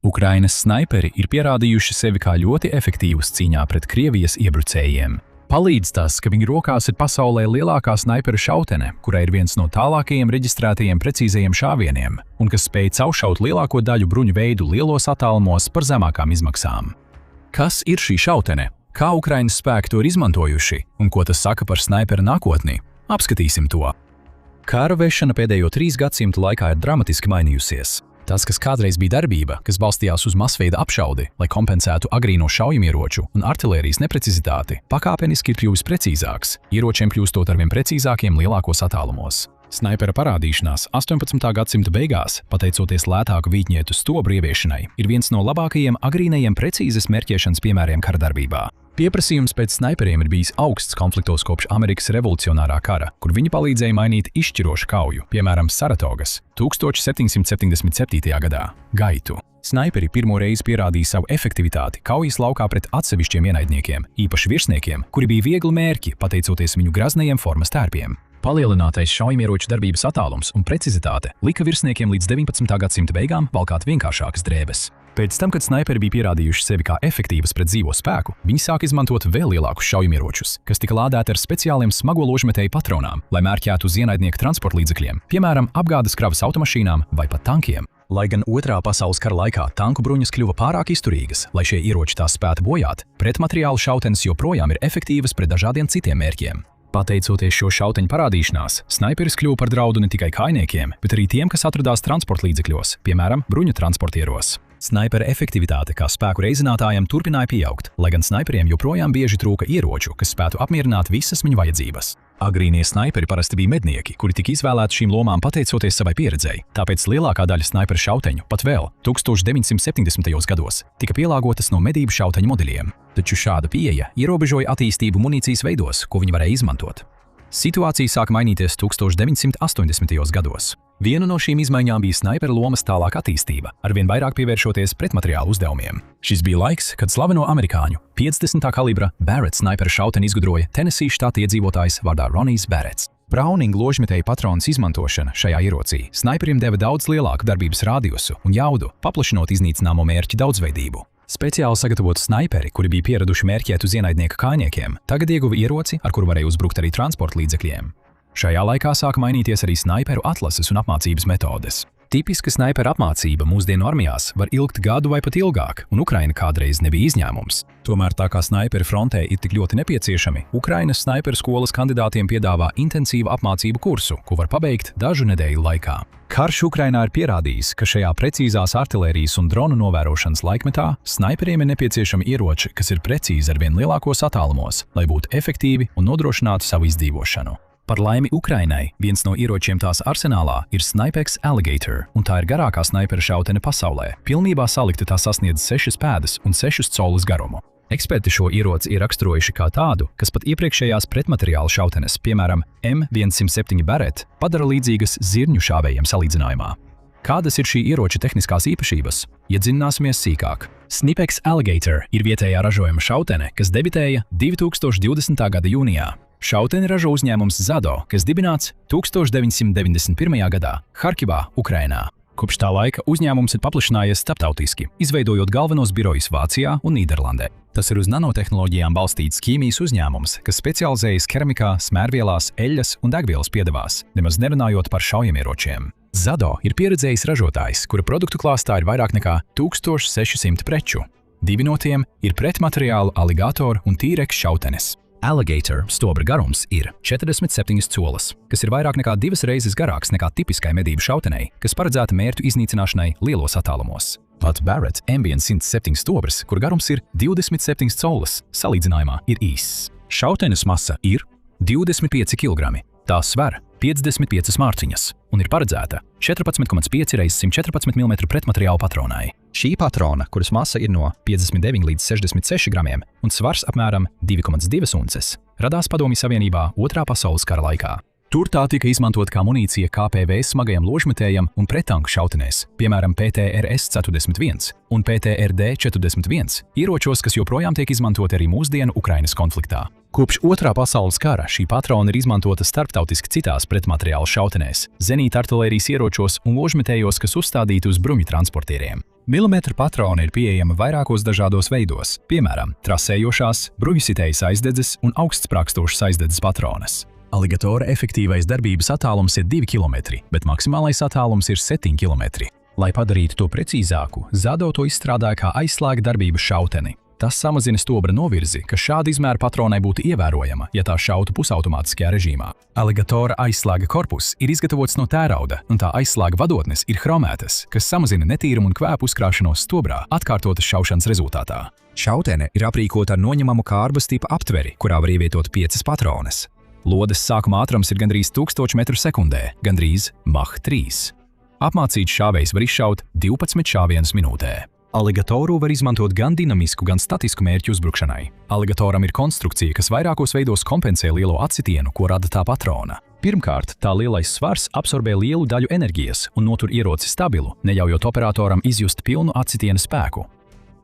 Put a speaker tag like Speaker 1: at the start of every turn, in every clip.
Speaker 1: Ukrainas snaiperi ir pierādījuši sevi kā ļoti efektīvus cīņā pret Krievijas iebrucējiem. Palīdz tas, ka viņu rokās ir pasaulē lielākā snaiperu šautene, kurai ir viens no tālākajiem reģistrētajiem precīzajiem šāvieniem, un kas spēj cauršaut lielāko daļu bruņu veidu lielos attālumos par zemākām izmaksām. Kas ir šī šautene? Kā Ukrainas spēki to ir izmantojuši, un ko tas saka par snaiperu nākotni? Apskatīsim to. Kara vešana pēdējo 3 gadsimtu laikā ir dramatiski mainījusies. Tas, kas kādreiz bija darbība, kas balstījās uz masveida apšaudi, lai kompensētu agrīno šaujamieroču un artilērijas neprecizitāti, pakāpeniski ir kļuvis precīzāks, ieročiem kļūstot arvien precīzākiem lielākos attālumos. Snaipera parādīšanās 18. gadsimta beigās, pateicoties lētāku vītņietu stobru ieviešanai, ir viens no labākajiem agrīnajiem precīzes mērķēšanas piemēriem karadarbībā. Pieprasījums pēc snaiperiem ir bijis augsts konfliktos kopš Amerikas revolucionārā kara, kur viņi palīdzēja mainīt izšķirošu kauju, piemēram, Saratogas 1777. gadā gaitu. Snaiperi pirmo reizi pierādīja savu efektivitāti kaujas laukā pret atsevišķiem ienaidniekiem, īpaši virsniekiem, kuri bija viegli mērķi, pateicoties viņu graznajiem formas tērpiem. Palielinātais šaujamieroču darbības attālums un precizitāte lika virsniekiem līdz 19. gadsimta beigām valkāt vienkāršākas drēbes. Pēc tam, kad snaiperi bija pierādījuši sevi kā efektīvas pret dzīvo spēku, viņi sāka izmantot vēl lielākus šaujamieročus, kas tika lādēti ar speciāliem smago ložmetēju patronām, lai mērķētu uz ienaidnieku transporta līdzekļiem, piemēram, apgādes kravas automašīnām vai pat tankiem. Lai gan Otrā pasaules kara laikā tanku bruņas kļuva pārāk izturīgas, lai šie ieroči tās spētu bojāt, pretmateriālu šautenes joprojām ir efektīvas pret dažādiem citiem mērķiem. Pateicoties šo šauteņu parādīšanās, snaiperis kļuva par draudu ne tikai kājniekiem, bet arī tiem, kas atradās transporta līdzekļos, piemēram, bruņu transportieros. Snaipera efektivitāte kā spēku reizinātājam turpināja pieaugt, lai gan snaiperiem joprojām bieži trūka ieroču, kas spētu apmierināt visas viņu vajadzības. Agrīnie snaiperi parasti bija mednieki, kuri tika izvēlēti šīm lomām pateicoties savai pieredzei, tāpēc lielākā daļa snaiperu šauteņu, pat vēl 1970. gados, tika pielāgotas no medību šauteņu modeļiem. Taču šāda pieeja ierobežoja attīstību munīcijas veidos, ko viņi varēja izmantot. Situācija sāka mainīties 1980. gados. Viena no šīm izmaiņām bija snaiperu lomas tālāka attīstība, arvien vairāk pievēršoties pretmateriālu uzdevumiem. Šis bija laiks, kad slaveno amerikāņu 50. kalibra Barrett snaiperu šauteni izgudroja Tennessee štata iedzīvotājs vārdā Ronijs Barretts. Browning ložmetēju patronas izmantošana šajā ierocī snaiperiem deva daudz lielāku darbības radiusu un jaudu, paplašinot iznīcināmo mērķu daudzveidību. Speciāli sagatavoti snaiperi, kuri bija pieraduši mērķēt uz ienaidnieka kājniekiem, tagad ieguva ieroci, ar kuru varēja uzbrukt arī transporta līdzekļiem. Šajā laikā sāka mainīties arī snaiperu atlases un apmācības metodes. Tipiska snaipera apmācība mūsdienu armijās var ilgt gadu vai pat ilgāk, un Ukraina kādreiz nebija izņēmums. Tomēr tā kā snaiperi frontē ir tik ļoti nepieciešami, Ukrainas snaiperu skolas kandidātiem piedāvā intensīvu apmācību kursu, ko var pabeigt dažu nedēļu laikā. Karš Ukrainā ir pierādījis, ka šajā precīzās artilērijas un dronu novērošanas laikmetā snaiperiem ir nepieciešami ieroči, kas ir precīzi arvien lielākos attālumos, lai būtu efektīvi un nodrošinātu savu izdzīvošanu. Par laimi Ukrainai viens no ieročiem tās arsenālā ir Snipex Alligator, un tā ir garākā snaipera šautene pasaulē. Pilnībā salikta tā sasniedz 6 pēdas un 6 colus garumu. Eksperti šo ieroci ir raksturojuši kā tādu, kas pat iepriekšējās pretmateriāla šautenes, piemēram, M107 Barrett, padara līdzīgas zirņu šāvējiem salīdzinājumā. Kādas ir šī ieroča tehniskās īpašības? Iedziļināsimies sīkāk. Snipex Alligator ir vietējā ražojuma šautene, kas debitēja 2020. gada jūnijā. Šauteni ražo uzņēmums Zado, kas dibināts 1991. gadā Harkivā, Ukrainā. Kopš tā laika uzņēmums ir paplašinājies starptautiski, izveidojot galvenos birojus Vācijā un Nīderlandē. Tas ir uz nanotehnoloģijām balstīts ķīmijas uzņēmums, kas specializējas keramikā, smērvielās, eļļas un degvielas piedevās, nemaz nerunājot par šaujamieročiem. Zado ir pieredzējis ražotājs, kura produktu klāstā ir vairāk nekā 1600 preču. 2 no tiem ir pretmateriālu Alligator un T-Rex šautenes. Alligator stobra garums ir 47 colas, kas ir vairāk nekā 2 reizes garāks nekā tipiskai medību šautenei, kas paredzēta mērķu iznīcināšanai lielos attālumos. Pat Barrett M107 stobrs, kur garums ir 27 colas, salīdzinājumā ir īss. Šautenes masa ir 25 kg. Tā sver 55 mārciņas un ir paredzēta 14,5 x 114 mm pretmateriālu patronai. Šī patrona, kuras masa ir no 59 līdz 66 gramiem un svars apmēram 2,2 unces, radās Padomju Savienībā Otrā pasaules kara laikā. Tur tā tika izmantot kā munīcija KPV smagajam ložmetējam un prettanku šautenēs, piemēram PTRS-41 un PTRD-41, ieročos, kas joprojām tiek izmantoti arī mūsdienu Ukrainas konfliktā. Kopš Otrā pasaules kara šī patrona ir izmantota starptautiski citās pretmateriālu šautenēs, zenīta artilērijas ieročos un ložmetējos, kas uzstādīti uz bruņu transportieriem. Milimetra patroni ir pieejami vairākos dažādos veidos, piemēram, trasējošās, bruņusitējas aizdedzes un augstsprākstošas aizdedzes patronas. Aligatora efektīvais darbības attālums ir 2 km, bet maksimālais attālums ir 7 km. Lai padarītu to precīzāku, Zado to izstrādāja kā aizslēga darbības šauteni. Tas samazina stobra novirzi, kas šāda izmēra patronai būtu ievērojama, ja tā šautu pusautomātiskajā režīmā. Aligatora aizslēga korpus ir izgatavots no tērauda, un tā aizslēga vadotnes ir chromētas, kas samazina netīrumu un kvēpu uzkrāšanos stobrā atkārtotas šaušanas rezultātā. Šautene ir aprīkota ar noņemamu kārbas tipa aptveri, kurā var ievietot 5 patronas. Lodes sākuma ātrums ir gandrīz 1000 m/sekundē, gandrīz Mach 3. Apmācīts šāvējs var izšaut 12 šāvienus minūtē. Aligatoru var izmantot gan dinamisku, gan statisku mērķu uzbrukšanai. Aligatoram ir konstrukcija, kas vairākos veidos kompensē lielo atsitienu, ko rada tā patrona. Pirmkārt, tā lielais svars absorbē lielu daļu enerģijas un notur ieroci stabilu, neļaujot operatoram izjust pilnu atsitiena spēku.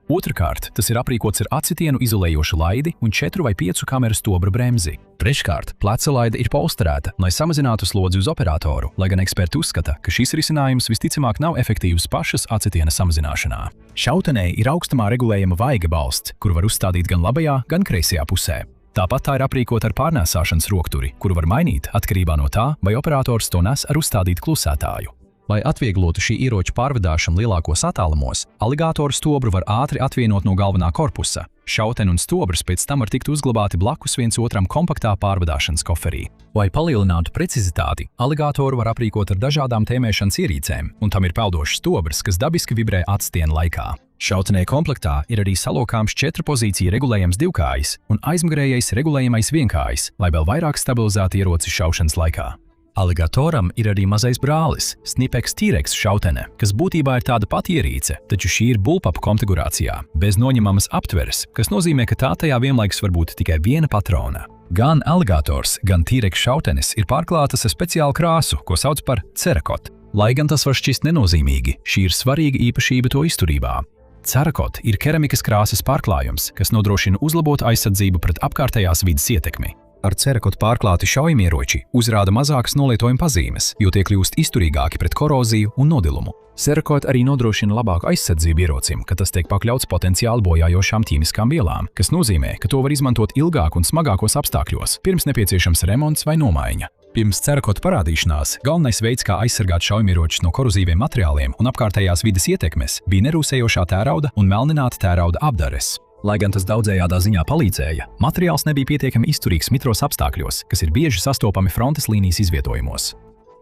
Speaker 1: Otrkārt, tas ir aprīkots ar atsitienu izolējošu laidi un 4 vai 5 kameru stobra bremzi. Treškārt, pleca laide ir polsterēta, lai samazinātu slodzi uz operatoru, lai gan eksperti uzskata, ka šis risinājums visticamāk nav efektīvs pašas atsitiena samazināšanā. Šautenē ir augstumā regulējama vaiga balsts, kuru var uzstādīt gan labajā, gan kreisajā pusē. Tāpat tā ir aprīkota ar pārnēsāšanas rokturi, kuru var mainīt atkarībā no tā, vai operators to nes ar uzstādītu klusētāju. Lai atvieglotu šī ieroča pārvedāšanu lielākos attālumos, aligatoru stobru var ātri atvienot no galvenā korpusa. Šauteni un stobrs pēc tam var tikt uzglabāti blakus viens otram kompaktā pārvedāšanas koferī. Lai palielinātu precizitāti, aligatoru var aprīkot ar dažādām tēmēšanas ierīcēm, un tam ir peldošs stobrs, kas dabiski vibrē atstiena laikā. Šautenē komplektā ir arī salokāms 4 pozīciju regulējams divkājs un aizmugurējais regulējamais vienkājs, lai vēl vairāk stabilizētu ieroci šaušanas laikā. Aligatoram ir arī mazais brālis, Snipex T-Rex šautene, kas būtībā ir tāda pati ierīce, taču šī ir bullpup konfigurācijā, bez noņemamas aptveres, kas nozīmē, ka tā tajā vienlaikus var būt tikai viena patrona. Gan aligators, gan T-Rex šautenes ir pārklātas ar speciālu krāsu, ko sauc par cerakot. Lai gan tas var šķist nenozīmīgi, šī ir svarīga īpašība to izturībā. Cerakot ir keramikas krāsas pārklājums, kas nodrošina uzlabotu aizsardzību pret apkārtējās vides ietekmi. Ar cerakotu pārklāti šaujamieroči uzrāda mazākas nolietojuma pazīmes, jo tie kļūst izturīgāki pret koroziju un nodilumu. Cerakot arī nodrošina labāku aizsardzību ierocim, kad tas tiek pakļauts potenciāli bojājošām ķīmiskām vielām, kas nozīmē, ka to var izmantot ilgāk un smagākos apstākļos, pirms nepieciešams remonts vai nomaiņa. Pirms cerakotu parādīšanās galvenais veids, kā aizsargāt šaujamieročus no korozīviem materiāliem un apkārtējās vides ietekmes, bija nerūsējošā tērauda un melnināta tērauda apdares. Lai gan tas daudzējādā ziņā palīdzēja, materiāls nebija pietiekami izturīgs mitros apstākļos, kas ir bieži sastopami frontes līnijas izvietojumos.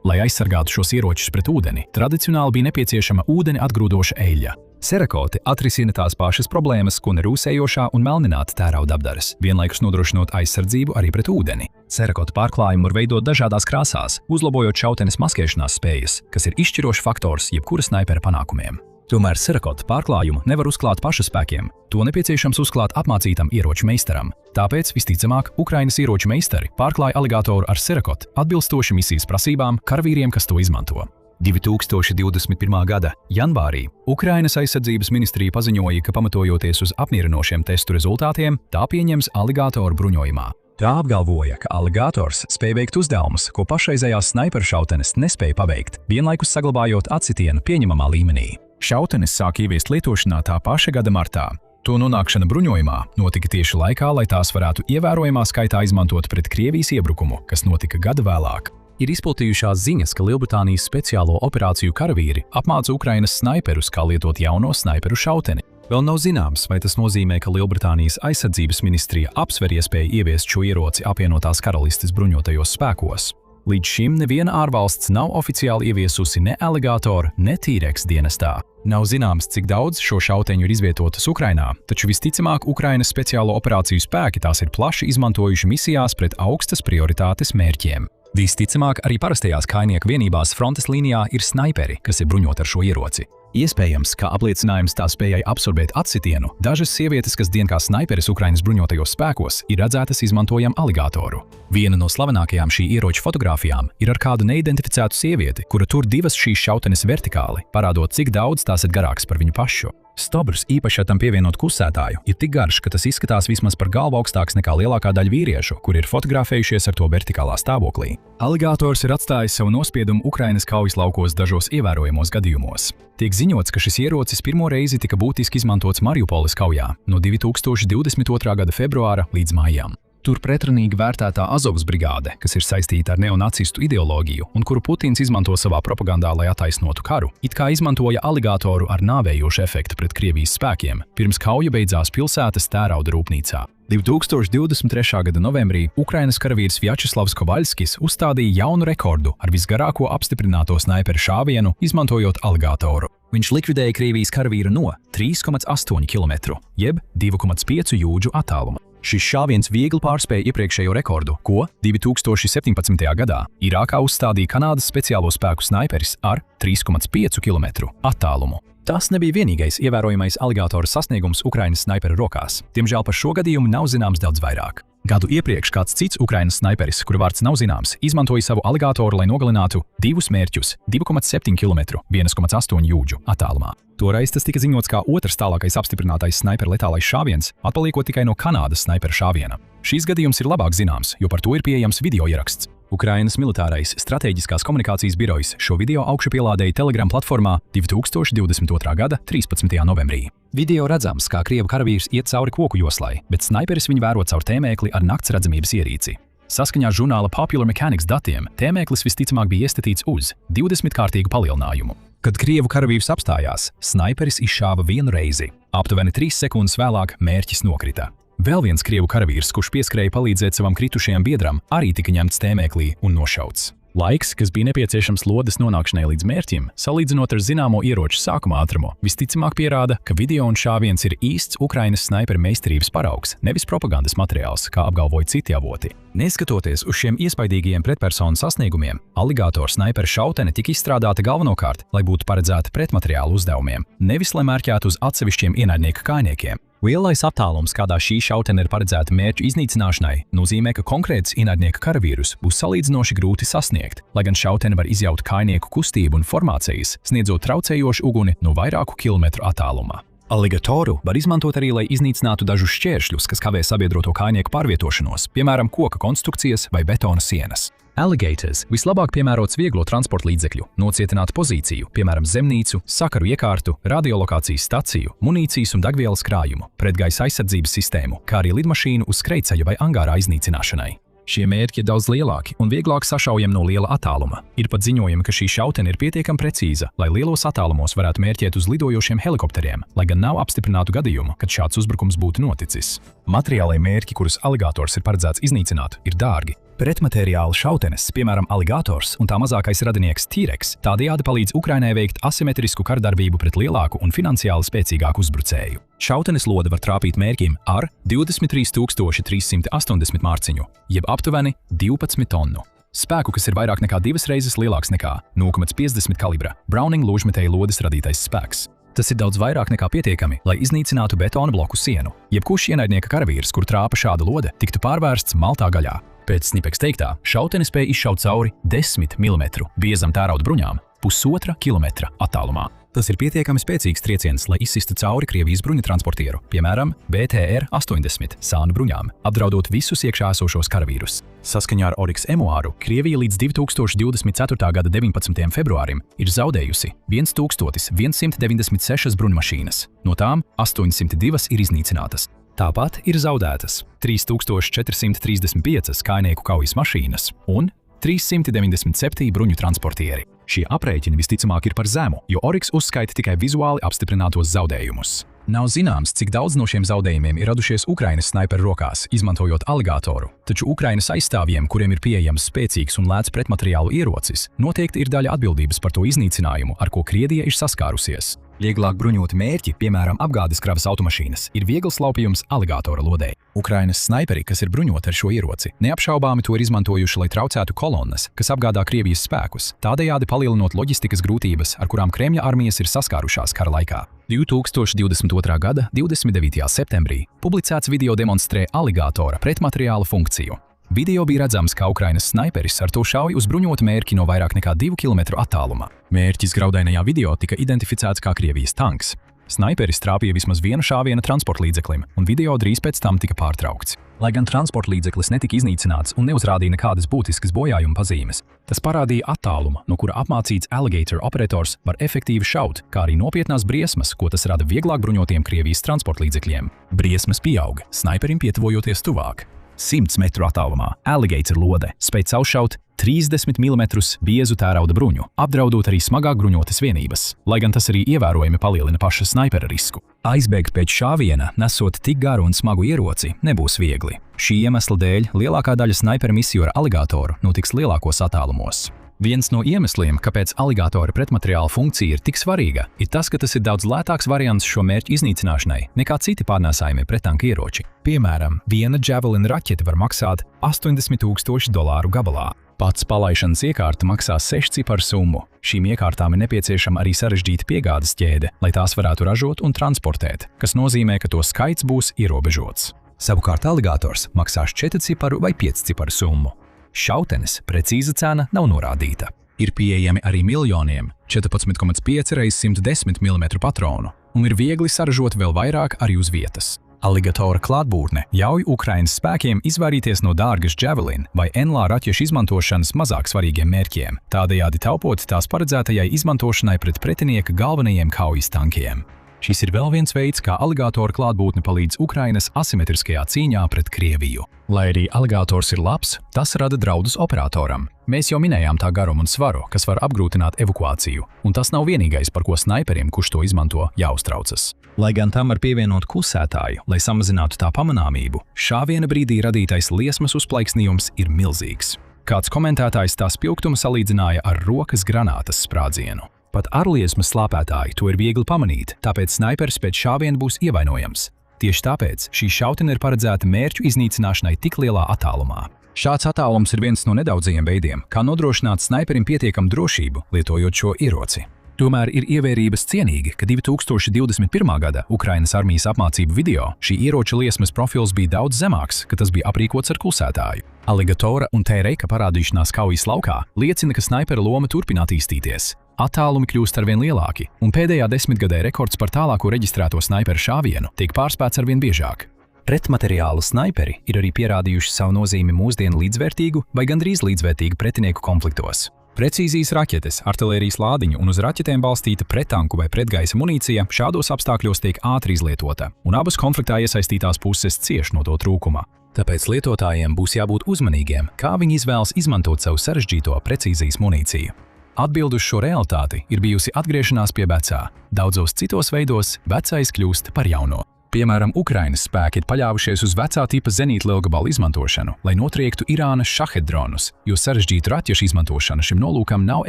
Speaker 1: Lai aizsargātu šos ieročus pret ūdeni, tradicionāli bija nepieciešama ūdeni atgrūdoša eļļa. Cerakoti atrisina tās pašas problēmas, ko nerūsējošā un melnināta tērauda apdares, vienlaikus nodrošinot aizsardzību arī pret ūdeni. Cerakotu pārklājumu var veidot dažādās krāsās, uzlabojot šautenes maskēšanās spējas, kas ir izšķirošs faktors jebkura snaipera panākumiem. Tomēr cerakotu pārklājumu nevar uzklāt paša spēkiem. To nepieciešams uzklāt apmācītam ieroču meistaram. Tāpēc, visticamāk, Ukrainas ieroču meistari pārklāja aligatoru ar cerakotu atbilstoši misijas prasībām karavīriem, kas to izmanto. 2021. gada janvārī Ukrainas aizsardzības ministrija paziņoja, ka pamatojoties uz apmierinošiem testu rezultātiem, tā pieņems aligatoru bruņojumā. Tā apgalvoja, ka aligators spēj veikt uzdevumus, ko pašreizējās snaiperu šautenes nespēja paveikt, vienlaikus saglabājot atsitienu pieņemamā līmenī. Šautenes sāk ieviest lietošanā tā paša gada martā. To nonākšana bruņojumā notika tieši laikā, lai tās varētu ievērojamā skaitā izmantot pret Krievijas iebrukumu, kas notika gadu vēlāk. Ir izplatījušās ziņas, ka Lielbritānijas speciālo operāciju karavīri apmāca Ukrainas snaiperus, kā lietot jauno snaiperu šauteni. Vēl nav zināms, vai tas nozīmē, ka Lielbritānijas aizsardzības ministrija apsver iespēju ieviest šo ieroci apvienotās karalistes bruņotajos spēkos. Līdz šim neviena ārvalsts nav oficiāli ieviesusi ne aligatoru, ne T-Rex dienestā. Nav zināms, cik daudz šo šauteņu ir izvietotas Ukrainā, taču visticamāk Ukrainas speciālo operāciju spēki tās ir plaši izmantojuši misijās pret augstas prioritātes mērķiem. Visticamāk, arī parastajās kainieku vienībās frontes līnijā ir snaiperi, kas ir bruņoti ar šo ieroci. Iespējams, kā apliecinājums tā spējai absorbēt atsitienu, dažas sievietes, kas dien kā snaiperis Ukrainas bruņotajos spēkos, ir redzētas izmantojam aligatoru. Viena no slavenākajām šī ieroča fotogrāfijām ir ar kādu neidentificētu sievieti, kura tur divas šīs šautenes vertikāli, parādot, cik daudz tās ir garāks par viņu pašu. Stobrs, īpaši ar tam pievienot klusētāju, ir tik garš, ka tas izskatās vismaz par galvu augstāks nekā lielākā daļa vīriešu, kuri ir fotografējušies ar to vertikālā stāvoklī. Aligators ir atstājis savu nospiedumu Ukrainas kaujas laukos dažos ievērojamos gadījumos. Tiek ziņots, ka šis ierocis pirmo reizi tika būtiski izmantots Mariupoles kaujā no 2022. gada februāra līdz maijam. Tur pretrunīgi vērtētā Azovas brigāde, kas ir saistīta ar neonacistu ideoloģiju un kuru Putins izmanto savā propagandā, lai attaisnotu karu, it kā izmantoja aligatoru ar nāvējošu efektu pret Krievijas spēkiem, pirms kauja beidzās pilsētas tērauda rūpnīcā. 2023. gada novembrī Ukrainas karavīrs Vjačeslavs Kovaļskis uzstādīja jaunu rekordu ar visgarāko apstiprināto snaiperu šāvienu, izmantojot aligatoru. Viņš likvidēja Krievijas karavīru no 3,8 km, jeb 2,5 jūdžu attāluma. Šis šāviens viegli pārspēja iepriekšējo rekordu, ko 2017. gadā Irākā uzstādīja Kanādas speciālo spēku snaiperis ar 3,5 km attālumu. Tas nebija vienīgais ievērojamais aligatora sasniegums Ukrainas snaiperu rokās. Diemžēl par šo gadījumu nav zināms daudz vairāk. Gadu iepriekš kāds cits Ukrainas snaiperis, kura vārds nav zināms, izmantoja savu aligatoru, lai nogalinātu divus mērķus 2,7 km 1,8 jūdžu attālumā. Toreiz tas tika ziņots kā otrs tālākais apstiprinātais snaiperu letālais šāviens, atpaliekot tikai no Kanādas snaiperu šāviena. Šīs gadījums ir labāk zināms, jo par to ir pieejams video ieraksts. Ukrainas militārais strateģiskās komunikācijas birojs šo video augšupielādēja Telegram platformā 2022. gada 13. novembrī. Video redzams, kā krievu karavīrs iet cauri koku joslai, bet snaiperis viņu vēro caur tēmēkli ar naktsredzamības ierīci. Saskaņā ar žurnāla Popular Mechanics datiem, tēmēklis visticamāk bija iestatīts uz 20-kārtīgu palielinājumu. Kad krievu karavīrs apstājās, snaiperis izšāva vienu reizi. Aptuveni 3 sekundes vēlāk mērķis nokrita. Vēl viens krievu karavīrs, kurš pieskrēja palīdzēt savam kritušajam biedram, arī tika ņemts tēmēklī un nošauts. Laiks, kas bija nepieciešams lodes nonākšanai līdz mērķim, salīdzinot ar zināmo ieroču sākuma ātrumu, visticamāk pierāda, ka video un šāviens ir īsts Ukrainas snaiperu meistarības paraugs, nevis propagandas materiāls, kā apgalvoja citi avoti. Neskatoties uz šiem iespaidīgajiem pretpersonu sasniegumiem, aligatora snaiperu šautene tika izstrādāta galvenokārt, lai būtu paredzēta pretmateriālu uzdevumiem, nevis lai mērķētu uz atsevišķiem ienaidnieka kājniekiem. Lielais attālums, kādā šī šautene ir paredzēta mērķu iznīcināšanai, nozīmē, ka konkrēts ienaidnieka karavīrus būs salīdzinoši grūti sasniegt, lai gan šautene var izjaut kājnieku kustību un formācijas, sniedzot traucējošu uguni no vairāku kilometru attālumā. Aligatoru var izmantot arī, lai iznīcinātu dažus šķēršļus, kas kavē sabiedroto kājnieku pārvietošanos, piemēram, koka konstrukcijas vai betona sienas. Alligators vislabāk piemērots vieglo transporta līdzekļu, nocietinātu pozīciju, piemēram, zemnīcu, sakaru iekārtu, radiolokācijas staciju, munīcijas un degvielas krājumu, pretgaisa aizsardzības sistēmu, kā arī lidmašīnu uz skrejceļa vai angārā iznīcināšanai. Šie mērķi ir daudz lielāki un vieglāk sašaujami no liela attāluma. Ir pat ziņojumi, ka šī šautene ir pietiekami precīza, lai lielos attālumos varētu mērķēt uz lidojošiem helikopteriem, lai gan nav apstiprinātu gadījumu, kad šāds uzbrukums būtu noticis. Materiālai mērķi, kurus aligators ir paredzēts iznīcināt, ir dārgi. Pretmateriāla šautenes, piemēram, aligators un tā mazākais radinieks T-Rex, tādējādi palīdz Ukrainai veikt asimetrisku kardarbību pret lielāku un finansiāli spēcīgāku uzbrucēju. Šautenes lode var trāpīt mērķim ar 23,380 mārciņu, jeb aptuveni 12 tonu. Spēku, kas ir vairāk nekā 2 reizes lielāks nekā 0,50 kalibra Browning lūžmetēju lodes radītais spēks. Tas ir daudz vairāk nekā pietiekami, lai iznīcinātu betona bloku sienu. Jebkurš ienaidnieka karavīrs, kur trāpa šāda lode, tiktu pārvērsts maltā gaļā. Pēc Snipeks teiktā, šautene spēja izšaut cauri 10 mm biezam tērauda bruņām 1,5 km attālumā. Tas ir pietiekami spēcīgs trieciens, lai izsistu cauri Krievijas bruņutransportieru, piemēram, BTR-80 sānu bruņām, apdraudot visus iekšā esošos karavīrus. Saskaņā ar Oryx emuāru, Krievija līdz 2024. gada 19. februārim ir zaudējusi 1196 bruņmašīnas, no tām 802 ir iznīcinātas. Tāpat ir zaudētas 3435 kājnieku kaujas mašīnas un 397 bruņu transportieri. Šie aprēķini visticamāk ir par zemu, jo Oryx uzskaita tikai vizuāli apstiprinātos zaudējumus. Nav zināms, cik daudz no šiem zaudējumiem ir radušies Ukrainas snaiperu rokās, izmantojot aligatoru, taču Ukrainas aizstāvjiem, kuriem ir pieejams spēcīgs un lēts pretmateriālu ierocis, noteikti ir daļa atbildības par to iznīcinājumu, ar ko Krievija ir saskārusies. Vieglāk bruņoti mērķi, piemēram, apgādes kravas automašīnas, ir viegls laupījums aligatora lodei. Ukrainas snaiperi, kas ir bruņoti ar šo ieroci, neapšaubāmi to ir izmantojuši, lai traucētu kolonnas, kas apgādā Krievijas spēkus, tādējādi palielinot loģistikas grūtības, ar kurām Kremļa armijas ir saskārušās kara laikā. 2022. gada 29. septembrī publicēts video demonstrē aligatora pretmateriāla funkciju. Video bija redzams, kā Ukrainas snaiperis ar to šauj uz bruņotu mērķi no vairāk nekā 2 km attāluma. Mērķis graudainajā video tika identificēts kā Krievijas tanks. Snaiperis trāpīja vismaz vienu šāvienu transportlīdzeklim, un video drīz pēc tam tika pārtraukts. Lai gan transportlīdzeklis netika iznīcināts un neuzrādīja nekādas būtiskas bojājuma pazīmes, tas parādīja attālumu, no kura apmācīts Alligator operators var efektīvi šaut, kā arī nopietnās briesmas, ko tas rada vieglāk bruņotiem Krievijas transportlīdzekļiem. Briesmas pieauga, snaiperim pietuvojoties tuvāk. 100 metru attālumā Alligator lode spēj cauršaut 30 mm biezu tērauda bruņu, apdraudot arī smagāk bruņotas vienības, lai gan tas arī ievērojami palielina paša snaipera risku. Aizbēgt pēc šāviena, nesot tik garu un smagu ieroci, nebūs viegli. Šī iemesla dēļ lielākā daļa snaipera misiju ar Alligatoru notiks lielākos attālumos. Viens no iemesliem, kāpēc Alligatora pretmateriāla funkcija ir tik svarīga, ir tas, ka tas ir daudz lētāks variants šo mērķu iznīcināšanai nekā citi pārnēsājumie prettanka ieroči. Piemēram, viena Javelin raķete var maksāt $80,000 gabalā. Pats palaišanas iekārta maksā 6 ciparu summu. Šīm iekārtām ir nepieciešama arī sarežģīta piegādes ķēde, lai tās varētu ražot un transportēt, kas nozīmē, ka to skaits būs ierobežots. Savukārt Alligators maksās 4 ciparu vai 5 ciparu summu. Šautenes precīza cena nav norādīta. Ir pieejami arī miljoniem 14,5 x 110 mm patronu, un ir viegli saražot vēl vairāk arī uz vietas. Alligatora klātbūtne ļauj Ukrainas spēkiem izvairīties no dārgas Javelin vai NLA raķešu izmantošanas mazāk svarīgiem mērķiem, tādējādi taupot tās paredzētajai izmantošanai pret pretinieka galvenajiem kaujas tankiem. Šis ir vēl viens veids, kā Alligatora klātbūtne palīdz Ukrainas asimetriskajā cīņā pret Krieviju. Lai arī Alligators ir labs, tas rada draudus operatoram. Mēs jau minējām tā garumu un svaru, kas var apgrūtināt evakuāciju, un tas nav vienīgais, par ko snaiperim, kurš to izmanto, jāuztraucas. Lai gan tam var pievienot klusētāju, lai samazinātu tā pamanāmību, šāviena brīdī radītais liesmas uzplaiksnījums ir milzīgs. Kāds komentētājs tā spilgtumu salīdzināja ar rokas granātas sprādzienu. Pat ar liesmas slāpētāju to ir viegli pamanīt, tāpēc snaiperis pēc šāviena būs ievainojams. Tieši tāpēc šī šautene ir paredzēta mērķu iznīcināšanai tik lielā attālumā. Šāds attālums ir viens no nedaudzajiem veidiem, kā nodrošināt snaiperim pietiekamu drošību, lietojot šo ieroci. Tomēr ir ievērības cienīgi, ka 2021. gada Ukrainas armijas apmācību video šī ieroča liesmas profils bija daudz zemāks, ka tas bija aprīkots ar klusētāju. Alligatora un T-Reika parādīšanās kaujas laukā liecina, ka snaipera loma turpina attīstīties. Attālumi kļūst arvien lielāki, un pēdējā desmitgadē rekords par tālāko reģistrēto snaiperu šāvienu tiek pārspēts arvien biežāk. Pretmateriālu snaiperi ir arī pierādījuši savu nozīmi mūsdienu līdzvērtīgu vai gandrīz līdzvērtīgu pretinieku konfliktos. Precīzijas raķetes, artilērijas lādiņu un uz raķetēm balstīta prettanku vai pretgaisa munīcija šādos apstākļos tiek ātri izlietota, un abas konfliktā iesaistītās puses cieš no to trūkuma. Tāpēc lietotājiem būs jābūt uzmanīgiem, kā viņi izvēlas izmantot savu sarežģīto precīzijas munīciju. Atbilde uz šo realitāti ir bijusi atgriešanās pie vecā. Daudzos citos veidos vecais kļūst par jauno. Piemēram, Ukrainas spēki ir paļāvušies uz vecā tipa zenītlielgabalu izmantošanu, lai notriektu Irānas šahedronus, jo sarežģītu raķešu izmantošana šim nolūkam nav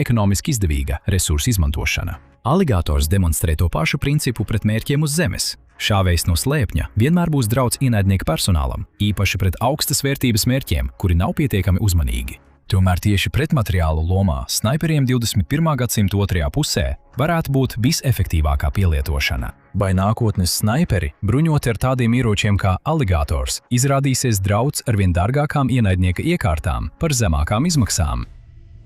Speaker 1: ekonomiski izdevīga resursu izmantošana. Alligators demonstrē to pašu principu pret mērķiem uz zemes. Šāvējs no slēpņa vienmēr būs drauds ienaidnieka personālam, īpaši pret augstas vērtības mērķiem, kuri nav pietiekami uzmanīgi. Tomēr tieši pretmateriālu lomā snaiperiem 21. gadsimta otrajā pusē varētu būt visefektīvākā pielietošana. Vai nākotnes snaiperi, bruņoti ar tādiem ieročiem kā Alligators, izrādīsies drauds ar vien dārgākām ienaidnieka iekārtām par zemākām izmaksām?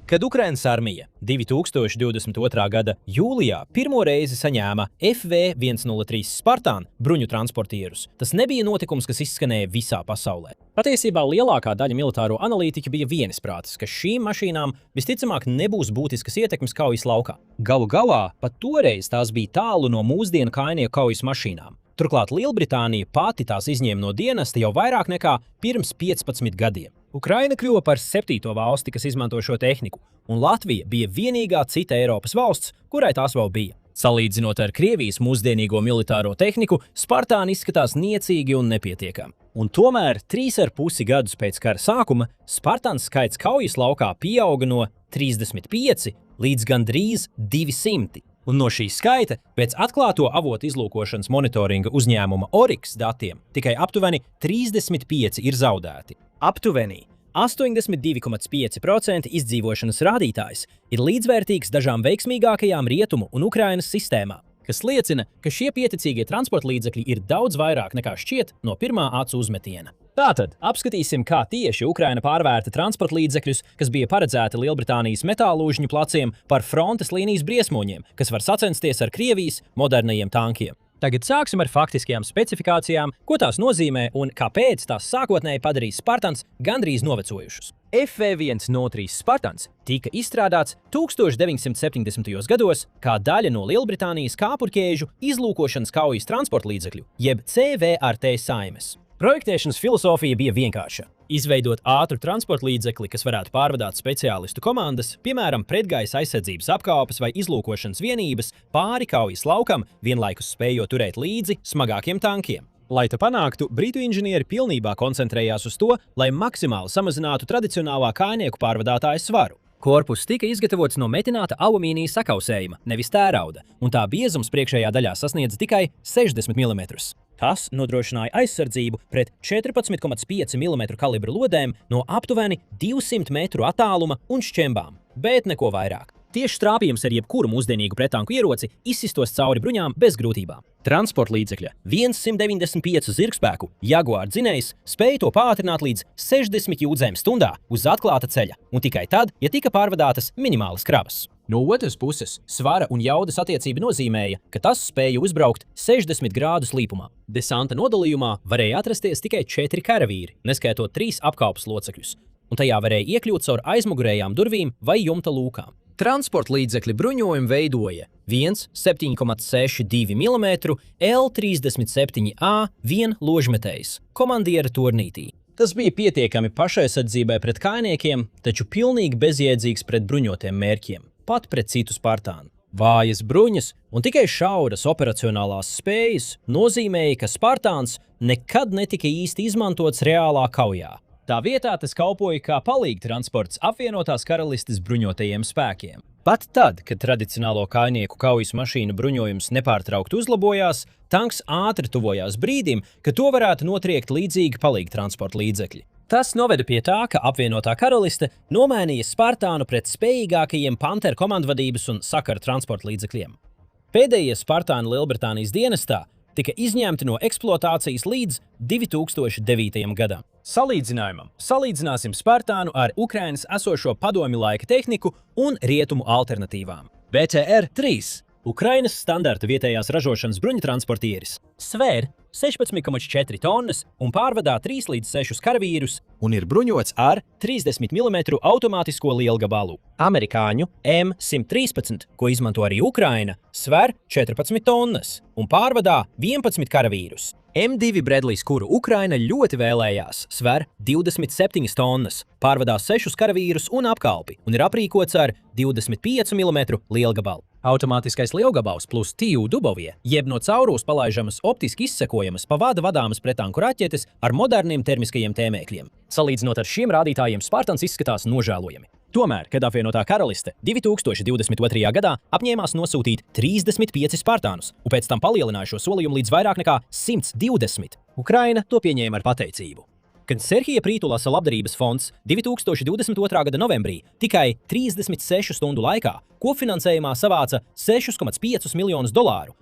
Speaker 2: Kad Ukrainas armija 2022. gada jūlijā pirmo reizi saņēma FV-103 Spartan bruņu transportierus, tas nebija notikums, kas izskanēja visā pasaulē. Patiesībā lielākā daļa militāro analītiķu bija vienisprātis, ka šīm mašīnām visticamāk nebūs būtiskas ietekmes kaujas laukā. Galu galā, pat toreiz tās bija tālu no mūsdienu kainieku kaujas mašīnām. Turklāt Lielbritānija pati tās izņēma no dienesta jau vairāk nekā pirms 15 gadiem. Ukraina kļuva par 7. valsti, kas izmanto šo tehniku, un Latvija bija vienīgā cita Eiropas valsts, kurai tās vēl bija. Salīdzinot ar Krievijas mūsdienīgo militāro tehniku, Spartāni izskatās niecīgi un nepietiekami. Un tomēr 3,5 gadus pēc kara sākuma Spartans skaits kaujas laukā pieauga no 35 līdz gandrīz 200. Un no šī skaita, pēc atklāto avotu izlūkošanas monitoringa uzņēmuma Oryx datiem, tikai aptuveni 35 ir zaudēti. Aptuveni 82,5% izdzīvošanas rādītājs ir līdzvērtīgs dažām veiksmīgākajām Rietumu un Ukrainas sistēmām, kas liecina, ka šie pieticīgie transportlīdzekļi ir daudz vairāk nekā šķiet no pirmā acu uzmetiena. Tātad apskatīsim, kā tieši Ukraina pārvērta transportlīdzekļus, kas bija paredzēti Lielbritānijas metālūžņu placiem, par frontes līnijas briesmoņiem, kas var sacensties ar Krievijas modernajiem tankiem. Tagad sāksim ar faktiskajām specifikācijām, ko tās nozīmē un kāpēc tās sākotnēji padarīs Spartans gandrīz novecojušus. FV103 Spartans tika izstrādāts 1970. gados kā daļa no Lielbritānijas kāpurķēžu izlūkošanas kaujas transporta līdzekļu, jeb CVRT saimes. Projektēšanas filosofija bija vienkārša – izveidot ātru transporta līdzekli, kas varētu pārvadāt speciālistu komandas, piemēram, pretgaisa aizsardzības apkalpes vai izlūkošanas vienības pāri kaujas laukam, vienlaikus spējot turēt līdzi smagākiem tankiem. Lai to panāktu, britu inženieri pilnībā koncentrējās uz to, lai maksimāli samazinātu tradicionālā kājnieku pārvadātāja svaru. Korpus tika izgatavots no metināta alumīnija sakausējuma, nevis tērauda, un tā biezums priekšējā daļā sasniedza tikai 60 mm. Tas nodrošināja aizsardzību pret 14,5 mm kalibra lodēm no aptuveni 200 metru attāluma un šķembām, bet neko vairāk. Tieši trāpījums ar jebkuru mūsdienīgu pretanku ieroci izsistos cauri bruņām bez grūtībām. Transporta līdzekļa 195 zirgspēku Jaguar dzinējs spēja to pātrināt līdz 60 jūdzēm stundā uz atklāta ceļa, un tikai tad, ja tika pārvadātas minimālas kravas. No otras puses, svara un jaudas attiecība nozīmēja, ka tas spēja uzbraukt 60 grādus līpumā. Desanta nodalījumā varēja atrasties tikai 4 karavīri, neskaitot 3 apkalpes locekļus, un tajā varēja iekļūt caur aizmugurējām durvīm vai jumta lūkām. Transporta līdzekļi bruņojumu veidoja 1,762 mm L37A vienložmetējs komandiera turnītī. Tas bija pietiekami pašaizsardzībai pret kājniekiem, taču pilnīgi bezjēdzīgs pret bruņotiem mērķiem, pat pret citu Spartānu. Vājas bruņas un tikai šauras operacionālās spējas nozīmēja, ka Spartāns nekad netika īsti izmantots reālā kaujā. Tā vietā tas kalpoja kā palīgtransports apvienotās karalistes bruņotajiem spēkiem. Pat tad, kad tradicionālo kājnieku kaujas mašīnu bruņojums nepārtraukti uzlabojās, tanks ātri tuvojās brīdim, kad to varētu notriekt līdzīgi palīgtransporta līdzekļi. Tas noveda pie tā, ka apvienotā karaliste nomainīja Spartānu pret spējīgākajiem Panther komandvadības un sakaru transporta līdzekļiem. Pēdējie Spartāni Lielbritānijas dienestā tika izņemti no eksploatācijas līdz 2009. gadam. Salīdzinājumam salīdzināsim Spartānu ar Ukrainas esošo padomju laika tehniku un rietumu alternatīvām. BTR-3 – Ukrainas standarta vietējās ražošanas bruņutransportieris svēr 16,4 tonnas un pārvadā 3 līdz 6 karavīrus un ir bruņots ar 30 mm automātisko lielgabalu. Amerikāņu M113, ko izmanto arī Ukraina, svēr 14 tonnas un pārvadā 11 karavīrus. M2 Bradleys, kuru Ukraina ļoti vēlējās, svēr 27 tonnas, pārvadā 6 karavīrus un apkalpi un ir aprīkots ar 25 mm lielgabalu. Automātiskais lielgabals plus TU Dubovie, jeb no caurūs palaižamas optiski izsekojamas pa vada vadāmas pretanku raķetes ar moderniem termiskajiem tēmēkļiem. Salīdzinot ar šiem rādītājiem, Spartans izskatās nožēlojami. Tomēr, kad apvienotā karaliste 2022. gadā apņēmās nosūtīt 35 Spartānus un pēc tam palielināja šo solījumu līdz vairāk nekā 120, Ukraina to pieņēma ar pateicību. Kad Serhija Prītulasa labdarības fonds 2022. gada novembrī tikai 36 stundu laikā kopfinansējumā savāca $6,5 miljonus,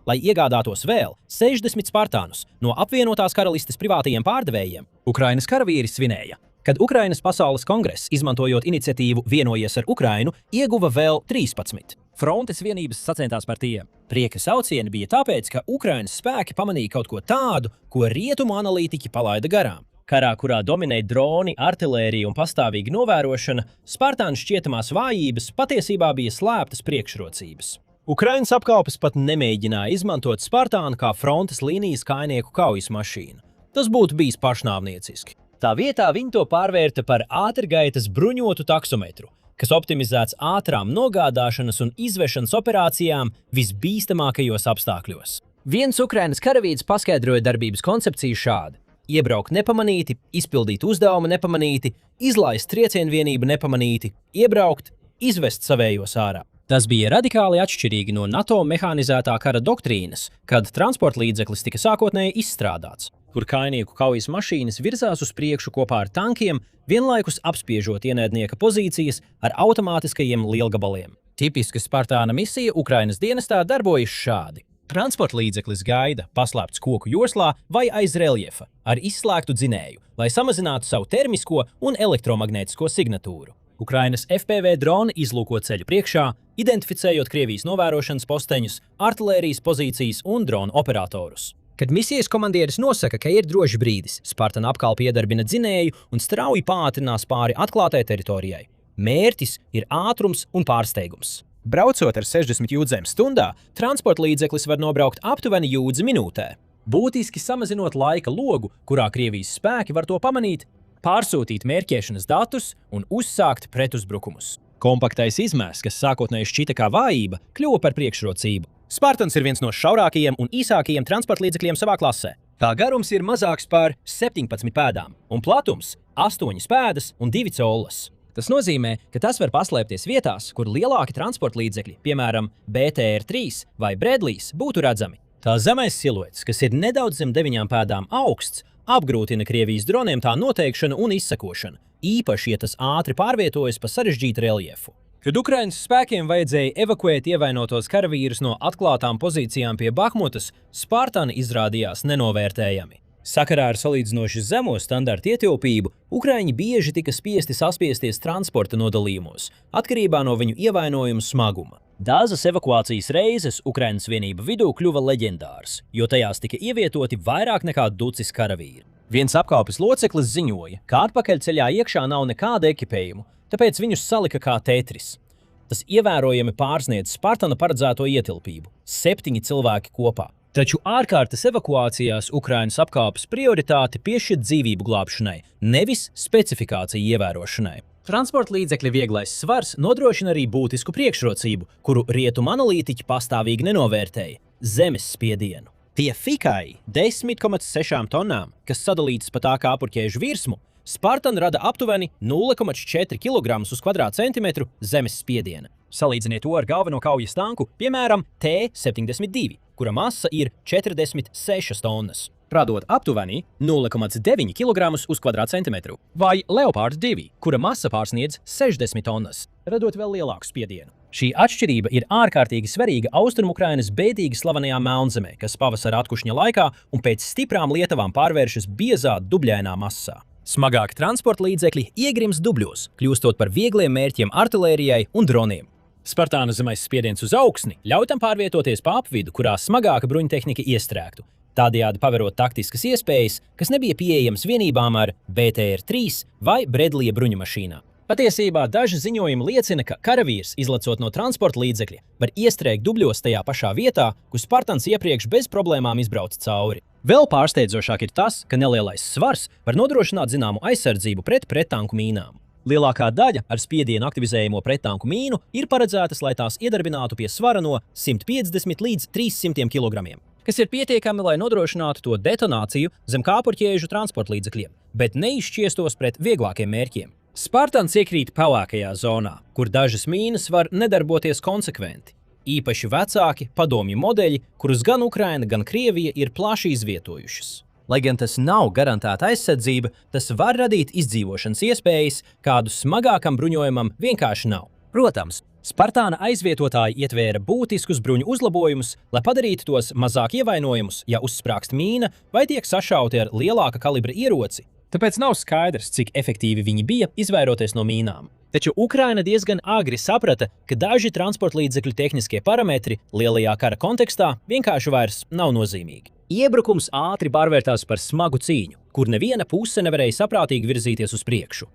Speaker 2: lai iegādātos vēl 60 Spartānus no apvienotās karalistes privātajiem pārdevējiem, Ukrainas karavīri svinēja. Kad Ukrainas pasaules kongress, izmantojot iniciatīvu Vienojies ar Ukrainu, ieguva vēl 13. Frontes vienības sacentās par tiem. Prieka saucieni bija tāpēc, ka Ukrainas spēki pamanīja kaut ko tādu, ko rietumu analītiķi palaida garām. Karā, kurā dominēja droni, artilērija un pastāvīga novērošana, Spartānu šķietamās vājības patiesībā bija slēptas priekšrocības. Ukrainas apkalpes pat nemēģināja izmantot Spartānu kā frontes līnijas kājnieku kaujas mašīnu. Tas būtu bijis pašnāvnieciski. Tā vietā viņi to pārvērta par ātrgaitas bruņotu taksometru, kas optimizēts ātrām nogādāšanas un izvešanas operācijām visbīstamākajos apstākļos. Viens Ukrainas karavīds paskaidroja darbības koncepciju šādi: iebraukt nepamanīti, izpildīt uzdevumu nepamanīti, izlaist triecienvienību nepamanīti, iebraukt, izvest savējos ārā. Tas bija radikāli atšķirīgi no NATO mehanizētā kara doktrīnas, kad transporta līdzeklis tika sākotnēji izstrādāts, kur kājnieku kaujas mašīnas virzās uz priekšu kopā ar tankiem, vienlaikus apspiežot ienaidnieka pozīcijas ar automātiskajiem lielgabaliem. Tipiska Spartāna misija Ukrainas dienestā darbojas šādi. Transporta līdzeklis gaida paslēpts koku joslā vai aiz reljefa ar izslēgtu dzinēju, lai samazinātu savu termisko un elektromagnētisko signatūru. Ukrainas FPV droni izlūko ceļu priekšā, identificējot Krievijas novērošanas posteņus, artilērijas pozīcijas un dronu operatorus. Kad misijas komandieris nosaka, ka ir drošs brīdis, Spartan apkalpe iedarbina dzinēju un strauji pātrinās pāri atklātai teritorijai. Mērķis ir ātrums un pārsteigums. Braucot ar 60 jūdzēm stundā, transporta līdzeklis var nobraukt aptuveni jūdzi minūtē, būtiski samazinot laika logu, kurā Krievijas spēki var to pamanīt, pārsūtīt mērķēšanas datus un uzsākt pretuzbrukumus. Kompaktais izmērs, kas sākotnēji šķita kā vājība, kļuva par priekšrocību. Spartans ir viens no šaurākajiem un īsākajiem transporta līdzekļiem savā klasē. Tā garums ir mazāks par 17 pēdām un platums 8 pēdas un 2 collas. Tas nozīmē, ka tas var paslēpties vietās, kur lielāki transporta līdzekļi, piemēram, BTR-3 vai Bredlijs, būtu redzami. Tā zemais siluets, kas ir nedaudz zem 9 pēdām augsts, apgrūtina Krievijas droniem tā noteikšanu un izsekošanu, īpaši, ja tas ātri pārvietojas pa sarežģītu reljefu. Kad Ukrainas spēkiem vajadzēja evakuēt ievainotos karavīrus no atklātām pozīcijām pie Bahmutas, Spartani izrādījās nenovērtējami. Sakarā ar salīdzinoši zemo standartu ietilpību, Ukraiņi bieži tika spiesti saspiesties transporta nodalījumos, atkarībā no viņu ievainojumu smaguma. Dažas evakuācijas reizes Ukrainas vienība vidū kļuva leģendārs, jo tajās tika ievietoti vairāk nekā ducis karavīri. Viens apkalpes loceklis ziņoja, ka atpakaļceļā iekšā nav nekāda ekipējuma, tāpēc viņus salika kā Tetris. Tas ievērojami pārsniedz Spartana paredzēto ietilpību – 7 cilvēki kopā. Taču ārkārtas evakuācijās Ukrainas apkalpes prioritāti piešķir dzīvību glābšanai, nevis specifikāciju ievērošanai. Transporta līdzekļa vieglais svars nodrošina arī būtisku priekšrocību, kuru rietumu analītiķi pastāvīgi nenovērtēja – zemes spiedienu. Pie tikai 10,6 tonnām, kas sadalītas pa tā kā apurķēžu virsmu, Spartan rada aptuveni 0,4 kg uz kvadrātcentimetru zemes spiediena. Salīdziniet to ar galveno kaujas tanku, piemēram, T-72, kura masa ir 46 tonnas, radot aptuveni 0,9 kg uz kvadrātcentimetru, vai Leopard 2, kura masa pārsniedz 60 tonnas, radot vēl lielāku spiedienu. Šī atšķirība ir ārkārtīgi svarīga Austrumu-Ukrainas bēdīgi slavenajā Melnzemē, kas pavasara atkušņa laikā un pēc stiprām lietavām pārvēršas biezā dubļainā masā. Smagāki transporta līdzekļi iegrims dubļos, kļūstot par viegliem mērķiem artilērijai un droniem. Spartāna zemais spiediens uz augsni ļauj tam pārvietoties pa apvidu, kurā smagāka bruņtehnika iestrēgtu, tādējādi paverot taktiskas iespējas, kas nebija pieejams vienībām ar BTR-3 vai Bredlija bruņumašīnām. Patiesībā daži ziņojumi liecina, ka karavīrs, izlecot no transporta līdzekļa, var iestrēgt dubļos tajā pašā vietā, kur Spartans iepriekš bez problēmām izbrauca cauri. Vēl pārsteidzošāk ir tas, ka nelielais svars var nodrošināt zināmu aizsardzību pret prettanku mīnām. Lielākā daļa ar spiedienu aktivizējamo prettanku mīnu ir paredzētas, lai tās iedarbinātu pie svara no 150 līdz 300 kg, kas ir pietiekami, lai nodrošinātu to detonāciju zem kāpurķēžu transporta līdzekļiem, bet neizšķiestos pret vieglākiem mērķiem. Spartans iekrīt pelēkajā zonā, kur dažas mīnas var nedarboties konsekventi. Īpaši vecāki padomju modeļi, kurus gan Ukraina, gan Krievija ir plaši izvietojušas. Lai gan tas nav garantēta aizsardzība, tas var radīt izdzīvošanas iespējas, kādu smagākam bruņojumam vienkārši nav. Protams, Spartāna aizvietotāji ietvēra būtiskus bruņu uzlabojumus, lai padarītu tos mazāk ievainojumus, ja uzsprāgst mīna vai tiek sašauti ar lielāka kalibra ieroci. Tāpēc nav skaidrs, cik efektīvi viņi bija izvairoties no mīnām. Taču Ukraina diezgan agri saprata, ka daži transporta līdzekļu tehniskie parametri lielajā kara kontekstā vienkārši vairs nav nozīmīgi. Iebrukums ātri pārvērtās par smagu cīņu, kur neviena puse nevarēja saprātīgi virzīties uz priekšu.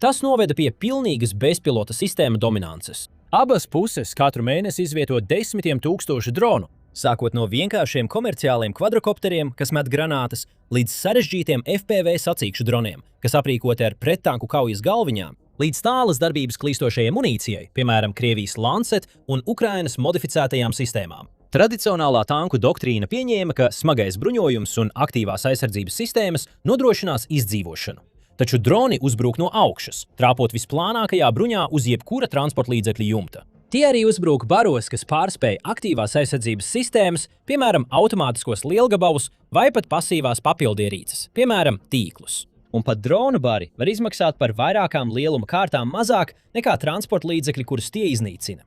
Speaker 2: Tas noveda pie pilnīgas bezpilota sistēma dominances. Abas puses katru mēnesi izvieto desmitiem tūkstošu dronu, sākot no vienkāršiem komerciāliem kvadrokopteriem, kas met granātas, līdz sarežģītiem FPV sacīkšu droniem, kas aprīkoti ar prettanku kaujas galviņām, līdz tālas darbības klīstošajai munīcijai, piemēram, Krievijas Lancet un Ukrainas modificētajām sistēmām. Tradicionālā tanku doktrīna pieņēma, ka smagais bruņojums un aktīvās aizsardzības sistēmas nodrošinās izdzīvošanu. Taču droni uzbrūk no augšas, trāpot visplānākajā bruņā uz jebkura transporta līdzekļa jumta. Tie arī uzbrūk baros, kas pārspēj aktīvās aizsardzības sistēmas, piemēram, automātiskos lielgabalus vai pat pasīvās papildierīces, piemēram, tīklus. Un pat dronu bari var izmaksāt par vairākām lieluma kārtām mazāk nekā transporta līdzekļi, kurus tie iznīcina.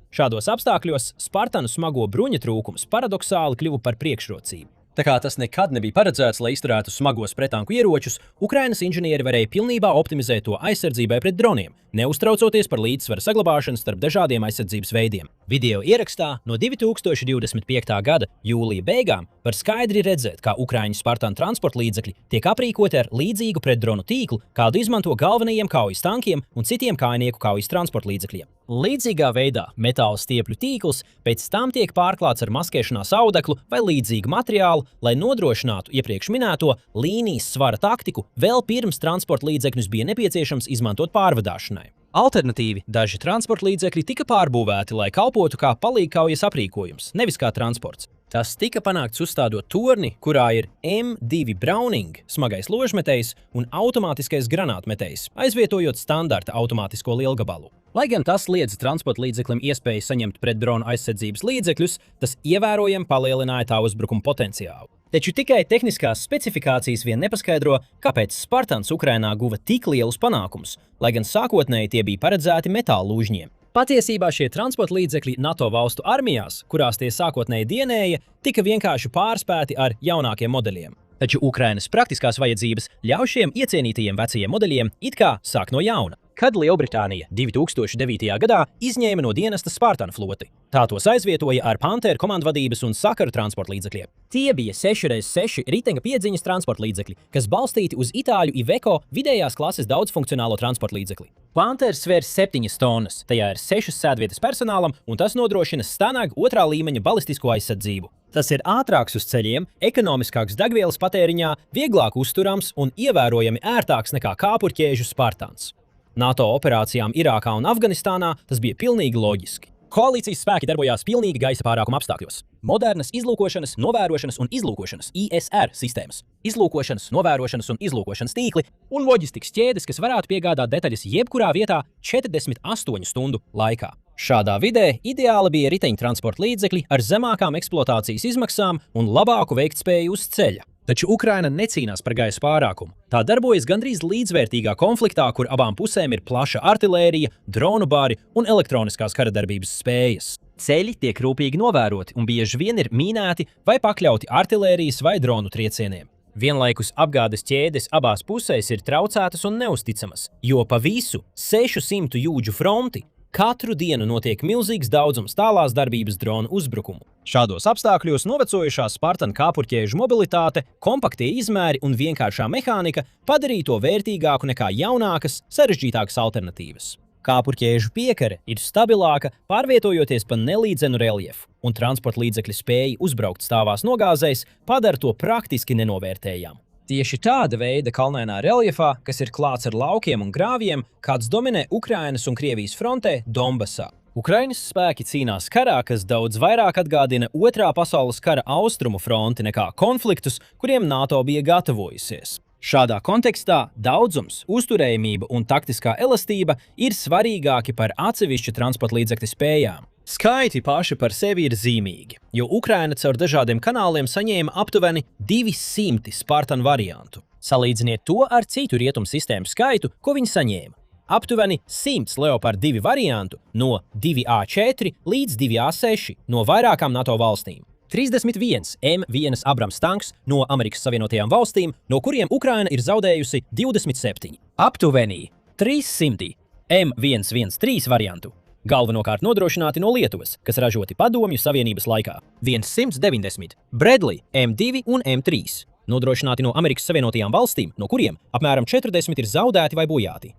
Speaker 2: Šādos apstākļos Spartanu smago bruņa trūkums paradoksāli kļuva par priekšrocību. Tā kā tas nekad nebija paredzēts, lai izturētu smagos pretanku ieročus, Ukrainas inženieri varēja pilnībā optimizēt to aizsardzībai pret droniem, neuztraucoties par līdzsvaru saglabāšanu starp dažādiem aizsardzības veidiem. Video ierakstā no 2025. gada jūlija beigām var skaidri redzēt, kā Ukraiņu Spartan transporta līdzekļi tiek aprīkoti ar līdzīgu pretdronu tīklu, kādu izmanto galvenajiem kaujas tankiem un citiem kājnieku kaujas transporta līdzekļiem. Līdzīgā veidā metāla stiepļu tīkls pēc tam tiek pārklāts ar maskēšanās audeklu vai līdzīgu materiālu, lai nodrošinātu iepriekš minēto līnijas svara taktiku vēl pirms transporta līdzekļus bija nepieciešams izmantot pārvadāšanai. Alternatīvi, daži transporta līdzekļi tika pārbūvēti, lai kalpotu kā palīgkaujas aprīkojums, nevis kā transports. Tas tika panākts uzstādot torni, kurā ir M2 Browning smagais ložmetējs un automātiskais granātmetējs, aizvietojot standarta automātisko lielgabalu. Lai gan tas liedza transporta līdzeklim iespēju saņemt pretdronu aizsardzības līdzekļus, tas ievērojami palielināja tā uzbrukuma potenciālu. Taču tikai tehniskās specifikācijas vien nepaskaidro, kāpēc Spartans Ukrainā guva tik lielus panākumus, lai gan sākotnēji tie bija paredzēti metāla lūžņiem. Patiesībā šie transporta līdzekļi NATO valstu armijās, kurās tie sākotnēji dienēja, tika vienkārši pārspēti ar jaunākiem modeļiem. Taču Ukrainas praktiskās vajadzības ļauj šiem iecienītajiem vecajiem modeļiem it kā sāk no jauna. Kad Lielbritānija 2009. gadā izņēma no dienesta Spartan floti, tā tos aizvietoja ar Panther komandvadības un sakaru transporta līdzekļiem. Tie bija 6x6 riteņa piedziņas transporta līdzekļi, kas balstīti uz itāļu Iveco vidējās klases daudzfunkcionālo transporta līdzekli. Panther svēr 7 tonnas, tajā ir 6 sēdvietas personālam, un tas nodrošina Stanag 2. līmeņa balistisko aizsardzību. Tas ir ātrāks uz ceļiem, ekonomiskāks degvielas patēriņā, vieglāk uzturams un ievērojami ērtāks nekā kāpurķēžu Spartans. NATO operācijām Irākā un Afganistānā tas bija pilnīgi loģiski. Koalīcijas spēki darbojās pilnīgi gaisa pārākuma apstākļos. Modernas izlūkošanas, novērošanas un izlūkošanas ISR sistēmas, izlūkošanas, novērošanas un izlūkošanas tīkli un loģistikas ķēdes, kas varētu piegādāt detaļas jebkurā vietā 48 stundu laikā. Šādā vidē ideāli bija riteņtransporta līdzekļi ar zemākām eksploatācijas izmaksām un labāku veiktspēju uz ceļa. Taču Ukraina necīnās par gaisa pārākumu. Tā darbojas gandrīz līdzvērtīgā konfliktā, kur abām pusēm ir plaša artilērija, dronu bari un elektroniskās karadarbības spējas. Ceļi tiek rūpīgi novēroti un bieži vien ir mīnēti vai pakļauti artilērijas vai dronu triecieniem. Vienlaikus apgādes ķēdes abās pusēs ir traucētas un neusticamas, jo pa visu 600 jūdžu fronti katru dienu notiek milzīgs daudzums tālās darbības dronu uzbrukumu. Šādos apstākļos novecojušā Spartan kāpurķēžu mobilitāte, kompaktie izmēri un vienkāršā mehānika padarīja to vērtīgāku nekā jaunākas, sarežģītākas alternatīvas. Kāpurķēžu piekare ir stabilāka, pārvietojoties pa nelīdzenu reljefu, un transporta līdzekļu spēja uzbraukt stāvās nogāzēs padara to praktiski nenovērtējamu. Tieši tāda veida kalnainā reljefā, kas ir klāts ar laukiem un grāvjiem, kāds dominē Ukrainas un Krievijas frontē Donbasā. Ukrainas spēki cīnās karā, kas daudz vairāk atgādina Otrā pasaules kara austrumu fronti nekā konfliktus, kuriem NATO bija gatavojusies. Šādā kontekstā daudzums, uzturējamība un taktiskā elastība ir svarīgāki par atsevišķu transporta līdzekļu spējām. Skaiti paši par sevi ir zīmīgi, jo Ukraina caur dažādiem kanāliem saņēma aptuveni 200 Spartan variantu. Salīdziniet to ar citu rietumu sistēmu skaitu, ko viņi saņēma. Aptuveni 100 Leopard 2 variantu no 2A4 līdz 2A6 no vairākām NATO valstīm. 31 M1 Abrams tanks no Amerikas Savienotajām valstīm, no kuriem Ukraina ir zaudējusi 27. Aptuveni 300 M113 variantu. Galvenokārt nodrošināti no Lietuvas, kas ražoti Padomju Savienības laikā. 190 Bradley M2 un M3, nodrošināti no Amerikas Savienotajām valstīm, no kuriem apmēram 40 ir zaudēti vai bojāti.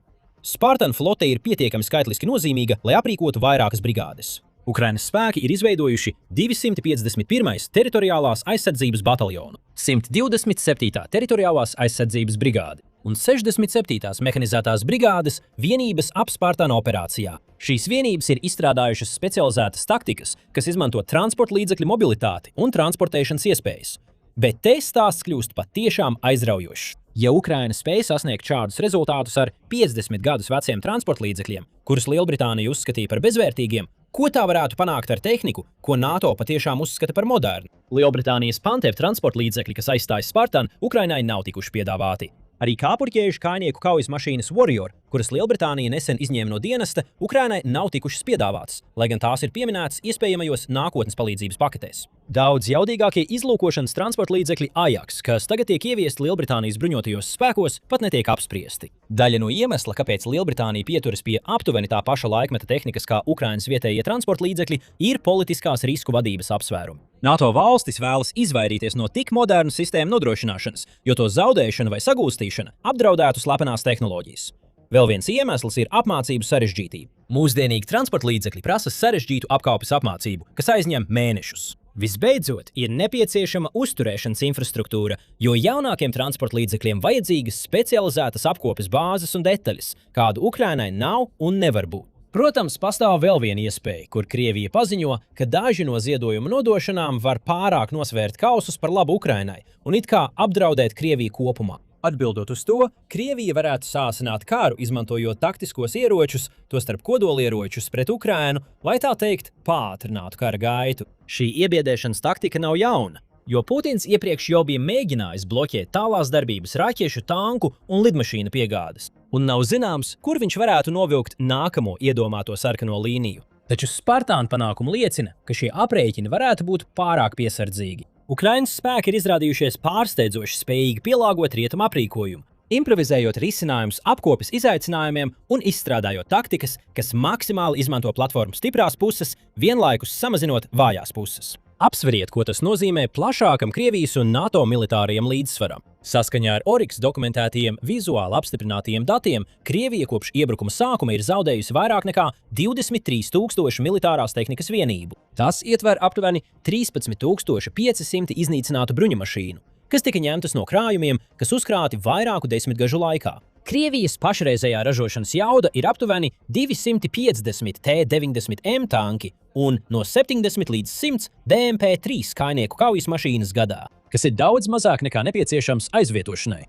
Speaker 2: Spartan flote ir pietiekami skaitliski nozīmīga, lai aprīkotu vairākas brigādes. Ukrainas spēki ir izveidojuši 251. teritoriālās aizsardzības bataljonu, 127. teritoriālās aizsardzības brigādi un 67. mehanizētās brigādes vienības ap Spartana operācijā. Šīs vienības ir izstrādājušas specializētas taktikas, kas izmanto transporta līdzekļu mobilitāti un transportēšanas iespējas. Bet te stāsts kļūst patiešām aizraujošs. Ja Ukraina spēja sasniegt šādus rezultātus ar 50 gadus veciem transporta līdzekļiem, kurus Lielbritānija uzskatīja par bezvērtīgiem, ko tā varētu panākt ar tehniku, ko NATO patiešām uzskata par modernu? Lielbritānijas Panther transporta līdzekļi, kas aizstājas Spartan, Ukrainai nav tikuši piedāvāti. Arī kāpurķējuši kājnieku kaujas mašīnas Warrior, kuras Lielbritānija nesen izņēma no dienesta, Ukrainai nav tikušas piedāvātas, lai gan tās ir pieminētas iespējamajos nākotnes palīdzības paketēs. Daudz jaudīgākie izlūkošanas transporta līdzekļi Ajax, kas tagad tiek ieviesti Lielbritānijas bruņotajos spēkos, pat netiek apspriesti. Daļa no iemesla, kāpēc Lielbritānija pieturas pie aptuveni tā paša laikmeta tehnikas kā Ukrainas vietējie transporta līdzekļi, ir politiskās risku vadības apsvērumi. NATO valstis vēlas izvairīties no tik modernu sistēmu nodrošināšanas, jo to zaudēšana vai sagūstīšana apdraudētu slepenās tehnoloģijas. Vēl viens iemesls ir apmācību sarežģītība. Mūsdienīgi transporta līdzekļi prasa sarežģītu apkalpes apmācību, kas aizņem mēnešus. Visbeidzot, ir nepieciešama uzturēšanas infrastruktūra, jo jaunākiem transporta līdzekļiem vajadzīgas specializētas apkopes bāzes un detaļas, kādu Ukrainai nav un nevar būt. Protams, pastāv vēl viena iespēja, kur Krievija paziņo, ka daži no ziedojuma nodošanām var pārāk nosvērt kausus par labu Ukrainai un it kā apdraudēt Krieviju kopumā. Atbildot uz to, Krievija varētu sāsināt karu, izmantojot taktiskos ieročus, tostarp kodolieročus pret Ukrainu, lai tā teikt, pātrinātu kara gaitu. Šī iebiedēšanas taktika nav jauna, jo Putins iepriekš jau bija mēģinājis bloķēt tālās darbības raķešu, tanku un lidmašīnu piegādes. Un nav zināms, kur viņš varētu novilkt nākamo iedomāto sarkano līniju. Taču Spartāna panākumi liecina, ka šie aprēķini varētu būt pārāk piesardzīgi. Ukrainas spēki ir izrādījušies pārsteidzoši spējīgi pielāgot rietumu aprīkojumu, improvizējot risinājumus apkopes izaicinājumiem un izstrādājot taktikas, kas maksimāli izmanto platformas stiprās puses, vienlaikus samazinot vājās puses. Apsveriet, ko tas nozīmē plašākam Krievijas un NATO militārajam līdzsvaram. Saskaņā ar Oryx dokumentētajiem vizuāli apstiprinātajiem datiem, Krievija kopš iebrukuma sākuma ir zaudējusi vairāk nekā 23,000 militārās tehnikas vienību. Tas ietver aptuveni 13,500 iznīcinātu bruņumašīnu, kas tika ņemtas no krājumiem, kas uzkrāti vairāku desmitgažu laikā. Krievijas pašreizējā ražošanas jauda ir aptuveni 250 T-90M tanki un no 70 līdz 100 DMP-3 kājnieku kaujas mašīnas gadā, kas ir daudz mazāk nekā nepieciešams aizvietošanai.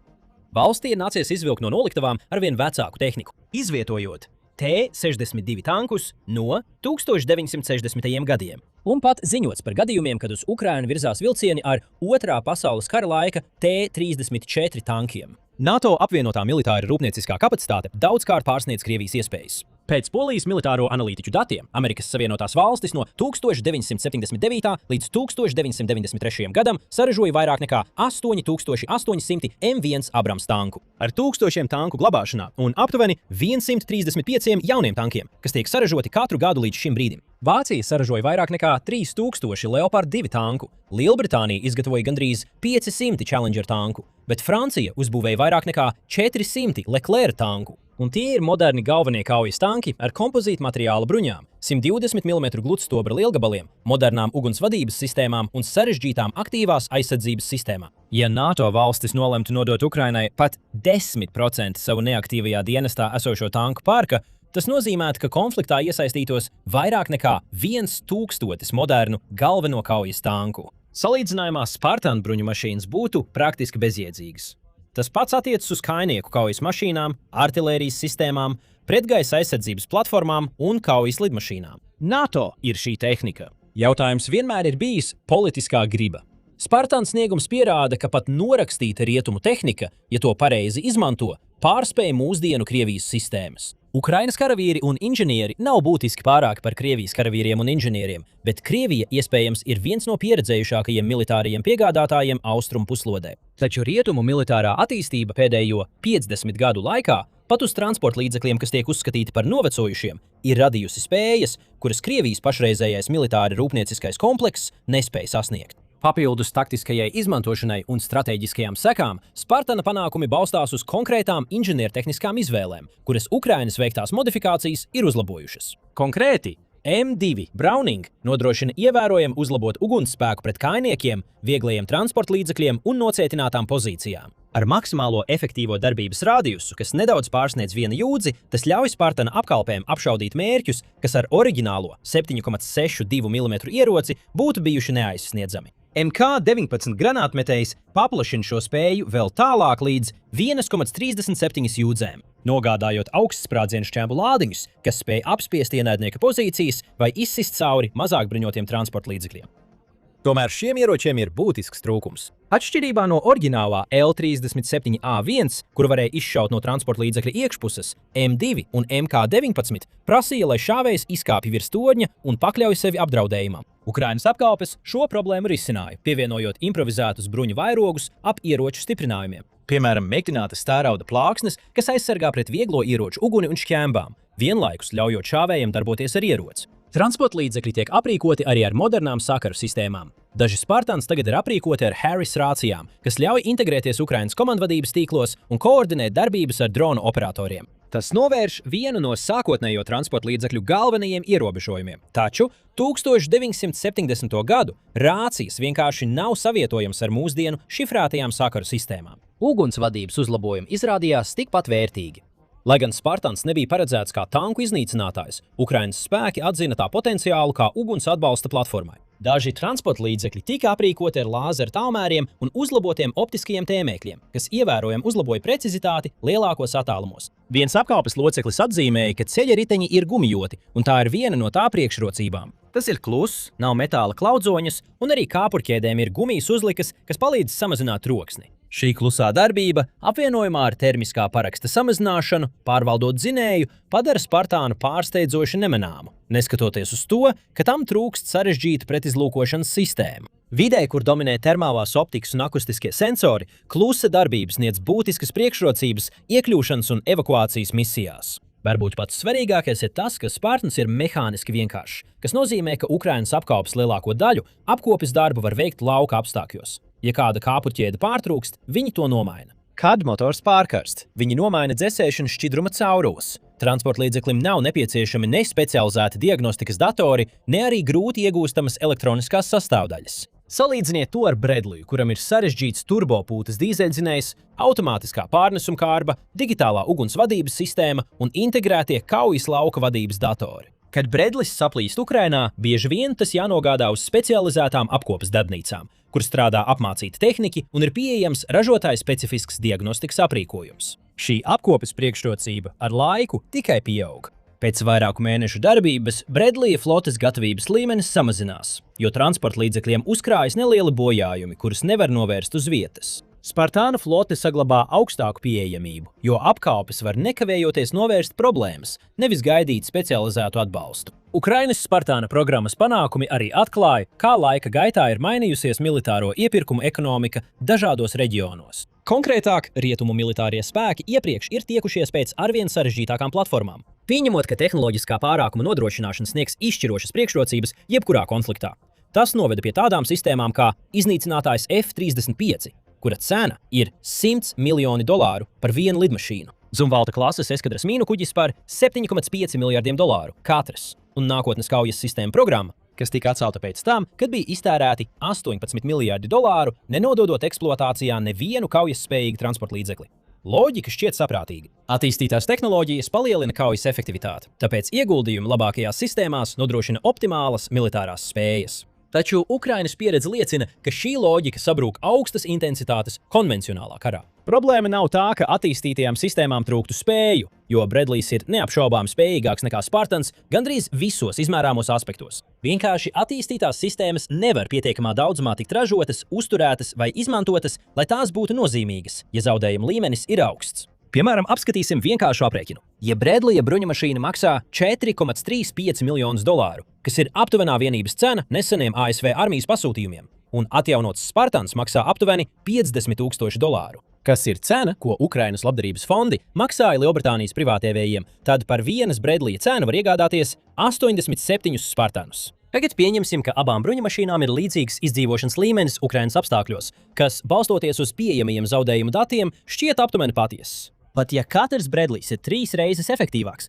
Speaker 2: Valstī ir nācies izvilkt no noliktavām arvien vecāku tehniku, izvietojot T-62 tankus no 1960. gadiem. Un pat ziņots par gadījumiem, kad uz Ukrainu virzās vilcieni ar Otrā pasaules kara laika T-34 tankiem. NATO apvienotā militāra rūpnieciskā kapacitāte daudzkārt pārsniedz Krievijas iespējas. Pēc Polijas militāro analītiķu datiem Amerikas Savienotās valstis no 1979. līdz 1993. gadam saražoja vairāk nekā 8800 M1 Abrams tanku, ar 1000 tanku glabāšanā un aptuveni 135 jauniem tankiem, kas tiek saražoti katru gadu līdz šim brīdim. Vācija saražoja vairāk nekā 3000 Leopard 2 tanku, Lielbritānija izgatavoja gandrīz 500 Challenger tanku, bet Francija uzbūvēja vairāk nekā 400 Leclerc tanku. Un tie ir moderni galvenie kaujas tanki ar kompozīta materiāla bruņām, 120 mm gludstobra lielgabaliem, modernām ugunsvadības sistēmām un sarežģītām aktīvās aizsardzības sistēmām. Ja NATO valstis nolemtu nodot Ukrainai pat 10% savu neaktīvajā dienestā esošo tanku parka, tas nozīmētu, ka konfliktā iesaistītos vairāk nekā 1000 modernu galveno kaujas tanku. Salīdzinājumā Spartan bruņumašīnas būtu praktiski bezjēdzīgas. Tas pats attiecas uz kājnieku kaujas mašīnām, artilērijas sistēmām, pretgaisa aizsardzības platformām un kaujas lidmašīnām. NATO ir šī tehnika. Jautājums vienmēr ir bijis politiskā griba. Spartans sniegums pierāda, ka pat norakstīta rietumu tehnika, ja to pareizi izmanto, pārspēja mūsdienu Krievijas sistēmas. Ukrainas karavīri un inženieri nav būtiski pārāki par Krievijas karavīriem un inženieriem, bet Krievija iespējams ir viens no pieredzējušākajiem militārajiem piegādātājiem austrumu puslodē. Taču rietumu militārā attīstība pēdējo 50 gadu laikā, pat uz transporta līdzekļiem, kas tiek uzskatīti par novecojušiem, ir radījusi spējas, kuras Krievijas pašreizējais militāri rūpnieciskais komplekss nespēja sasniegt. Papildus taktiskajai izmantošanai un stratēģiskajām sekām, Spartana panākumi balstās uz konkrētām inženiertehniskām izvēlēm, kuras Ukrainas veiktās modifikācijas ir uzlabojušas. Konkrēti, M2 Browning nodrošina ievērojami uzlabot ugunsspēku pret kājniekiem, vieglajiem transporta līdzekļiem un nocietinātām pozīcijām. Ar maksimālo efektīvo darbības radiusu, kas nedaudz pārsniedz 1 jūdzi, tas ļauj Spartana apkalpēm apšaudīt mērķus, kas ar oriģinālo 7,62 mm ieroci būtu bijuši neaizsniedzami. MK-19 granātmetējs paplašina šo spēju vēl tālāk līdz 1,37 jūdzēm, nogādājot augstsprādzienu šķēmu lādiņus, kas spēj apspiest ienaidnieka pozīcijas vai izsist cauri mazāk bruņotiem transporta līdzekļiem. Tomēr šiem ieročiem ir būtisks trūkums. Atšķirībā no oriģinālā L-37A1, kuru varēja izšaut no transporta līdzekļa iekšpuses, M2 un MK19 prasīja, lai šāvējs izkāpj virs torņa un pakļauj sevi apdraudējumam. Ukrainas apkalpes šo problēmu risināja, pievienojot improvizētus bruņu vairogus ap ieroču stiprinājumiem. Piemēram, mēģinātas tērauda plāksnes, kas aizsargā pret vieglo ieroču uguni un šķēmbām, vienlaikus ļaujot šāvējiem darboties ar ieroci. Transporta līdzekļi tiek aprīkoti arī ar modernām sakaru sistēmām. Daži Spartans tagad ir aprīkoti ar Harris rācijām, kas ļauj integrēties Ukrainas komandvadības tīklos un koordinēt darbības ar dronu operatoriem. Tas novērš vienu no sākotnējo transporta līdzekļu galvenajiem ierobežojumiem. Taču 1970. gadu rācijas vienkārši nav savietojams ar mūsdienu šifrētajām sakaru sistēmām. Ugunsvadības uzlabojumi izrādījās tikpat vērtīgi. Lai gan Spartans nebija paredzēts kā tanku iznīcinātājs, Ukrainas spēki atzina tā potenciālu kā uguns atbalsta platformai. Daži transporta līdzekļi tika aprīkoti ar lāzeru tālmēriem un uzlabotiem optiskajiem tēmēkļiem, kas ievērojami uzlaboja precizitāti lielākos attālumos. Viens apkalpes loceklis atzīmēja, ka ceļa riteņi ir gumijoti, un tā ir viena no tā priekšrocībām. Tas ir kluss, nav metāla klaudzoņas, un arī kāpurķēdēm ir gumijas uzlikas, kas palīdz samazināt troksni. Šī klusā darbība, apvienojumā ar termiskā paraksta samazināšanu, pārvaldot dzinēju, padara Spartānu pārsteidzoši nemanāmu, neskatoties uz to, ka tam trūkst sarežģīta pretizlūkošanas sistēma. Vidē, kur dominē termālās optikas un akustiskie sensori, klusa darbības sniedz būtiskas priekšrocības iekļūšanas un evakuācijas misijās. Varbūt pats svarīgākais ir tas, ka Spartans ir mehāniski vienkāršs, kas nozīmē, ka Ukrainas apkalpes lielāko daļu apkopes darbu var veikt lauka apstākļos. Ja kāda kāpurķēde pārtrūkst, viņi to nomaina. Kad motors pārkarst, viņi nomaina dzesēšanas šķidruma caurules. Transporta līdzeklim nav nepieciešami ne specializēti diagnostikas datori, ne arī grūti iegūstamas elektroniskās sastāvdaļas. Salīdziniet to ar Bredliju, kuram ir sarežģīts turbopūtas dīzeļdzinējs, automātiskā pārnesuma kārba, digitālā ugunsvadības sistēma un integrētie kaujas lauka vadības datori. Kad Bredlis saplīst Ukrainā, bieži vien tas jānogādā uz specializētām apkopes darbnīcām, kur strādā apmācīti tehniķi un ir pieejams ražotāja specifisks diagnostikas aprīkojums. Šī apkopes priekšrocība ar laiku tikai pieaug. Pēc vairāku mēnešu darbības Bredlija flotes gatavības līmenis samazinās, jo transporta līdzekļiem uzkrājas nelieli bojājumi, kurus nevar novērst uz vietas. Spartāna flote saglabā augstāku pieejamību, jo apkalpes var nekavējoties novērst problēmas, nevis gaidīt specializētu atbalstu. Ukrainas Spartāna programmas panākumi arī atklāja, kā laika gaitā ir mainījusies militāro iepirkumu ekonomika dažādos reģionos. Konkrētāk, rietumu militārie spēki iepriekš ir tiekušies pēc arvien sarežģītākām platformām, pieņemot, ka tehnoloģiskā pārākuma nodrošināšana sniegs izšķirošas priekšrocības jebkurā konfliktā. Tas noveda pie tādām sistēmām kā iznīcinātājs F-35, kura cena ir $100 miljoni par vienu lidmašīnu. Zumvalta klases eskadras mīnu kuģis par $7,5 miljardiem katrs, un nākotnes kaujas sistēma programma, kas tika atcelta pēc tam, kad bija iztērēti $18 miljardi, nenododot eksploatācijā nevienu kaujas spējīgu transporta līdzekli. Loģika šķiet saprātīga. Attīstītās tehnoloģijas palielina kaujas efektivitāti, tāpēc ieguldījumi labākajās sistēmās nodrošina optimālas militārās spējas. Taču Ukrainas pieredze liecina, ka šī loģika sabrūk augstas intensitātes konvencionālā karā. Problēma nav tā, ka attīstītajām sistēmām trūktu spēju, jo Bredlijs ir neapšaubāmi spējīgāks nekā Spartans gandrīz visos izmērāmos aspektos. Vienkārši attīstītās sistēmas nevar pietiekamā daudzumā tikt ražotas, uzturētas vai izmantotas, lai tās būtu nozīmīgas, ja zaudējuma līmenis ir augsts. Piemēram, apskatīsim vienkāršu aprēķinu. Ja Bredlija bruņumašīna maksā $4,35 miljonus, kas ir aptuvenā vienības cena neseniem ASV armijas pasūtījumiem, un atjaunots Spartans maksā aptuveni $50,000, kas ir cena, ko Ukrainas labdarības fondi maksāja Lielbritānijas privātievējiem, tad par vienas Bredlija cenu var iegādāties 87 Spartanus. Tagad pieņemsim, ka abām bruņumašīnām ir līdzīgs izdzīvošanas līmenis Ukrainas apstākļos, kas, balstoties uz pieejamajiem zaudējumu datiem, šķiet aptuveni patiess. Pat ja katrs Bredlijs ir 3 reizes efektīvāks,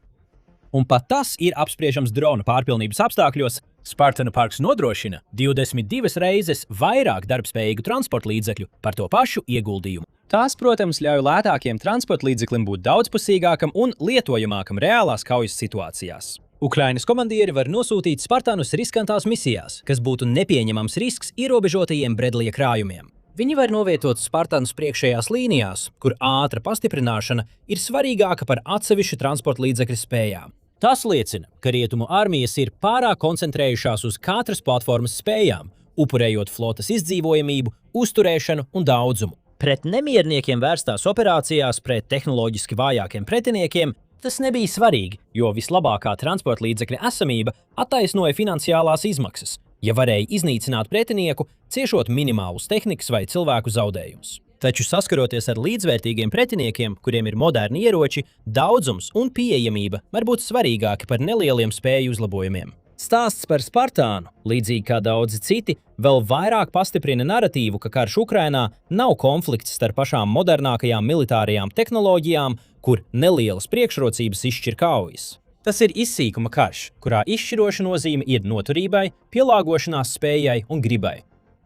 Speaker 2: un pat tas ir apspriežams drona pārpilnības apstākļos, Spartana parks nodrošina 22 reizes vairāk darbspējīgu transporta līdzekļu par to pašu ieguldījumu. Tās, protams, ļauj lētākiem transporta līdzeklim būt daudzpusīgākam un lietojamākam reālās kaujas situācijās. Ukrainas komandieri var nosūtīt Spartanus riskantās misijās, kas būtu nepieņemams risks ierobežotajiem Bredlija krājumiem. Viņi var novietot Spartanus priekšējās līnijās, kur ātra pastiprināšana ir svarīgāka par atsevišķu transporta līdzekļu spējām. Tas liecina, ka rietumu armijas ir pārāk koncentrējušās uz katras platformas spējām upurējot flotes izdzīvojamību, uzturēšanu un daudzumu. Pret nemierniekiem vērstās operācijās pret tehnoloģiski vājākiem pretiniekiem tas nebija svarīgi, jo vislabākā transporta līdzekļa esamība attaisnoja finansiālās izmaksas, ja varēja iznīcināt pretinieku, ciešot minimālus tehnikas vai cilvēku zaudējumus. Taču saskaroties ar līdzvērtīgiem pretiniekiem, kuriem ir moderni ieroči, daudzums un pieejamība var būt svarīgāki par nelieliem spēju uzlabojumiem. Stāsts par Spartānu, līdzīgi kā daudzi citi, vēl vairāk pastiprina naratīvu, ka karš Ukrainā nav konflikts starp pašām modernākajām militārajām tehnoloģijām, kur nelielas priekšrocības izšķir kaujas. Tas ir izsīkuma karš, kurā izšķiroša nozīme ir noturībai, pielāgošanās spējai un gribai.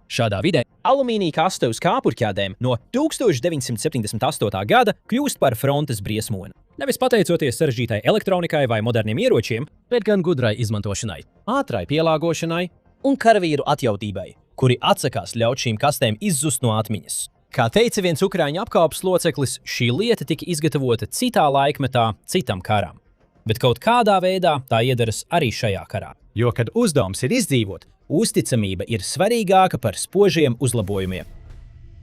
Speaker 2: Šādā vidē alumīnija kaste uz kāpurķādēm no 1978. gada kļūst par frontes briesmoni. Nevis pateicoties sarežģītai elektronikai vai moderniem ieročiem, bet gan gudrai izmantošanai, ātrai pielāgošanai un karavīru atjautībai, kuri atsakās ļaut šīm kastēm izzust no atmiņas. Kā teica viens ukraiņu apkalpes loceklis, šī lieta tika izgatavota citā laikmetā, citam karam. Bet kaut kādā veidā tā iedaras arī šajā karā. Jo, kad uzdevums ir izdzīvot, uzticamība ir svarīgāka par spožiem uzlabojumiem.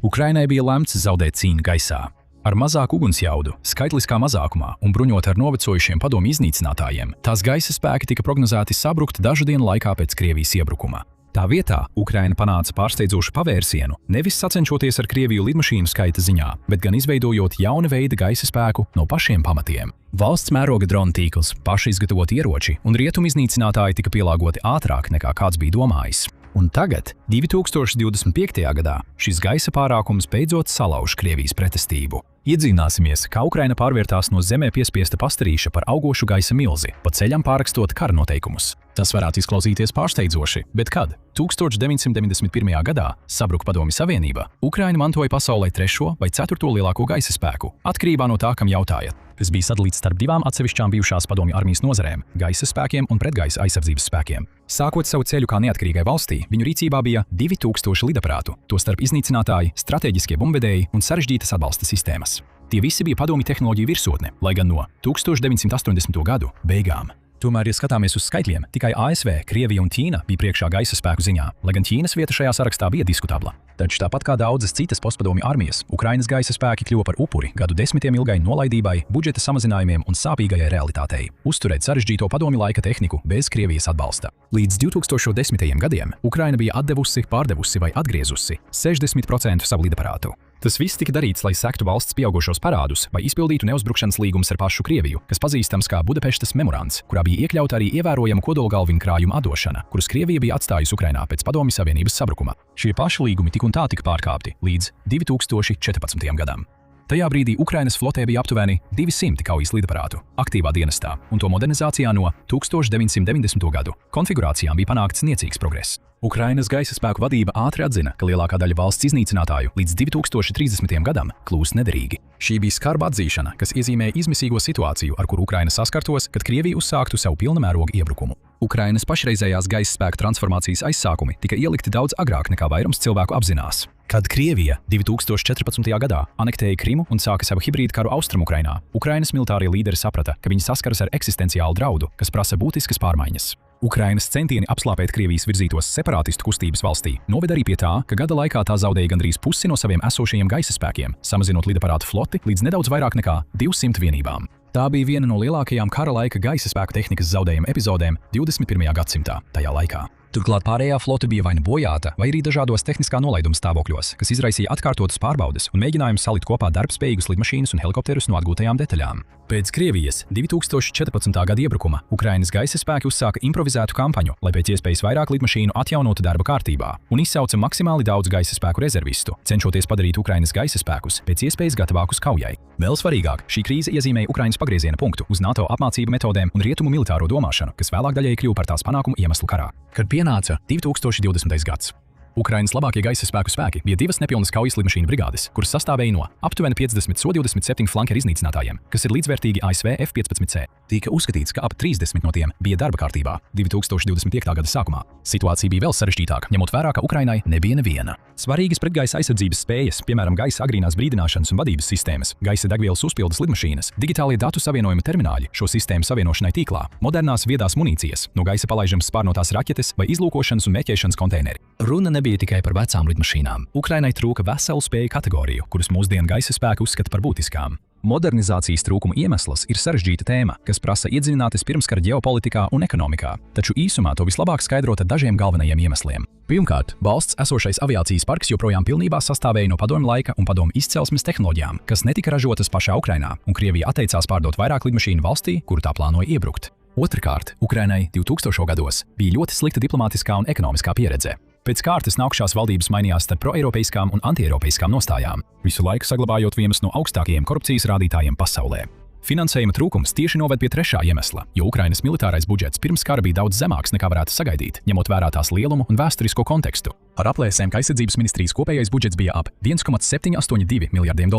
Speaker 1: Ukrainai bija lemts zaudēt cīņu gaisā. Ar mazāku ugunsjaudu, skaitliskā mazākumā un bruņot ar novecojušiem padomju iznīcinātājiem, tās gaisa spēki tika prognozēti sabrukt dažu dienu laikā pēc Krievijas iebrukuma. Tā vietā Ukraina panāca pārsteidzošu pavērsienu, nevis sacenšoties ar Krieviju lidmašīnu skaita ziņā, bet gan izveidojot jauna veida gaisa spēku no pašiem pamatiem. Valsts mēroga drona tīkls, paši izgatavoti ieroči un rietumu iznīcinātāji tika pielāgoti ātrāk nekā kāds bija domājis. Un tagad, 2025. gadā, šis gaisa pārākums beidzot salauž Krievijas pretestību. Iedzināsimies, kā Ukraina pārvērtās no zemē piespiesta pastarīša par augošu gaisa milzi, pa ceļam pārrakstot kara noteikumus. Tas varētu izklausīties pārsteidzoši, bet kad 1991. gadā sabruka Padomju Savienība, Ukraina mantoja pasaulē 3. vai 4. lielāko gaisa spēku, atkarībā no tā, kam jautājat. Tas bija sadalīts starp divām atsevišķām bijušās Padomju armijas nozarēm – gaisa spēkiem un pretgaisa aizsardzības spēkiem. Sākot savu ceļu kā neatkarīgai valstī, viņu rīcībā bija 2000 lidaparātu, tostarp iznīcinātāji, stratēģiskie bumbvedēji un sarežģītas atbalsta sistēmas. Tie visi bija padomju tehnoloģiju virsotne, lai gan no 1980. gadu beigām. Tomēr, ja skatāmies uz skaitļiem, tikai ASV, Krievija un Ķīna bija priekšā gaisa spēku ziņā, lai gan Ķīnas vieta šajā sarakstā bija diskutabla. Taču tāpat kā daudzas citas postpadomju armijas, Ukrainas gaisa spēki kļuva par upuri gadu desmitiem ilgai nolaidībai, budžeta samazinājumiem un sāpīgajai realitātei. Uzturēt sarežģīto padomju laika tehniku bez Krievijas atbalsta. Līdz 2010. gadiem Ukraina bija atdevusi, pārdevusi vai atgriezusi 60% savu lidaparātu. Tas viss tika darīts, lai sektu valsts pieaugušos parādus vai izpildītu neuzbrukšanas līgumus ar pašu Krieviju, kas pazīstams kā Budapeštas memorands, kurā bija iekļauta arī ievērojama kodolgalviņu krājuma atdošana, kurus Krievija bija atstājusi Ukrainā pēc Padomju Savienības sabrukuma. Šie paši līgumi tik un tā tika pārkāpti līdz 2014. gadam. Tajā brīdī Ukrainas flotē bija aptuveni 200 kaujas lidaparātu aktīvā dienestā, un to modernizācijā no 1990. gadu konfigurācijām bija panākts niecīgs progress. Ukrainas gaisa spēku vadība ātri atzina, ka lielākā daļa valsts iznīcinātāju līdz 2030. gadam kļūs nederīgi. Šī bija skarba atzīšana, kas iezīmēja izmisīgo situāciju, ar kuru Ukraina saskartos, kad Krievija uzsāktu savu pilnamēroga iebrukumu. Ukrainas pašreizējās gaisa spēku transformācijas aizsākumi tika ielikti daudz agrāk nekā vairums cilvēku apzinās. Kad Krievija 2014. gadā anektēja Krimu un sāka savu hibrīdu karu Austrumu-Ukrainā, Ukrainas militārie līderi saprata, ka viņi saskaras ar eksistenciālu draudu, kas prasa būtiskas pārmaiņas. Ukrainas centieni apslāpēt Krievijas virzītos separātistu kustības valstī noveda arī pie tā, ka gada laikā tā zaudēja gandrīz pusi no saviem esošajiem gaisa spēkiem, samazinot lidaparātu floti līdz nedaudz vairāk nekā 200 vienībām. Tā bija viena no lielākajām kara laika gaisa spēku tehnikas zaudējuma epizodēm 21. gadsimtā tajā laikā. Turklāt pārējā flote bija vai nu bojāta, vai arī dažādos tehniskā nolaiduma stāvokļos, kas izraisīja atkārtotas pārbaudes un mēģinājumus salikt kopā darbspējīgus lidmašīnas un helikopterus no atgūtajām detaļām. Pēc Krievijas 2014. gada iebrukuma Ukrainas gaisa spēki uzsāka improvizētu kampaņu, lai pēc iespējas vairāk lidmašīnu atjaunotu darba kārtībā, un izsauca maksimāli daudz gaisa spēku rezervistu, cenšoties padarīt Ukrainas gaisa spēkus pēc iespējas gatavākus kaujai. Vēl svarīgāk, šī krīze iezīmēja Ukrainas pagrieziena punktu uz NATO apmācību metodēm un rietumu militāro domāšanu, kas vēlāk daļēji kļuva par tās panākumu iemeslu karā. Kad pienāca 2020. gads. Ukrainas labākie gaisa spēki bija divas nepilnas kaujas lidmašīnu brigādes, kuras sastāvēja no aptuveni 50 SU-27 flankeru iznīcinātājiem, kas ir līdzvērtīgi ASV F-15C. Tika uzskatīts, ka ap 30 no tiem bija darba kārtībā 2025. gada sākumā. Situācija bija vēl sarežģītāka, ņemot vērā, ka Ukrainai nebija neviena. Svarīgas pretgaisa aizsardzības spējas, piemēram, gaisa agrīnās brīdināšanas un vadības sistēmas, gaisa degvielas uzpildes lidmašīnas, digitālie datu savienojuma termināļi šo sistēmu savienošanai tīklā, modernās viedās munīcijas, no gaisa palaižamas spārnotās raķetes vai izlūkošanas un mēķēšanas konteineri. Runa nebija tikai par vecām lidmašīnām. Ukrainai trūka veselu spēju kategoriju, kuras mūsdienu gaisa spēki uzskata par būtiskām. Modernizācijas trūkuma iemesls ir sarežģīta tēma, kas prasa iedziļināties pirmskara ģeopolitikā un ekonomikā, taču īsumā to vislabāk skaidrot ar dažiem galvenajiem iemesliem. Pirmkārt, valsts esošais aviācijas parks joprojām pilnībā sastāvēja no padomju laika un padomju izcelsmes tehnoloģijām, kas netika ražotas pašā Ukrainā, un Krievija atteicās pārdot vairāk lidmašīnu valstī, kuru tā plānoja iebrukt. Otrkārt, Ukrainai 2000. gados bija ļoti slikta diplomātiskā un ekonomiskā pieredze. Pēc kārtas nākušās valdības mainījās starp proeiropeiskām un antieiropeiskām nostājām, visu laiku saglabājot vienus no augstākajiem korupcijas rādītājiem pasaulē. Finansējuma trūkums tieši noved pie trešā iemesla, jo Ukrainas militārais budžets pirms kara bija daudz zemāks nekā varētu sagaidīt, ņemot vērā tās lielumu un vēsturisko kontekstu. Ar aplēsēm, ka aizsardzības ministrijas kopējais budžets bija ap $1,782 miljardiem.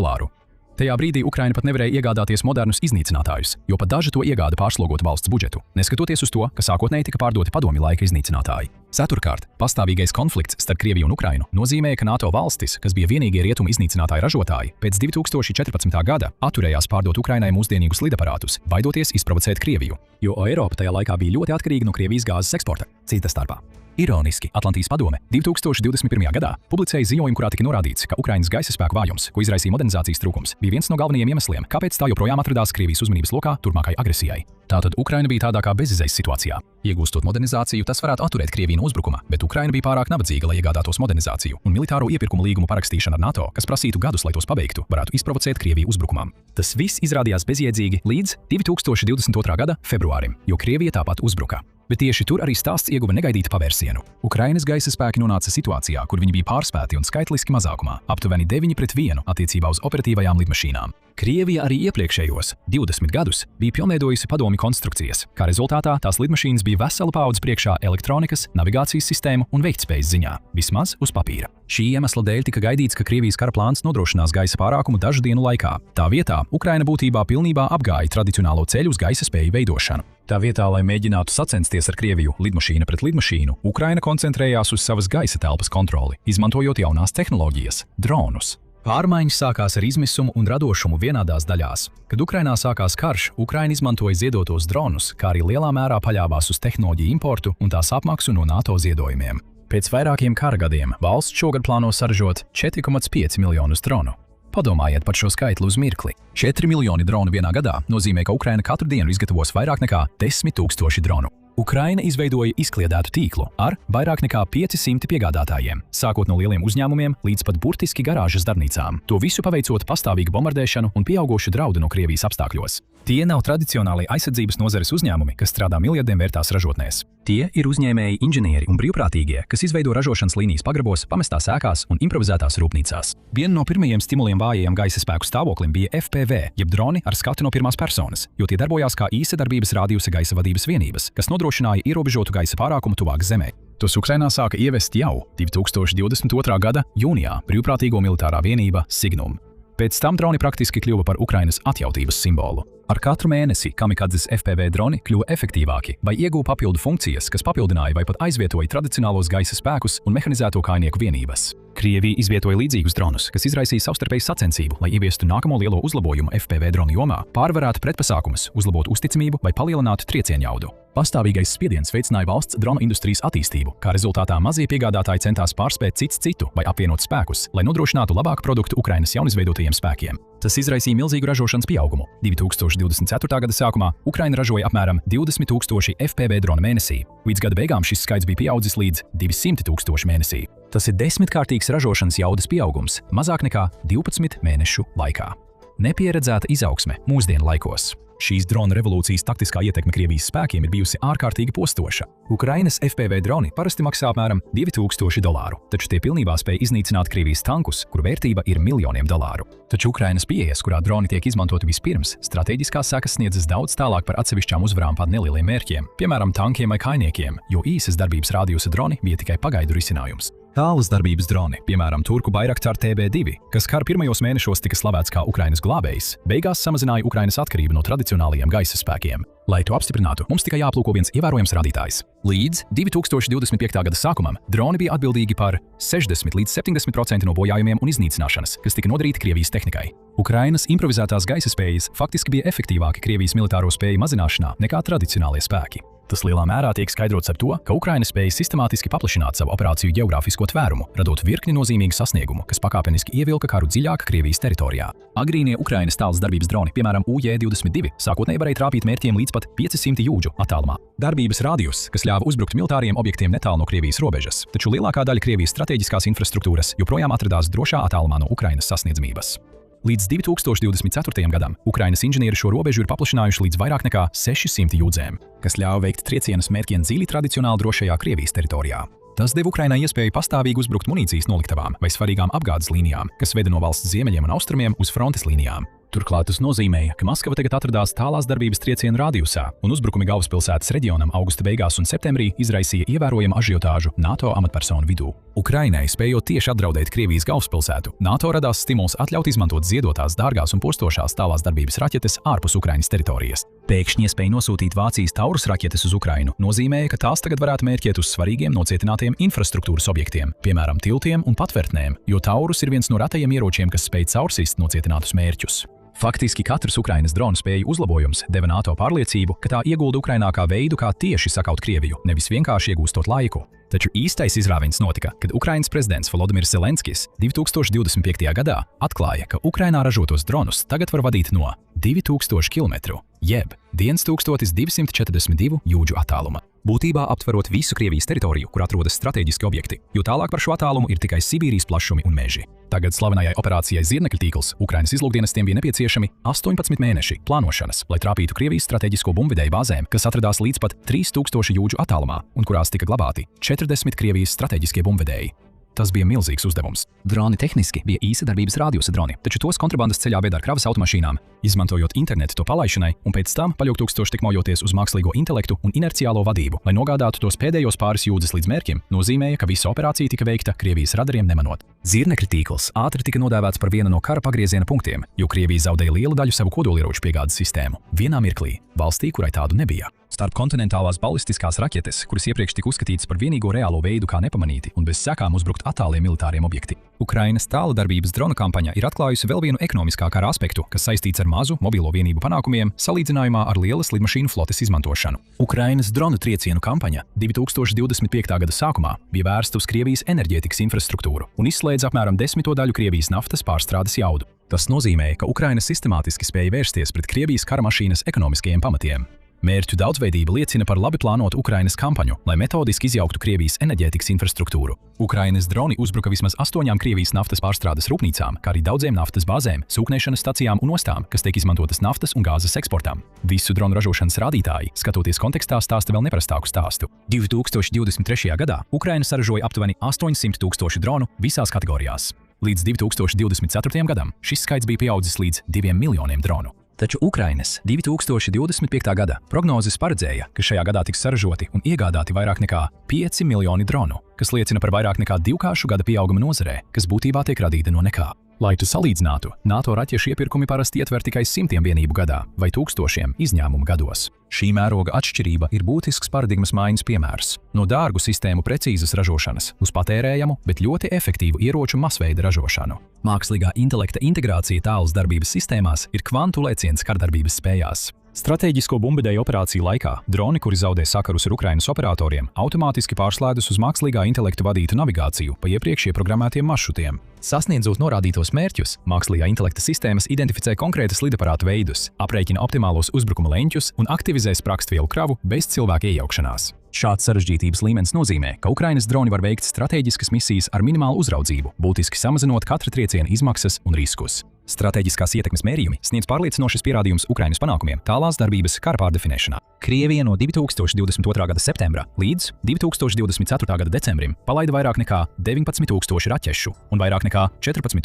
Speaker 1: Tajā brīdī Ukraina pat nevarēja iegādāties modernus iznīcinātājus, jo pat daži to iegāda pārslogot valsts budžetu, neskatoties uz to, ka sākotnēji tika pārdoti padomju laika iznīcinātāji. Ceturkārt, pastāvīgais konflikts starp Krieviju un Ukrainu nozīmēja, ka NATO valstis, kas bija vienīgie rietumu iznīcinātāju ražotāji, pēc 2014. gada atturējās pārdot Ukrainai mūsdienīgus lidaparātus, baidoties izprovocēt Krieviju, jo Eiropa tajā laikā bija ļoti atkarīga no Krievijas gāzes eksporta, cita starpā. Ironiski, Atlantijas padome 2021. gadā publicēja ziņojumu, kurā tika norādīts, ka Ukrainas gaisa spēku vājums, ko izraisīja modernizācijas trūkums, bija viens no galvenajiem iemesliem, kāpēc tā joprojām atradās Krievijas uzmanības lokā turpmākai agresijai. Tātad Ukraina bija tādā kā bezizejas situācijā. Iegūstot modernizāciju, tas varētu atturēt Krieviju no uzbrukuma, bet Ukraina bija pārāk nabadzīga, lai iegādātos modernizāciju, un militāro iepirkumu līgumu parakstīšana ar NATO, kas prasītu gadus, lai tos pabeigtu, varētu izprovocēt Krieviju uzbrukumam. Tas viss izrādījās bezjēdzīgi līdz 2022. gada februārim, jo Krievija tāpat uzbruka. Bet tieši tur arī stāsts ieguva negaidītu pavērsienu. Ukrainas gaisa spēki nonāca situācijā, kur viņi bija pārspēti un skaitliski mazākumā, aptuveni 9-1 attiecībā uz operatīvajām lidmašīnām. Krievija arī iepriekšējos 20 gadus bija pilnveidojusi padomju konstrukcijas, kā rezultātā tās lidmašīnas bija vesela paudze priekšā elektronikas, navigācijas sistēmu un veiktspējas ziņā, vismaz uz papīra. Šī iemesla dēļ tika gaidīts, ka Krievijas kara plāns nodrošinās gaisa pārākumu dažu dienu laikā. Tā vietā Ukraina būtībā pilnībā apgāja tradicionālo ceļu uz gaisa spēju veidošanu. Tā vietā, lai mēģinātu sacensties ar Krieviju lidmašīna pret lidmašīnu, Ukraina koncentrējās uz savas gaisa telpas kontroli, izmantojot jaunās tehnoloģijas – dronus. Pārmaiņas sākās ar izmisumu un radošumu vienādās daļās. Kad Ukrainā sākās karš, Ukraina izmantoja ziedotos dronus, kā arī lielā mērā paļāvās uz tehnoloģiju importu un tās apmaksu no NATO ziedojumiem. Pēc vairākiem kara gadiem valsts šogad plāno saražot 4,5 miljonus dronu. Padomājiet par šo skaitli uz mirkli. 4 miljoni dronu vienā gadā nozīmē, ka Ukraina katru dienu izgatavos vairāk nekā 10 000 dronu. Ukraina izveidoja izkliedētu tīklu ar vairāk nekā 500 piegādātājiem, sākot no lieliem uzņēmumiem līdz pat burtiski garāžas darbnīcām. To visu paveicot pastāvīgu bombardēšanu un pieaugošu draudu no Krievijas apstākļos. Tie nav tradicionālie aizsardzības nozares uzņēmumi, kas strādā miljardiem vērtās ražotnēs. Tie ir uzņēmēji, inženieri un brīvprātīgie, kas izveido ražošanas līnijas pagrabos, pamestās ēkās un improvizētās rūpnīcās. Viena no pirmajiem stimuliem vājajam gaisa spēku stāvoklim bija FPV, jeb droni ar skatu no pirmās personas, jo tie darbojās kā īsa darbības rādījusa gaisa vadības vienības, kas nodrošināja ierobežotu gaisa pārākumu tuvāk zemē. Tos Ukrainā sāka ievest jau 2022. gada jūnijā brīvprātīgo militārā vienība Signum. Pēc tam droni praktiski kļuva par Ukrainas atjautības simbolu. Ar katru mēnesi kamikadzes FPV droni kļuva efektīvāki vai ieguva papildu funkcijas, kas papildināja vai pat aizvietoja tradicionālos gaisa spēkus un mehanizēto kājnieku vienības. Krievija izvietoja līdzīgus dronus, kas izraisīja savstarpēju sacensību, lai ieviestu nākamo lielo uzlabojumu FPV dronu jomā, pārvarētu pretpasākumus, uzlabotu uzticamību vai palielinātu triecienjaudu. Pastāvīgais spiediens veicināja valsts dronu industrijas attīstību, kā rezultātā mazie piegādātāji centās pārspēt cits citu vai apvienot spēkus, lai nodrošinātu labāku produktu Ukrainas jaunizveidotajiem spēkiem. Tas izraisīja milzīgu ražošanas pieaugumu. 2024. gada sākumā Ukraina ražoja apmēram 20 000 FPV dronu mēnesī. Līdz gada beigām šis skaits bija pieaudzis līdz 200 000 mēnesī. Tas ir 10-kārtīgs ražošanas jaudas pieaugums, mazāk nekā 12 mēnešu laikā. Nepieredzēta izaugsme mūsdienu laikos. Šīs drona revolūcijas taktiskā ietekme Krievijas spēkiem ir bijusi ārkārtīgi postoša. Ukrainas FPV droni parasti maksā apmēram $2000, taču tie pilnībā spēj iznīcināt Krievijas tankus, kuru vērtība ir miljoniem dolāru. Taču Ukrainas pieejas, kurā droni tiek izmantoti vispirms, strateģiskās sekas sniedzas daudz tālāk par atsevišķām uzvarām pār nelieliem mērķiem, piemēram tankiem vai kājniekiem, jo īsas darbības rādījusa droni bija tikai pagaidu risinājums. Tālas darbības droni, piemēram, turku Bayraktar TB2, kas kara pirmajos mēnešos tika slavēts kā Ukrainas glābējs, beigās samazināja Ukrainas atkarību no tradicionālajiem gaisa spēkiem. Lai to apstiprinātu, mums tikai jāaplūko viens ievērojams rādītājs. Līdz 2025. gada sākumam droni bija atbildīgi par 60 līdz 70% no bojājumiem un iznīcināšanas, kas tika nodarīti Krievijas tehnikai. Ukrainas improvizētās gaisa spējas faktiski bija efektīvāki Krievijas militāro spēju mazināšanā nekā tradicionālie spēki. Tas lielā mērā tiek skaidrots ar to, ka Ukraina spēja sistemātiski paplašināt savu operāciju geogrāfisko tvērumu, radot virkni nozīmīgu sasniegumu, kas pakāpeniski ievilka karu dziļāk Krievijas teritorijā. Agrīnie Ukrainas tālas darbības droni, piemēram, UJ-22, sākotnēji varēja trāpīt mērķiem līdz pat 500 jūdžu attālumā. Darbības rādijus, kas ļāva uzbrukt militāriem objektiem netālu no Krievijas robežas, taču lielākā daļa Krievijas strateģiskās infrastruktūras joprojām atradās drošā attālumā no Ukrainas sasniedzamības. Līdz 2024. gadam Ukrainas inženieri šo robežu ir paplašinājuši līdz vairāk nekā 600 jūdzēm, kas ļāva veikt triecienus mērķiem dziļi tradicionāli drošajā Krievijas teritorijā. Tas deva Ukrainai iespēju pastāvīgi uzbrukt munīcijas noliktavām vai svarīgām apgādes līnijām, kas veda no valsts ziemeļiem un austrumiem uz frontes līnijām. Turklāt tas nozīmēja, ka Maskava tagad atradās tālās darbības triecienu rādījusā, un uzbrukumi galvaspilsētas reģionam augusta beigās un septembrī izraisīja ievērojamu ažiotāžu NATO amatpersonu vidū. Ukrainai, spējot tieši apdraudēt Krievijas galvaspilsētu, NATO radās stimuls atļaut izmantot ziedotās, dārgās un postošās tālās darbības raķetes ārpus Ukrainas teritorijas. Pēkšņi iespēja nosūtīt Vācijas Taurus raķetes uz Ukrainu nozīmēja, ka tās tagad varētu mērķēt uz svarīgiem nocietinātiem infrastruktūras objektiem, piemēram, tiltiem un patvertnēm, jo Taurus ir viens no retajiem ieročiem, kas spēj caursist nocietinātus mērķus. Faktiski katrs Ukrainas dronu spēju uzlabojums deva NATO pārliecību, ka tā iegulda Ukrainā kā veidu, kā tieši sakaut Krieviju, nevis vienkārši iegūstot laiku. Taču īstais izrāviens notika, kad Ukrainas prezidents Volodimirs Zelenskis 2025. gadā atklāja, ka Ukrainā ražotos dronus tagad var vadīt no 2000 km, jeb 1242 jūdžu attāluma. Būtībā aptverot visu Krievijas teritoriju, kur atrodas strateģiski objekti, jo tālāk par šo attālumu ir tikai Sibīrijas plašumi un meži. Tagad slavenajai operācijai Zirnekļa tīkls Ukrainas izlūkdienestiem bija nepieciešami 18 mēneši plānošanas, lai trāpītu Krievijas strateģisko bumbvedēju bāzēm, kas atradās līdz pat 3000 jūdžu attālumā un kurās tika glabāti 40 Krievijas strateģiskie bumbvedēji. Tas bija milzīgs uzdevums. Droni tehniski bija īsa darbības rādījusa droni, taču tos kontrabandas ceļā veda ar kravas automašīnām, izmantojot internetu to palaišanai un pēc tam paļautūkstoši tikmojoties uz mākslīgo intelektu un inerciālo vadību, lai nogādātu tos pēdējos pāris jūdzes līdz mērķim, nozīmēja, ka visa operācija tika veikta Krievijas radariem nemanot. Zirnekļa tīkls ātri tika nodēvēts par vienu no kara pagrieziena punktiem, jo Krievija zaudēja lielu daļu savu kodolieroču piegādes sistēmu. Vienā mirklī, valstī, kurai tādu nebija. Starpkontinentālās balistiskās raķetes, kuras iepriekš tika uzskatītas par vienīgo reālo veidu, kā nepamanīti un bez sekām uzbrukt attāliem militāriem objekti. Ukrainas tāla darbības drona kampaņa ir atklājusi vēl vienu ekonomiskā kara aspektu, kas saistīts ar mazu mobilo vienību panākumiem salīdzinājumā ar lielas lidmašīnu flotes izmantošanu. Ukrainas dronu triecienu kampaņa 2025. gada sākumā bija vērsta uz Krievijas enerģētikas infrastruktūru un izslēdza apmēram 10 daļu Krievijas naftas pārstrādes jaudu. Tas nozīmēja, ka Ukraina sistemātiski spēja vērsties pret Krievijas kara mašīnas ekonomiskajiem pamatiem. Mērķu daudzveidība liecina par labi plānotu Ukrainas kampaņu, lai metodiski izjauktu Krievijas enerģētikas infrastruktūru. Ukrainas droni uzbruka vismaz 8 Krievijas naftas pārstrādes rūpnīcām, kā arī daudziem naftas bāzēm, sūknēšanas stacijām un ostām, kas tiek izmantotas naftas un gāzes eksportam. Visu dronu ražošanas rādītāji, skatoties kontekstā, stāsta vēl neparastāku stāstu. 2023. gadā Ukraina saražoja aptuveni 800 000 dronu visās kategorijās. Līdz 2024. gadam šis skaits bija pieaudzis līdz 2 miljoniem dronu. Taču Ukrainas 2025. gada prognozes paredzēja, ka šajā gadā tiks saražoti un iegādāti vairāk nekā 5 miljoni dronu, kas liecina par vairāk nekā divkāršu gada pieauguma nozarē, kas būtībā tiek radīta no nekā. Lai tu salīdzinātu, NATO raķešu iepirkumi parasti ietver tikai 100 vienību gadā vai 1000 izņēmumu gados. Šī mēroga atšķirība ir būtisks paradigmas maiņas piemērs. No dārgu sistēmu precīzas ražošanas uz patērējamu, bet ļoti efektīvu ieroču masveida ražošanu. Mākslīgā intelekta integrācija tālas darbības sistēmās ir kvantu lēciens kardarbības spējās. Stratēģisko bumbvedēju operāciju laikā droni, kuri zaudē sakarus ar Ukrainas operatoriem, automātiski pārslēdus uz mākslīgā intelekta vadītu navigāciju pa iepriekš ieprogrammētiem maršrutiem. Sasniedzot norādītos mērķus, mākslīgā intelekta sistēmas identificē konkrētas lidaparātu veidus, aprēķina optimālos uzbrukuma leņķus un aktivizē sprākstvielu kravu bez cilvēka iejaukšanās. Šāds sarežģītības līmenis nozīmē, ka Ukrainas droni var veikt strateģiskas misijas ar minimālu uzraudzību, būtiski samazinot katra trieciena izmaksas un riskus. Stratēģiskās ietekmes mērījumi sniedz pārliecinošas pierādījumus Ukrainas panākumiem tālās darbības kara pārdefinēšanā. Krievija no 2022. gada septembra līdz 2024. gada decembrim palaida vairāk nekā 19 000 raķešu un vairāk nekā 14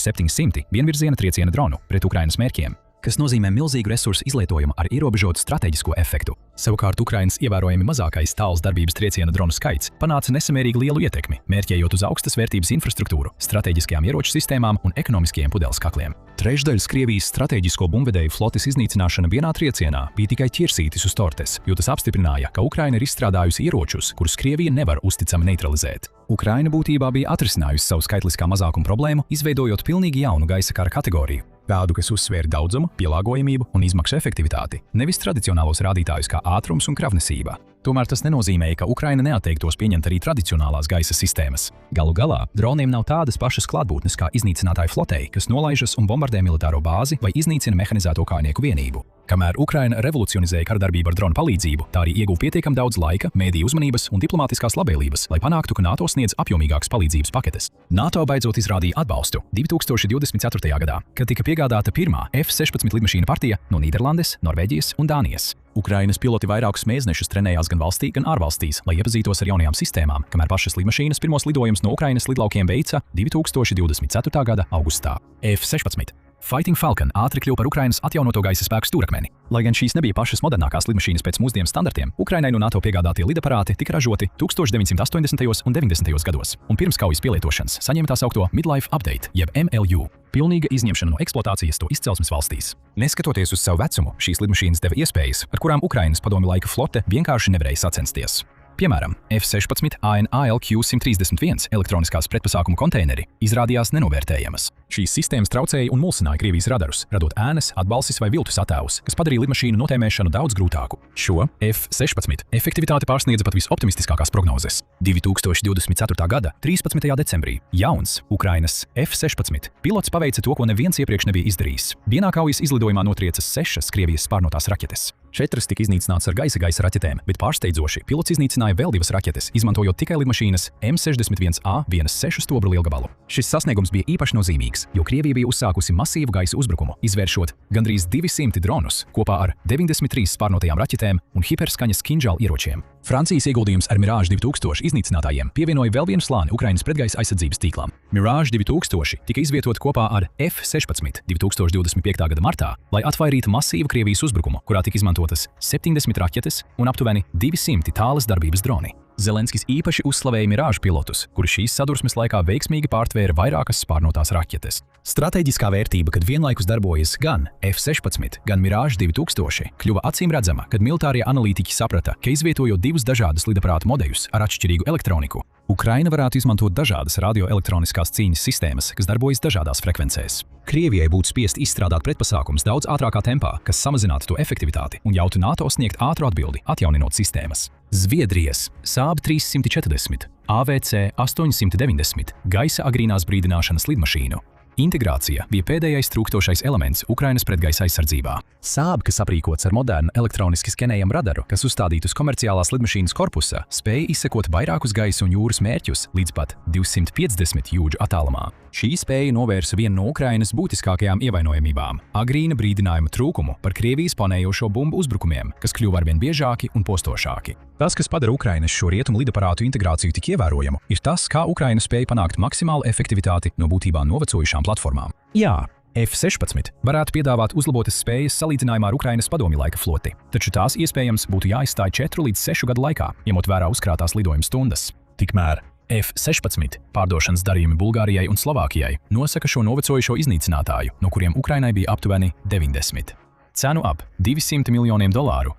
Speaker 1: 700 vienvirziena trieciena dronu pret Ukrainas mērķiem. kas nozīmē milzīgu resursu izlietojumu ar ierobežotu strateģisko efektu. Savukārt Ukrainas ievērojami mazākais tāls darbības trieciena dronu skaits panāca nesamērīgi lielu ietekmi, mērķējot uz augstas vērtības infrastruktūru, strateģiskajām ieroču sistēmām un ekonomiskajiem pudeles kakliem. Trešdaļas Krievijas strateģisko bumbvedēju flotes iznīcināšana vienā triecienā bija tikai ķirsītis uz tortes, jo tas apstiprināja, ka Ukraina ir izstrādājusi ieročus, kurus Krievija nevar uzticami neutralizēt. Ukraina būtībā bija atrisinājusi savu skaitliskā mazākuma problēmu, izveidojot pilnīgi jaunu gaisa kara kategoriju. Tādu, kas uzsvēra daudzumu, pielāgojamību un izmaksu efektivitāti, nevis tradicionālos rādītājus kā ātrums un kravnesība. Tomēr tas nenozīmē, ka Ukraina neatteiktos pieņemt arī tradicionālās gaisa sistēmas. Galu galā, droniem nav tādas pašas klātbūtnes kā iznīcinātāju flotei, kas nolaižas un bombardē militāro bāzi vai iznīcina mehanizēto kājnieku vienību. Kamēr Ukraina revolucionizēja kardarbību ar dronu palīdzību, tā arī ieguva pietiekami daudz laika, mēdīju uzmanības un diplomātiskās labvēlības, lai panāktu, ka NATO sniedz apjomīgākas palīdzības paketes. NATO beidzot izrādīja atbalstu 2024. gadā, kad tika piegādāta pirmā F-16 lidmašīna partija no Nīderlandes, Norvēģijas un Dānijas. Ukrainas piloti vairākus mēnešus trenējās gan valstī, gan ārvalstīs, lai iepazītos ar jaunajām sistēmām, kamēr pašas lidmašīnas pirmos lidojumus no Ukrainas lidlaukiem veica 2024. gada augustā. F-16 Fighting Falcon ātri kļuva par Ukrainas atjaunoto gaisa spēku stūrakmeni. Lai gan šīs nebija pašas modernākās lidmašīnas pēc mūsdienu standartiem, Ukrainai no NATO piegādātie lidaparāti tika ražoti 1980. un 90. gados, un pirms kaujas pielietošanas saņēma tā saukto Midlife Update, jeb MLU. Pilnīga izņemšana no eksploatācijas to izcelsmes valstīs. Neskatoties uz savu vecumu, šīs lidmašīnas deva iespējas, ar kurām Ukrainas padomju laika flote vienkārši nevarēja sacensties. Piemēram, F-16 AN/ALQ-131 elektroniskās pretpasākumu konteineri izrādījās nenovērtējamas. Šīs sistēmas traucēja un mulsināja Krievijas radarus, radot ēnas, atbalsis vai viltus attēlus, kas padarīja lidmašīnu notēmēšanu daudz grūtāku. Šo F-16 efektivitāti pārsniedza pat visoptimistiskākās prognozes. 2024. gada 13. decembrī jauns Ukrainas F-16 pilots paveica to, ko neviens iepriekš nebija izdarījis. Vienā kaujas izlidojumā notriecas 6 Krievijas spārnotās raķetes. 4 tika iznīcināts ar gaisa raķetēm, bet pārsteidzoši pilots iznīcināja vēl 2 raķetes, izmantojot tikai lidmašīnas M61A1 stobru lielgabalu. Šis sasniegums bija īpaši nozīmīgs, jo Krievija bija uzsākusi masīvu gaisa uzbrukumu, izvēršot gandrīz 200 dronus kopā ar 93 spārnotajām raķetēm un hiperskaņas Kinžal ieročiem. Francijas ieguldījums ar Mirage 2000 iznīcinātājiem pievienoja vēl vienu slāni Ukrainas pretgaisa aizsardzības tīklam. Mirage 2000 tika izvietota kopā ar F-16 2025. gada martā, lai atvairītu masīvu Krievijas uzbrukumu, kurā tika izmantotas 70 raķetes un aptuveni 200 tālas darbības droni. Zelenskis īpaši uzslavēja Mirage pilotus, kuri šīs sadursmes laikā veiksmīgi pārtvēra vairākas spārnotās raķetes. Stratēģiskā vērtība, kad vienlaikus darbojas gan F-16, gan Mirage 2000, kļuva acīmredzama, kad militārie analītiķi saprata, ka izvietojot divus dažādus lidaparātu modeļus ar atšķirīgu elektroniku, Ukraina varētu izmantot dažādas radioelektroniskās cīņas sistēmas, kas darbojas dažādās frekvencēs. Krievijai būtu spiest izstrādāt pretpasākums daudz ātrākā tempā, kas samazinātu to efektivitāti un ļautu NATO sniegt ātru atbildi, atjauninot sistēmas. Zviedrijas Saab 340, AVC 890 gaisa agrīnās brīdināšanas lidmašīnu. Integrācija bija pēdējais trūkstošais elements Ukrainas pretgaisa aizsardzībā. Saab, kas aprīkots ar modernu elektroniski skenējamu radaru, kas uzstādīts uz komerciālās lidmašīnas korpusa, spēja izsekot vairākus gaisa un jūras mērķus līdz pat 250 jūdžu attālumā. Šī spēja novērsa vienu no Ukrainas būtiskākajām ievainojamībām – agrīna brīdinājuma trūkumu par Krievijas planējošo bumbu uzbrukumiem, kas kļuva arvien biežāki un postošāki. Tas, kas padara Ukrainas šo rietumu lidaparātu integrāciju tik ievērojamu, ir tas, kā Ukraina spēja panākt maksimālu efektivitāti no būtībā novecojušām platformām. Jā, F-16 varētu piedāvāt uzlabotas spējas salīdzinājumā ar Ukrainas padomju laika floti, taču tās iespējams būtu jāizstāj 4 līdz 6 gadu laikā, ņemot vērā uzkrātās lidojuma stundas. Tikmēr F-16 pārdošanas darījumi Bulgārijai un Slovākijai nosaka šo novecojušo iznīcinātāju, no kuriem Ukrainai bija aptuveni 90. Cenu ap $200 miljoniem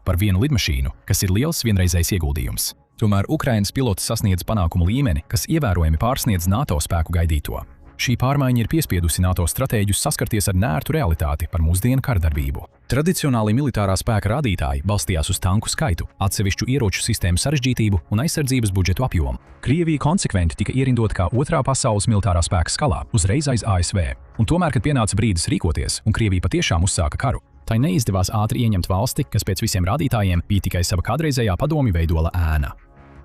Speaker 1: par vienu lidmašīnu, kas ir liels vienreizējs ieguldījums. Tomēr Ukrainas pilots sasniedz panākumu līmeni, kas ievērojami pārsniedz NATO spēku gaidīto. Šī pārmaiņa ir piespiedusi NATO stratēģus saskarties ar nērtu realitāti par mūsdienu kardarbību. Tradicionāli militārā spēka rādītāji balstījās uz tanku skaitu, atsevišķu ieroču sistēmu sarežģītību un aizsardzības budžetu apjomu. Krievija konsekventi tika ierindota kā otrā pasaules militārā spēka skalā, uzreiz aiz ASV. Un tomēr, kad pienāca brīdis rīkoties un Krievija patiešām uzsāka karu, tai neizdevās ātri ieņemt valsti, kas pēc visiem rādītājiem bija tikai sava kādreizējā padomju veidola ēna.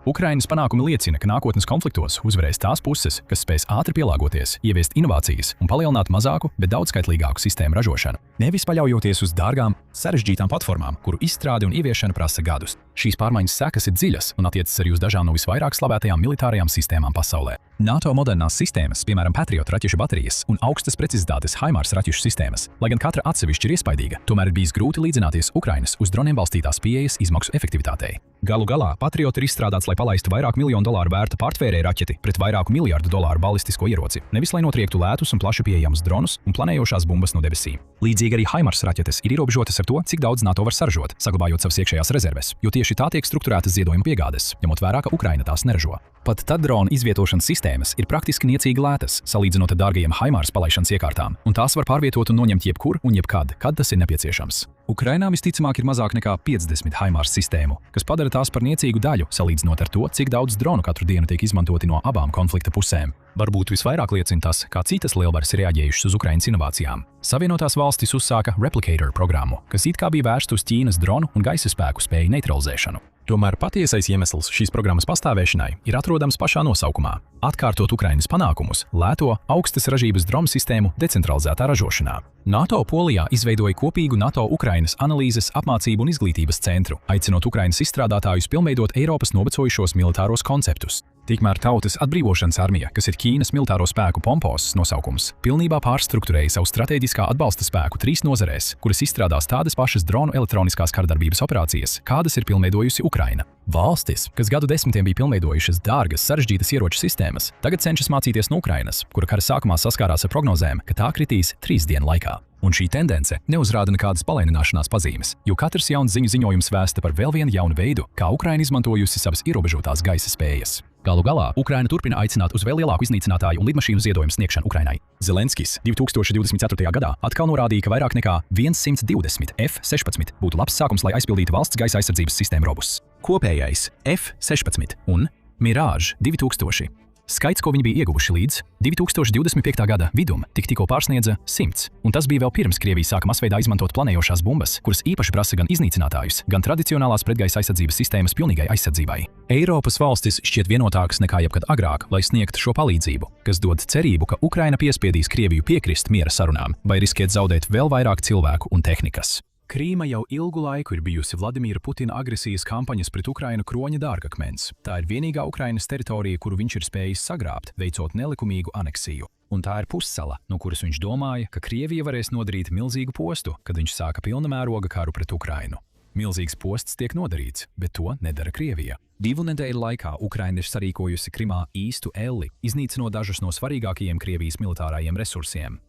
Speaker 1: Ukrainas panākumi liecina, ka nākotnes konfliktos uzvarēs tās puses, kas spēs ātri pielāgoties, ieviest inovācijas un palielināt mazāku, bet daudzskaitlīgāku sistēmu ražošanu. Nevis paļaujoties uz dārgām, sarežģītām platformām, kuru izstrāde un ieviešana prasa gadus. Šīs pārmaiņas sekas ir dziļas un attiecas arī uz dažām no visvairāk slavētajām militārajām sistēmām pasaulē. NATO modernās sistēmas, piemēram, Patriot raķešu baterijas un augstas precizitātes HIMARS raķešu sistēmas, lai gan katra atsevišķi ir iespaidīga, tomēr ir bijis grūti līdzināties Ukrainas uz droniem balstītās pieejas izmaksu efektivitātei. Galu galā Patriot ir izstrādāts, lai palaistu vairāku miljonu dolāru vērta pārtvērēju raķeti pret vairāku miljardu dolāru balistisko ieroci, nevis lai notriektu lētus un plaši pieejamus dronus un planējošās bumbas no debesīm. Līdzīgi arī HIMARS raķetes ir ierobežotas ar to, cik daudz NATO var saražot, saglabājot savas iekšējās rezerves, jo tieši tā tiek strukturētas ziedojuma piegādes, ņemot vērā, ka Ukraina tās neražo. Pat tad drona izvietošanas sistēmas ir praktiski niecīgi lētas, salīdzinot ar dārgajiem HIMARS palaišanas iekārtām, un tās var pārvietot un noņemt jebkur un jebkad, kad tas ir nepieciešams. Ukrainā visticamāk ir mazāk nekā 50 HIMARS sistēmu, kas padara tās par niecīgu daļu, salīdzinot ar to, cik daudz dronu katru dienu tiek izmantoti no abām konflikta pusēm. Varbūt visvairāk liecina tas, kā citas lielvaras ir reaģējušas uz Ukrainas inovācijām. Savienotās valstis uzsāka Replicator programmu, kas it kā bija vērsta uz Ķīnas dronu un gaisa spēku spēju neutralizēšanu. Tomēr patiesais iemesls šīs programmas pastāvēšanai ir atrodams pašā nosaukumā – atkārtot Ukrainas panākumus lēto, augstas ražības dronu sistēmu decentralizētā ražošanā. NATO Polijā izveidoja kopīgu NATO-Ukrainas analīzes, apmācību un izglītības centru, aicinot Ukrainas izstrādātājus pilnveidot Eiropas novecojušos militāros konceptus. Tikmēr Tautas atbrīvošanas armija, kas ir Ķīnas militāro spēku pomposas nosaukums, pilnībā pārstrukturēja savu strateģiskā atbalsta spēku 3 nozarēs, kuras izstrādās tādas pašas dronu elektroniskās kardarbības operācijas, kādas ir pilnveidojusi Ukraina. Valstis, kas gadu desmitiem bija pilnveidojušas dārgas, sarežģītas ieroču sistēmas, tagad cenšas mācīties no Ukrainas, kura kara sākumā saskārās ar prognozēm, ka tā kritīs 3 dienu laikā. Un šī tendence neuzrāda nekādas palēnināšanās pazīmes, jo katrs jauns ziņojums vēsta par vēl vienu jaunu veidu, kā Ukraina izmantojusi savas ierobežotās gaisa spējas. Galu galā Ukraina turpina aicināt uz vēl lielāku iznīcinātāju un lidmašīnu ziedojumu sniegšanu Ukrainai. Zelenskis 2024. gadā atkal norādīja, ka vairāk nekā 120 F-16 būtu labs sākums, lai aizpildītu valsts gaisa aizsardzības sistēmu robus. Kopējais F-16 un Mirage 2000. Skaits, ko viņi bija ieguvuši līdz 2025. gada vidum, tikko pārsniedza 100, un tas bija vēl pirms Krievija sāka masveidā izmantot planējošās bumbas, kuras īpaši prasa gan iznīcinātājus, gan tradicionālās pretgaisa aizsardzības sistēmas pilnīgai aizsardzībai. Eiropas valstis šķiet vienotākas nekā jebkad agrāk, lai sniegtu šo palīdzību, kas dod cerību, ka Ukraina piespiedīs Krieviju piekrist miera sarunām, vai riskiet zaudēt vēl vairāk cilvēku un tehnikas. Krīma jau ilgu laiku ir bijusi Vladimira Putina agresijas kampaņas pret Ukrainu kroņa dārgakmens. Tā ir vienīgā Ukrainas teritorija, kuru viņš ir spējis sagrābt, veicot nelikumīgu aneksiju. Un tā ir pussala, no kuras viņš domāja, ka Krievija varēs nodarīt milzīgu postu, kad viņš sāka pilna mēroga karu pret Ukrainu. Milzīgs posts tiek nodarīts, bet to nedara Krievija. 2 nedēļu laikā Ukraina ir sarīkojusi Krimā īstu elli, iznīcinot dažus no svarīgākajiem Krievijas militārajiem resursiem.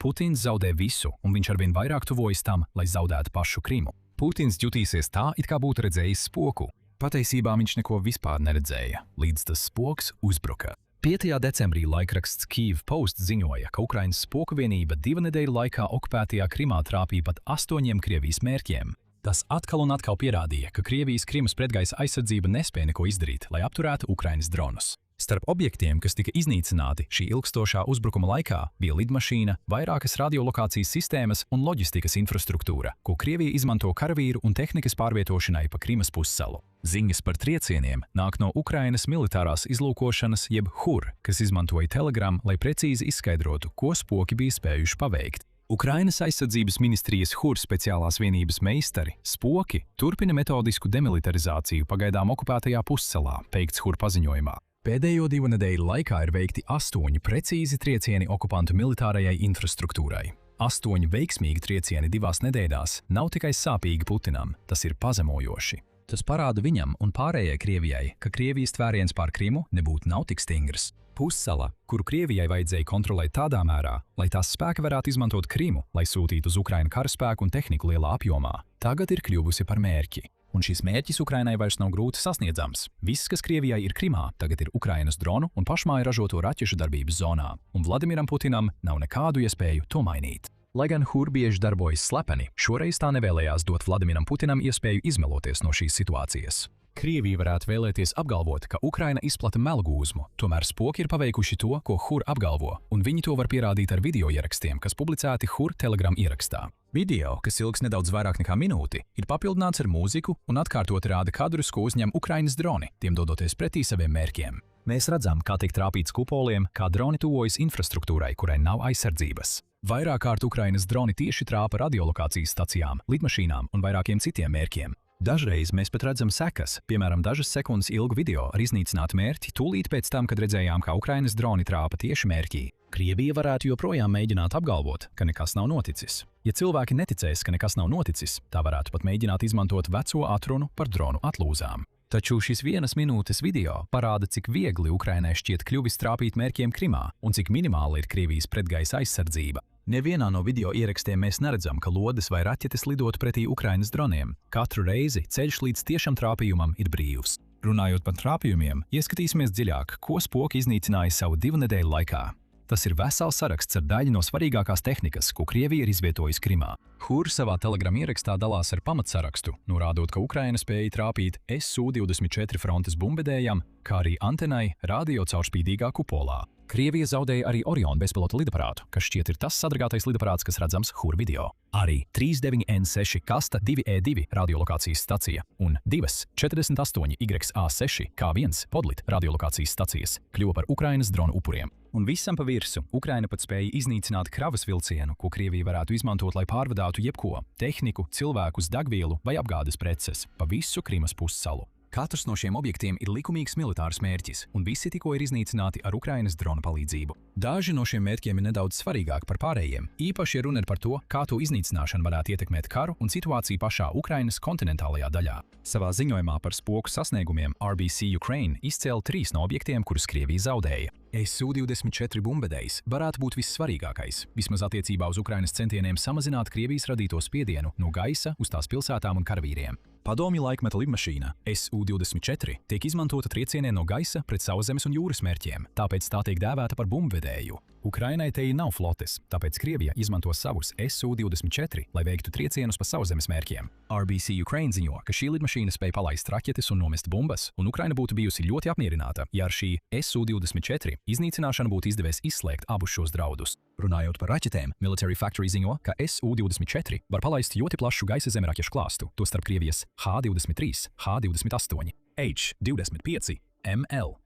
Speaker 1: Putins zaudē visu, un viņš arvien vairāk tuvojas tam, lai zaudētu pašu Krimu. Putins jutīsies tā, it kā būtu redzējis spoku. Patiesībā viņš neko vispār neredzēja, līdz tas spoks uzbruka. 5. decembrī laikraksts Kyiv Post ziņoja, ka Ukrainas spoku vienība 2 nedēļu laikā okupētajā Krimā trāpīja pat 8 Krievijas mērķiem. Tas atkal un atkal pierādīja, ka Krievijas Krimas pretgaisa aizsardzība nespēja neko izdarīt, lai apturētu Ukrainas dronus. Starp objektiem, kas tika iznīcināti šī ilgstošā uzbrukuma laikā, bija lidmašīna, vairākas radiolokācijas sistēmas un loģistikas infrastruktūra, ko Krievija izmanto karavīru un tehnikas pārvietošanai pa Krimas pussalu. Ziņas par triecieniem nāk no Ukrainas militārās izlūkošanas jeb HUR, kas izmantoja Telegram, lai precīzi izskaidrotu, ko spoki bija spējuši paveikt. Ukrainas aizsardzības ministrijas HUR speciālās vienības meistari, spoki, turpina metodisku demilitarizāciju pagaidām okupētajā pussalā, teikts HUR paziņojumā. Pēdējo 2 nedēļu laikā ir veikti 8 precīzi triecieni okupantu militārajai infrastruktūrai. 8 veiksmīgi triecieni 2 nedēļās nav tikai sāpīgi Putinam, tas ir pazemojoši. Tas parāda viņam un pārējai Krievijai, ka Krievijas tvēriens pār Krimu nebūtu nav tik stingrs. Pussala, kuru Krievijai vajadzēja kontrolēt tādā mērā, lai tās spēki varētu izmantot Krimu, lai sūtītu uz Ukrainu karaspēku un tehniku lielā apjomā, tagad ir kļuvusi par mērķi. Un šis mērķis Ukrainai vairs nav grūti sasniedzams. Viss, kas Krievijai ir Krimā, tagad ir Ukrainas dronu un pašmāju ražoto raķešu darbības zonā, un Vladimiram Putinam nav nekādu iespēju to mainīt. Lai gan HUR bieži darbojas slepeni, šoreiz tā nevēlējās dot Vladimiram Putinam iespēju izmeloties no šīs situācijas. Krievija varētu vēlēties apgalvot, ka Ukraina izplata melgūzmu, tomēr spoki ir paveikuši to, ko HUR apgalvo, un viņi to var pierādīt ar video ierakstiem, kas publicēti HUR Telegram ierakstā. Video, kas ilgs nedaudz vairāk nekā minūti, ir papildināts ar mūziku un atkārtot rāda kadrus, ko uzņem Ukrainas droni, tiem dodoties pretī saviem mērķiem. Mēs redzam, kā tiek trāpīts kupoliem, kā droni tuvojas infrastruktūrai, kurai nav aizsardzības. Vairāk kārt Ukrainas droni tieši trāpa radiolokācijas stacijām, lidmašīnām un vairākiem citiem mērķiem. Dažreiz mēs pat redzam sekas, piemēram, dažas sekundes ilgu video ar iznīcinātu mērķi tūlīt pēc tam, kad redzējām, kā Ukrainas droni trāpa tieši mērķī. Krievija varētu joprojām mēģināt apgalvot, ka nekas nav noticis. Ja cilvēki neticēs, ka nekas nav noticis, tā varētu pat mēģināt izmantot veco atrunu par dronu atlūzām. Taču šis 1 minūtes video parāda, cik viegli Ukrainai šķiet kļuvis trāpīt mērķiem Krimā un cik minimāli ir Krievijas pretgaisa aizsardzība. Nevienā no video ierakstiem mēs neredzam, ka lodes vai raķetes lidotu pretī Ukrainas droniem. Katru reizi ceļš līdz tiešam trāpījumam ir brīvs. Runājot par trāpījumiem, ieskatīsimies dziļāk, ko spoki iznīcināja savu 2 nedēļu laikā. Tas ir vesels saraksts ar daļu no svarīgākās tehnikas, ko Krievija ir izvietojusi Krimā. Hur savā Telegram ierakstā dalās ar pamatsarakstu, norādot, ka Ukraina spēja trāpīt Su-24 frontes bumbvedējam, kā arī antenai radio caurspīdīgā kupolā. Krievija zaudēja arī Orion bezpilota lidaparātu, kas šķiet ir tas sadragātais lidaparāts, kas redzams Hur video. Arī 39N6 Kasta 2E2 radiolokācijas stacija un 2 48YA6K1 Podlit radiolokācijas stacijas kļuva par Ukrainas dronu upuriem. Un visam pa virsu Ukraina pat spēja iznīcināt kravas vilcienu, ko Krievija varētu izmantot, lai pārvadātu jebko – tehniku, cilvēkus, degvielu vai apgādes preces pa visu Krimas pussalu. Katrs no šiem objektiem ir likumīgs militārs mērķis, un visi tikko ir iznīcināti ar Ukrainas drona palīdzību. Daži no šiem mērķiem ir nedaudz svarīgāki par pārējiem, īpaši ja runa ir par to, kā to iznīcināšana varētu ietekmēt karu un situāciju pašā Ukrainas kontinentālajā daļā. Savā ziņojumā par spoku sasniegumiem RBC Ukraine izcēla 3 no objektiem, kurus Krievija zaudēja. Su-24 bumbvedējs varētu būt vissvarīgākais, vismaz attiecībā uz Ukrainas centieniem samazināt Krievijas radīto spiedienu no gaisa uz tās pilsētām un karavīriem. Padomju laikmeta lidmašīna Su-24 tiek izmantota triecieniem no gaisa pret sauszemes un jūras mērķiem, tāpēc tā tiek dēvēta par bumbvedēju. Ukrainai te nav flotes, tāpēc Krievija izmanto savus Su-24, lai veiktu triecienus pa sauszemes mērķiem. RBC Ukraine ziņo, ka šī lidmašīna spēja palaist raķetes un nomest bumbas, un Ukraina būtu bijusi ļoti apmierināta, ja ar šī Su-24 iznīcināšana būtu izdevies izslēgt abus šos draudus. Runājot par raķetēm, Military Factory ziņo, ka Su-24 var palaist ļoti plašu gaisa zemraķešu klāstu, tostarp Krievijas H-23, H-28, H-25, ML,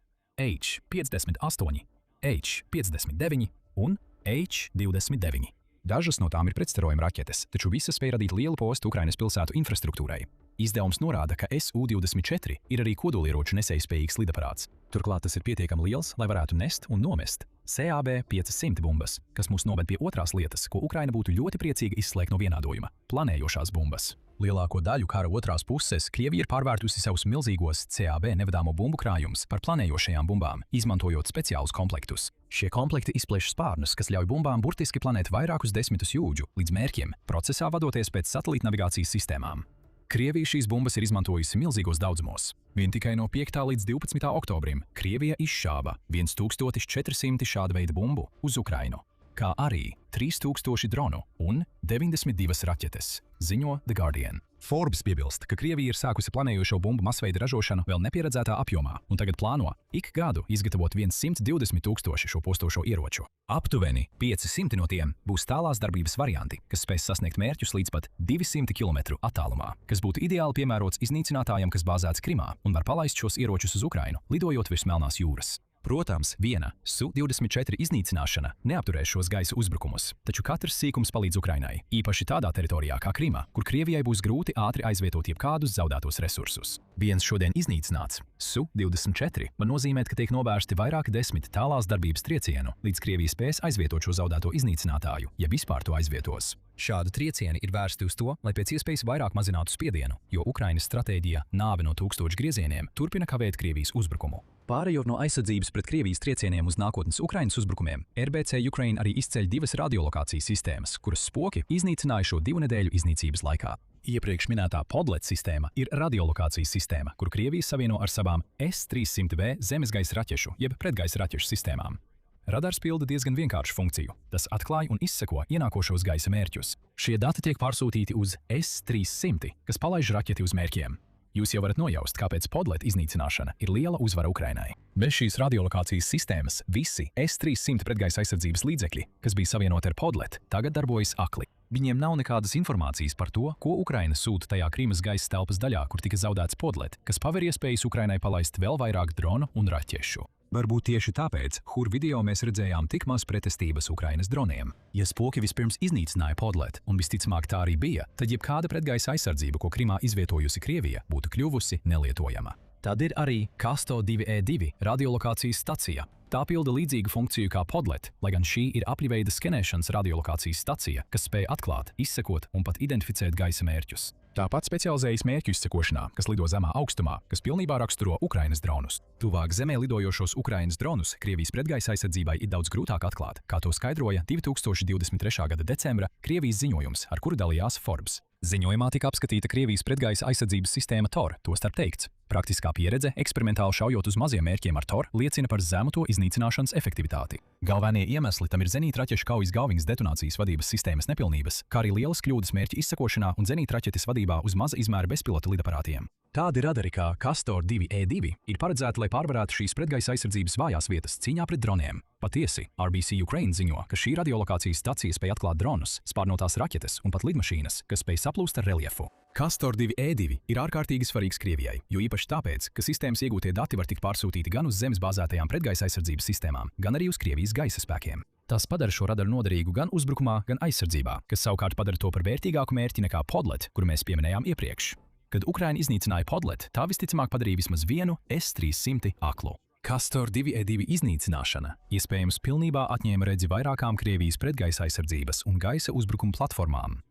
Speaker 1: H-58, H-59 un H-29. Dažas no tām ir pretstarojuma raķetes, taču visas spēj radīt lielu postu Ukrainas pilsētu infrastruktūrai. Izdevums norāda, ka Su-24 ir arī kodolieroču nesējspējīgs lidaparāts. Turklāt tas ir pietiekami liels, lai varētu nest un nomest CAB-500 bumbas, kas mūs noved pie otrās lietas, ko Ukraina būtu ļoti priecīga izslēgt no vienādojuma – planējošās bumbas. Lielāko daļu kara otrās puses Krievija ir pārvērtusi savus milzīgos CAB nevadāmo bumbu krājumus par planējošajām bumbām, izmantojot speciālus komplektus. Šie komplekti izplēš spārnus, kas ļauj bumbām burtiski planēt vairākus desmitus jūdžu līdz mērķiem, procesā vadoties pēc satelīta navigācijas sistēmām. Krievija šīs bumbas ir izmantojusi milzīgos daudzumos. Vien tikai no 5. līdz 12. oktobrim Krievija izšāva 1400 šāda veida bumbu uz Ukrainu, kā arī 3000 dronu un 92 raķetes, ziņo The Guardian. Forbes piebilst, ka Krievija ir sākusi planējošo bumbu masveida ražošanu vēl nepieredzētā apjomā un tagad plāno ik gadu izgatavot 120 000 šo postošo ieroču. Aptuveni 500 no tiem būs tālās darbības varianti, kas spēs sasniegt mērķus līdz pat 200 km attālumā, kas būtu ideāli piemērots iznīcinātājam, kas bāzēts Krimā un var palaist šos ieročus uz Ukrainu, lidojot virs Melnās jūras. Protams, viena Su-24 iznīcināšana neapturēs šos gaisa uzbrukumus, taču katrs sīkums palīdz Ukrainai, īpaši tādā teritorijā kā Krima, kur Krievijai būs grūti ātri aizvietot jebkādus zaudētos resursus. Viens šodien iznīcināts Su-24 var nozīmēt, ka tiek novērsti vairāki 10 tālās darbības triecienu, līdz Krievija spēs aizvietot šo zaudēto iznīcinātāju, ja vispār to aizvietos. Šādi triecieni ir vērsti uz to, lai pēc iespējas vairāk mazinātu spiedienu, jo Ukrainas stratēģija nāve no 1000 griezieniem turpina kavēt Krievijas uzbrukumu. Pārējot no aizsardzības pret Krievijas triecieniem uz nākotnes Ukrainas uzbrukumiem, RBC Ukraine arī izceļ 2 radiolokācijas sistēmas, kuras spoki iznīcināja šo 2 nedēļu iznīcības laikā. Iepriekš minētā Podlet sistēma ir radiolokācijas sistēma, kuru Krievija savieno ar savām S-300V zemesgaisa raķešu jeb pretgaisa raķešu sistēmām. Radars pilda diezgan vienkāršu funkciju. Tas atklāj un izseko ienākošos gaisa mērķus. Šie dati tiek pārsūtīti uz S-300, kas palaiž raķeti uz mērķiem. Jūs jau varat nojaust, kāpēc Podlet iznīcināšana ir liela uzvara Ukrainai. Bez šīs radiolokācijas sistēmas visi S-300 pretgaisa aizsardzības līdzekļi, kas bija savienoti ar Podlet, tagad darbojas akli. Viņiem nav nekādas informācijas par to, ko Ukraina sūta tajā Krimas gaisa telpas daļā, kur tika zaudēts Podlet, kas paver iespējas Ukrainai palaist vēl vairāk dronu un raķešu. Varbūt tieši tāpēc HUR video mēs redzējām tik maz pretestības Ukrainas droniem. Ja spoki vispirms iznīcināja Podlet, un visticamāk tā arī bija, tad jebkāda pretgaisa aizsardzība, ko Krimā izvietojusi Krievija, būtu kļuvusi nelietojama. Tad ir arī Kasto 2E2 radiolokācijas stacija. Tā pilda līdzīgu funkciju kā Podlet, lai gan šī ir apļveida skenēšanas radiolokācijas stacija, kas spēj atklāt, izsekot un pat identificēt gaisa mērķus. Tāpat specializējas mērķu izsekošanā, kas lido zemā augstumā, kas pilnībā raksturo Ukrainas dronus. Tuvāk zemē lidojošos Ukrainas dronus Krievijas pretgaisa aizsardzībai ir daudz grūtāk atklāt, kā to skaidroja 2023. gada decembra Krievijas ziņojums, ar kuru dalījās Forbes. Ziņojumā tika apskatīta Krievijas pretgaisa aizsardzības sistēma TOR, tostarp teikts. Praktiskā pieredze, eksperimentāli šaujot uz maziem mērķiem ar TOR, liecina par zemu to iznīcināšanas efektivitāti. Galvenie iemesli tam ir zenītraķešu kaujas galviņas detonācijas vadības sistēmas nepilnības, kā arī lielas kļūdas mērķa izsekošanā un zenītraķetes vadībā uz maza izmēra bezpilota lidaparātiem. Tādi radari kā Castor 2E2 ir paredzēti, lai pārvarētu šīs pretgaisa aizsardzības vājās vietas cīņā pret droniem. Patiesi, RBC Ukraine ziņo, ka šī radiolokācijas stacija spēj atklāt dronus, spārnotās raķetes un pat lidmašīnas, kas spēj saplūst ar reljefu. Castor 2E2 ir ārkārtīgi svarīgs Krievijai, jo īpaši tāpēc, ka sistēmas iegūtie dati var tikt pārsūtīti gan uz zemes bāzētajām pretgaisa aizsardzības sistēmām, gan arī uz Krievijas gaisa spēkiem. Tas padara šo radaru noderīgu gan uzbrukumā, gan aizsardzībā, kas savukārt padara to par vērtīgāku mērķi nekā Podlet, kuru mēs pieminējām iepriekš. Kad Ukraina iznīcināja Podlet, tā visticamāk padarīja vismaz vienu S-300 aklu. Castor 2E2 iznīcināšana iespējams pilnībā atņēma redzi vairākām Krievijas pretgaisa aizsardzības un gaisa uzbrukuma platformām.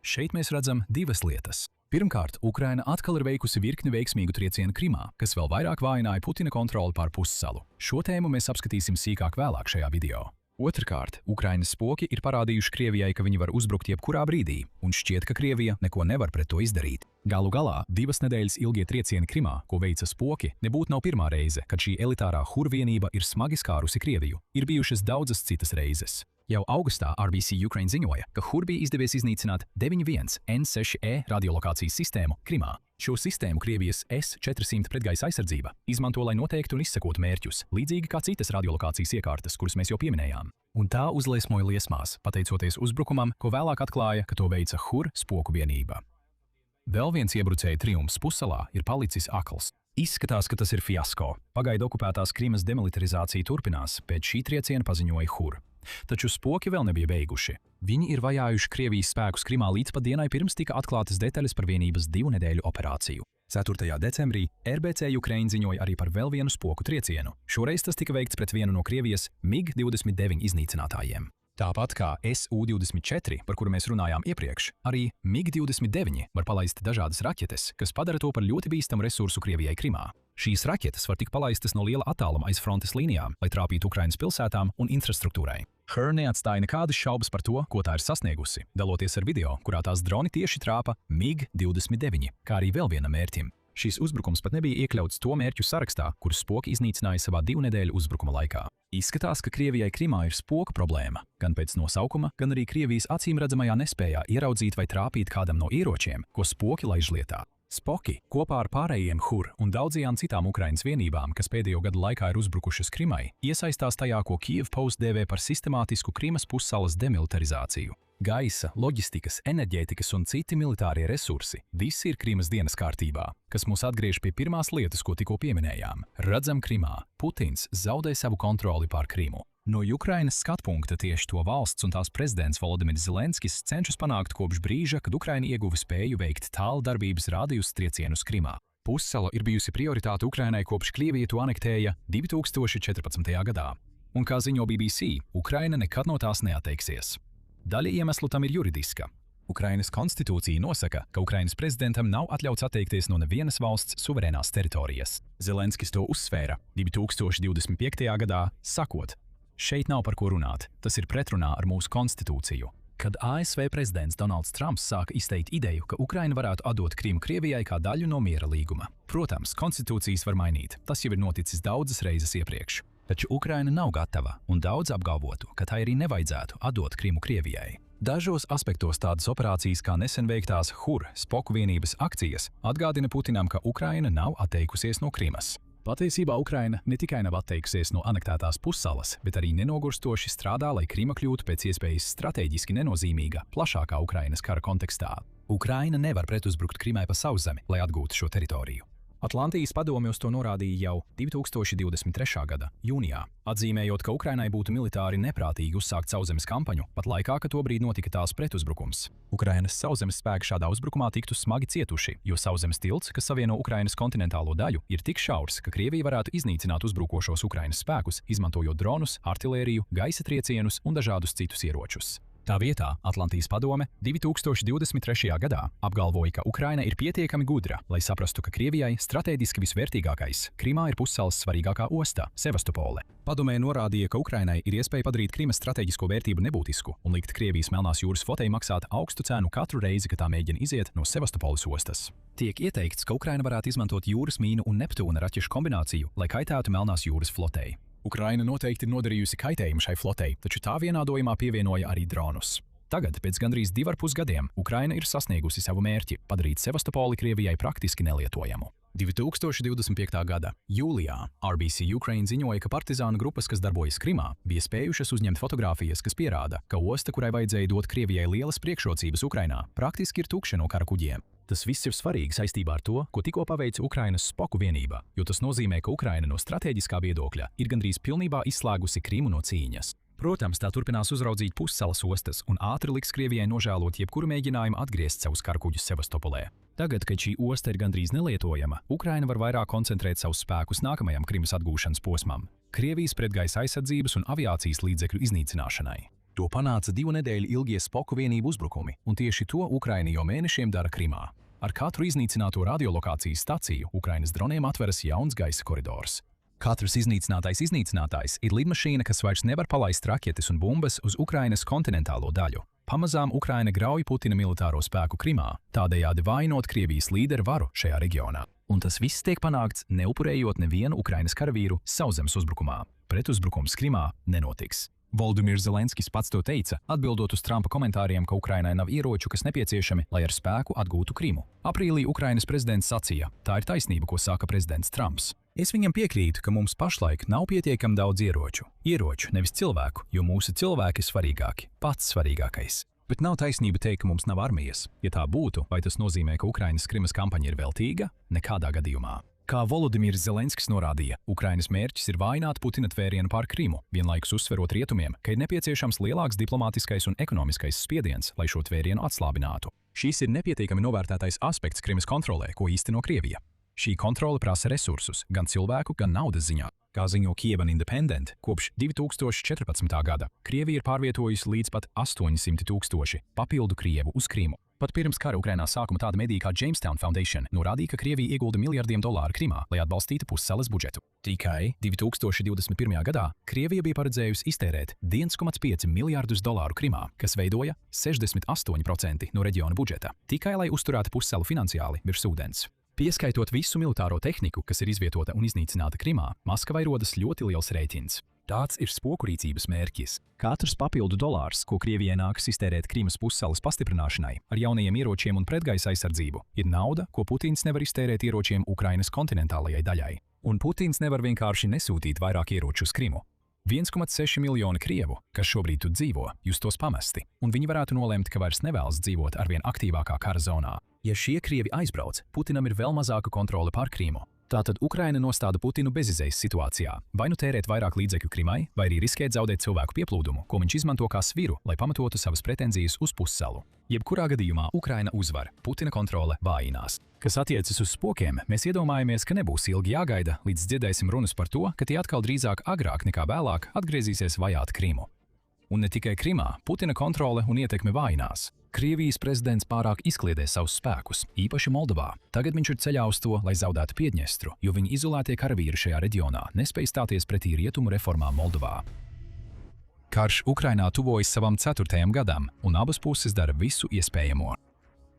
Speaker 1: Šeit mēs redzam divas lietas. Pirmkārt, Ukraina atkal ir veikusi virkni veiksmīgu triecienu Krimā, kas vēl vairāk vājināja Putina kontroli pār pussalu. Šo tēmu mēs apskatīsim sīkāk vēlāk šajā video. Otrkārt, Ukrainas spoki ir parādījuši Krievijai, ka viņi var uzbrukt jebkurā brīdī, un šķiet, ka Krievija neko nevar pret to izdarīt. Galu galā, 2 nedēļas ilgie triecieni Krimā, ko veica spoki, nebūtu nav pirmā reize, kad šī elitārā HUR vienība ir smagi skārusi Krieviju. Ir bijušas daudzas citas reizes. Jau augustā RBC Ukraine ziņoja, ka HUR bija izdevies iznīcināt 9.1 N6E radiolokācijas sistēmu Krimā. Šo sistēmu Krievijas S-400 pretgaisa aizsardzība izmanto, lai noteiktu un izsekotu mērķus, līdzīgi kā citas radiolokācijas iekārtas, kuras mēs jau pieminējām. Un tā uzliesmoja liesmās, pateicoties uzbrukumam, ko vēlāk atklāja, ka to veica HUR spoku vienība. Vēl viens iebrucēju triumfs pussalā ir palicis akls. Izskatās, ka tas ir fiasko. Pagaidu okupētās Krimas demilitarizācija turpinās, pēc šī trieciena paziņoja HUR. Taču spoki vēl nebija beiguši. Viņi ir vajājuši Krievijas spēkus Krimā līdz pat dienai pirms tika atklātas detaļas par vienības 2 nedēļu operāciju. 4. decembrī RBC Ukraine ziņoja arī par vēl vienu spoku triecienu. Šoreiz tas tika veikts pret vienu no Krievijas MiG-29 iznīcinātājiem. Tāpat kā Su-24, par kuru mēs runājām iepriekš, arī MiG-29 var palaist dažādas raķetes, kas padara to par ļoti bīstamu resursu Krievijai Krimā. Šīs raķetes var tikt palaistas no liela attāluma aiz frontes līnijām, lai trāpītu Ukrainas pilsētām un infrastruktūrai. HUR neatstāja nekādas šaubas par to, ko tā ir sasniegusi, daloties ar video, kurā tās droni tieši trāpa MiG-29, kā arī vēl vienam mērķim. Šīs uzbrukums pat nebija iekļauts to mērķu sarakstā, kurus spoki iznīcināja savā 2 nedēļu uzbrukuma laikā. Izskatās, ka Krievijai Krimā ir spoku problēma, gan pēc nosaukuma, gan arī Krievijas acīmredzamajā nespējā ieraudzīt vai trāpīt kādam no ieročiem, ko spoki laiž lietā. Spoki kopā ar pārējiem HUR un daudzajām citām Ukrainas vienībām, kas pēdējo gadu laikā ir uzbrukušas Krimai, iesaistās tajā, ko Kyiv Post dēvē par sistemātisku Krimas pussalas demilitarizāciju. Gaisa, loģistikas, enerģētikas un citi militārie resursi – visi ir Krimas dienas kārtībā, kas mūs atgriež pie pirmās lietas, ko tikko pieminējām. Redzam Krimā, Putins zaudē savu kontroli pār Krimu. No Ukrainas skatpunkta tieši to valsts un tās prezidents Volodimirs Zelenskis cenšas panākt kopš brīža, kad Ukraina ieguva spēju veikt tālu darbības rādījus triecienus Krimā. Pussala ir bijusi prioritāte Ukrainai kopš Krievija to anektēja 2014. gadā. Un kā ziņo BBC, Ukraina nekad no tās neatteiksies. Daļa iemeslu tam ir juridiska. Ukrainas konstitūcija nosaka, ka Ukrainas prezidentam nav atļauts atteikties no nevienas valsts suverēnās teritorijas. Zelenskis to uzsvēra 2025. gadā, sakot: šeit nav par ko runāt, tas ir pretrunā ar mūsu konstitūciju. Kad ASV prezidents Donalds Trumps sāka izteikt ideju, ka Ukraina varētu atdot Krimu Krievijai kā daļu no miera līguma. Protams, konstitūcijas var mainīt, tas jau ir noticis daudzas reizes iepriekš. Taču Ukraina nav gatava, un daudz apgalvotu, ka tai arī nevajadzētu atdot Krimu Krievijai. Dažos aspektos tādas operācijas kā nesen veiktās HUR spoku vienības akcijas atgādina Putinam, ka Ukraina nav atteikusies no Krimas. Patiesībā Ukraina ne tikai nav atteikusies no anektētās pussalas, bet arī nenogurstoši strādā, lai Krima kļūtu pēc iespējas strateģiski nenozīmīga, plašākā Ukrainas kara kontekstā. Ukraina nevar pretuzbrukt Krimai pa sauszemi, lai atgūtu šo teritoriju. Atlantijas padome uz to norādīja jau 2023. gada jūnijā, atzīmējot, ka Ukrainai būtu militāri neprātīgi uzsākt sauszemes kampaņu, pat laikā, kad tobrīd notika tās pretuzbrukums. Ukrainas sauszemes spēki šādā uzbrukumā tiktu smagi cietuši, jo sauszemes tilts, kas savieno Ukrainas kontinentālo daļu, ir tik šaurs, ka Krievija varētu iznīcināt uzbrukošos Ukrainas spēkus, izmantojot dronus, artilēriju, gaisa triecienus un dažādus citus ieročus. Tā vietā Atlantijas padome 2023. gadā apgalvoja, ka Ukraina ir pietiekami gudra, lai saprastu, ka Krievijai strateģiski visvērtīgākais Krimā ir pussalas svarīgākā osta – Sevastopole. Padomē norādīja, ka Ukrainai ir iespēja padarīt Krimas strateģisko vērtību nebūtisku un likt Krievijas Melnās jūras flotei maksāt augstu cenu katru reizi, kad tā mēģina iziet no Sevastopoles ostas. Tiek ieteikts, ka Ukraina varētu izmantot jūras mīnu un Neptūna raķešu kombināciju, lai kaitētu Melnās jūras flotei. Ukraina noteikti ir nodarījusi kaitējumu šai flotei, taču tā vienādojumā pievienoja arī dronus. Tagad, pēc gandrīz 2,5 gadiem, Ukraina ir sasniegusi savu mērķi – padarīt Sevastopoli Krievijai praktiski nelietojamu. 2025. gada jūlijā RBC Ukraine ziņoja, ka partizānu grupas, kas darbojas Krimā, bija spējušas uzņemt fotogrāfijas, kas pierāda, ka osta, kurai vajadzēja dot Krievijai lielas priekšrocības Ukrainā, praktiski ir tukša no kara kuģiem. Tas viss ir svarīgi saistībā ar to, ko tikko paveica Ukrainas spoku vienība, jo tas nozīmē, ka Ukraina no strateģiskā viedokļa ir gandrīz pilnībā izslēgusi Krimu no cīņas. Protams, tā turpinās uzraudzīt pussalas ostas un ātri liks Krievijai nožēlot jebkuru mēģinājumu atgriezt savus karakuģus Sevastopolē. Tagad, kad šī osta ir gandrīz nelietojama, Ukraina var vairāk koncentrēt savus spēkus nākamajam Krimas atgūšanas posmam – Krievijas pretgaisa aizsardzības un aviācijas līdzekļu iznīcināšanai. To panāca 2 nedēļu ilgie spoku vienību uzbrukumi, un tieši to Ukraina jau mēnešiem dara Krimā. Ar katru iznīcināto radiolokācijas staciju Ukrainas droniem atveras jauns gaisa koridors. Katrs iznīcinātājs ir lidmašīna, kas vairs nevar palaist raķetes un bumbas uz Ukrainas kontinentālo daļu. Pamazām Ukraina grauj Putina militāro spēku Krimā, tādējādi vājinot Krievijas līderu varu šajā reģionā. Un tas viss tiek panākts, neupurējot nevienu Ukrainas karavīru sauszemes uzbrukumā. Pretuzbrukums Krimā nenotiks. Volodimirs Zelenskis pats to teica, atbildot uz Trumpa komentāriem, ka Ukrainai nav ieroču, kas nepieciešami, lai ar spēku atgūtu Krimu. Aprīlī Ukrainas prezidents sacīja, tā ir taisnība, ko saka prezidents Trumps. Es viņam piekrītu, ka mums pašlaik nav pietiekami daudz ieroču. Ieroču, nevis cilvēku, jo mūsu cilvēki ir svarīgāki, pats svarīgākais. Bet nav taisnība teikt, ka mums nav armijas. Ja tā būtu, vai tas nozīmē, ka Ukrainas Krimas kampaņa ir veltīga? Nekādā gadījumā. Kā Volodimirs Zelenskis norādīja, Ukrainas mērķis ir vājināt Putina tvērienu pār Krimu, vienlaikus uzsverot rietumiem, ka ir nepieciešams lielāks diplomātiskais un ekonomiskais spiediens, lai šo tvērienu atslābinātu. Šīs ir nepietiekami novērtētais aspekts Krimas kontrolē, ko īsteno Krievija. Šī kontrole prasa resursus, gan cilvēku, gan naudas ziņā. Kā ziņo Kievan Independent, kopš 2014. gada Krievija ir pārvietojusi līdz pat 800 000 papildu Krievu uz Krimu. Pat pirms kara Ukrainā sākuma tāda medija kā Jamestown Foundation norādīja, ka Krievija iegulda miljardiem dolāru Krimā, lai atbalstītu pussalas budžetu. Tikai 2021. gadā Krievija bija paredzējusi iztērēt 1,5 miljardus dolāru Krimā, kas veidoja 68% no reģiona budžeta, tikai lai uzturētu pussalu finansiāli virs ūdens. Pieskaitot visu militāro tehniku, kas ir izvietota un iznīcināta Krimā, Maskavai rodas ļoti liels rēķins. Tāds ir spoku rīcības mērķis. Katrs papildu dolārs, ko Krievijai nākas iztērēt Krimas pussalas pastiprināšanai ar jaunajiem ieročiem un pretgaisa aizsardzību, ir nauda, ko Putins nevar iztērēt ieročiem Ukrainas kontinentālajai daļai. Un Putins nevar vienkārši nesūtīt vairāk ieroču uz Krimu. 1,6 miljoni Krievu, kas šobrīd tur dzīvo, justos pamesti, un viņi varētu nolemt, ka vairs nevēlas dzīvot arvien aktīvākā kara zonā. Ja šie Krievi aizbrauc, Putinam ir vēl mazāka kontrole pār Krimu. Tātad Ukraina nostāda Putinu bezizejas situācijā, vai nu tērēt vairāk līdzekļu Krimai, vai arī riskēt zaudēt cilvēku pieplūdumu, ko viņš izmanto kā sviru, lai pamatotu savas pretenzijas uz pussalu. Jebkurā gadījumā Ukraina uzvar, Putina kontrole vājinās. Kas attiecas uz spokiem, mēs iedomājamies, ka nebūs ilgi jāgaida, līdz dzirdēsim runas par to, ka tie atkal drīzāk agrāk nekā vēlāk atgriezīsies vajāt Krimu. Un ne tikai Krimā, Putina kontrole un ietekme vājinās. Krievijas prezidents pārāk izkliedē savus spēkus, īpaši Moldovā. Tagad viņš ir ceļā uz to, lai zaudētu Piedņestru, jo viņa izolētie karavīri šajā reģionā nespēj stāties pretī rietumu reformām Moldovā. Karš Ukrainā tuvojas savam 4. gadam, un abas puses dara visu iespējamo.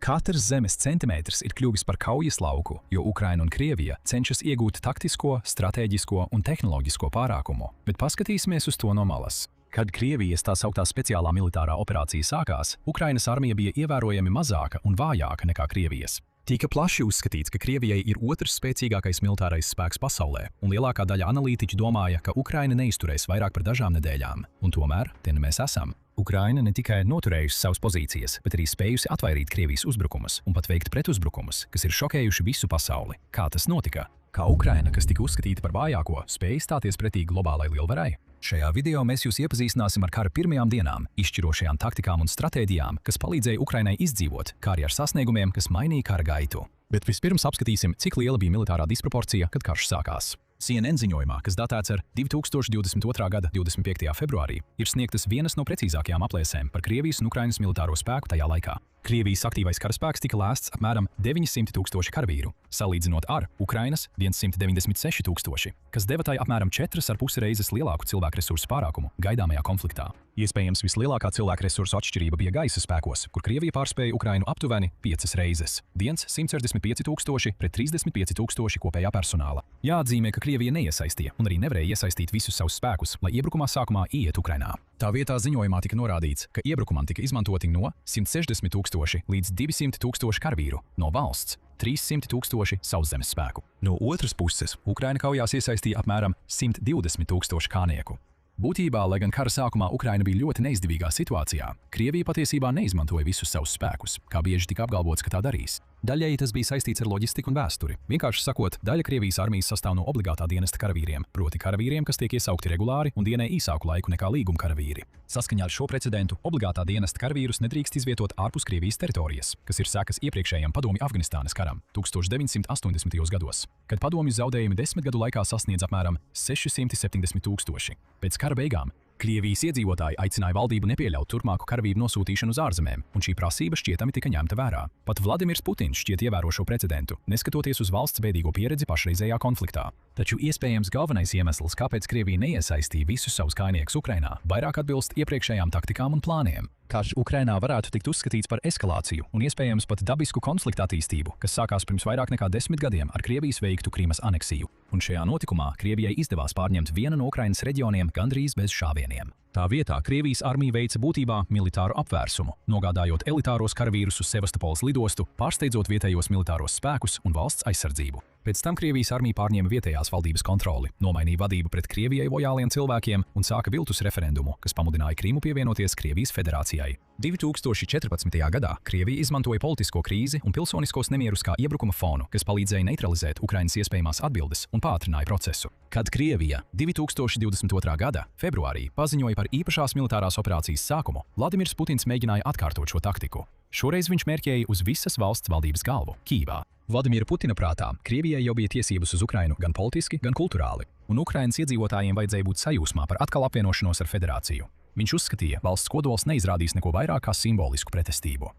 Speaker 1: Katrs zemes centimetrs ir kļuvis par kaujas lauku, jo Ukraina un Krievija cenšas iegūt taktisko, stratēģisko un tehnoloģisko pārākumu, bet paskatīsimies uz to no malas. Kad Krievijas tā sauktā speciālā militārā operācija sākās, Ukrainas armija bija ievērojami mazāka un vājāka nekā Krievijas. Tika plaši uzskatīts, ka Krievijai ir otrs spēcīgākais militārais spēks pasaulē, un lielākā daļa analītiķu domāja, ka Ukraina neizturēs vairāk par dažām nedēļām. Un tomēr, te mēs esam. Ukraina ne tikai noturējusi savas pozīcijas, bet arī spējusi atvairīt Krievijas uzbrukumus un pat veikt pretuzbrukumus, kas ir šokējuši visu pasauli. Kā tas notika? Kā Ukraina, kas tika uzskatīta par vājāko, spēja stāties pretī globālai lielvarai? Šajā video mēs jūs iepazīstināsim ar kara pirmajām dienām, izšķirošajām taktikām un stratēģijām, kas palīdzēja Ukrainai izdzīvot, kā arī ar sasniegumiem, kas mainīja kara gaitu. Bet vispirms apskatīsim, cik liela bija militārā disproporcija, kad karš sākās. CNN ziņojumā, kas datēts ar 2022. gada 25. februārī, ir sniegtas vienas no precīzākajām aplēsēm par Krievijas un Ukrainas militāro spēku tajā laikā. Krievijas aktīvais karaspēks tika lēsts apmēram 900,000 karavīru, salīdzinot ar Ukrainas 196,000, kas deva tai apmēram 4,5 reizes lielāku cilvēku resursu pārākumu gaidāmajā konfliktā. Iespējams, vislielākā cilvēku resursu atšķirība bija gaisa spēkos, kur Krievija pārspēja Ukrainu aptuveni 5 reizes – 165,000 pret 35,000 kopējā personāla. Jāatzīmē, ka Krievija neiesaistīja un arī nevarēja iesaistīt visus savus spēkus, lai iebrukumā sākumā ieiet Ukrainā. Tā vietā ziņojumā tika norādīts, ka iebrukumam tika izmantoti no 160,000 līdz 200,000 karavīru no valsts, 300,000 sauszemes spēku. No otras puses, Ukraina kaujās iesaistīja apmēram 120,000 kānieku. Būtībā, lai gan kara sākumā Ukraina bija ļoti neizdevīgā situācijā, Krievija patiesībā neizmantoja visus savus spēkus, kā bieži tika apgalvots, ka tā darīs. Daļēji tas bija saistīts ar loģistiku un vēsturi. Vienkārši sakot, daļa Krievijas armijas sastāv no obligātā dienesta karavīriem, proti karavīriem, kas tiek iesaukti regulāri un dienē īsāku laiku nekā līguma karavīri. Saskaņā ar šo precedentu, obligātā dienesta karavīrus nedrīkst izvietot ārpus Krievijas teritorijas, kas ir sekas iepriekšējiem Padomju Afganistānas karam 1980. gados, kad padomju zaudējumi 10 gadu laikā sasniedz apmēram 670,000. Pēc kara beigām Krievijas iedzīvotāji aicināja valdību nepieļaut turpmāku karavīru nosūtīšanu uz ārzemēm, un šī prasība šķietami tika ņemta vērā. Pat Vladimirs Putins šķiet ievēro šo precedentu, neskatoties uz valsts bēdīgo pieredzi pašreizējā konfliktā. Taču iespējams galvenais iemesls, kāpēc Krievija neiesaistīja visus savus kainiekus Ukrainā, vairāk atbilst iepriekšējām taktikām un plāniem. Karš Ukrainā varētu tikt uzskatīts par eskalāciju un iespējams pat dabisku konfliktu attīstību, kas sākās pirms vairāk nekā 10 gadiem ar Krievijas veiktu Krimas aneksiju. Un šajā notikumā Krievijai izdevās pārņemt vienu no Ukrainas reģioniem gandrīz bez šāvieniem. Tā vietā Krievijas armija veica būtībā militāru apvērsumu, nogādājot elitāros karavīrus uz Sevastopoles lidostu, pārsteidzot vietējos militāros spēkus un valsts aizsardzību. Pēc tam Krievijas armija pārņēma vietējās valdības kontroli, nomainīja vadību pret Krievijai lojāliem cilvēkiem un sāka viltus referendumu, kas pamudināja Krimu pievienoties Krievijas federācijai. 2014. gadā Krievija izmantoja politisko krīzi un pilsoniskos nemierus kā iebrukuma fonu, kas palīdzēja neutralizēt Ukrainas iespējamās atbildes un pātrināja procesu. Kad Krievija 2022. gada februārī paziņoja par īpašās militārās operācijas sākumu, Vladimirs Putins mēģināja atkārtot šo taktiku. Šoreiz viņš mērķēja uz visas valsts valdības galvu – Kīvā. Vladimira Putina prātā Krievijai jau bija tiesības uz Ukrainu gan politiski, gan kulturāli, un Ukrainas iedzīvotājiem vajadzēja būt sajūsmā par atkal apvienošanos ar federāciju. Viņš uzskatīja, valsts kodols neizrādīs neko vairāk kā simbolisku pretestību.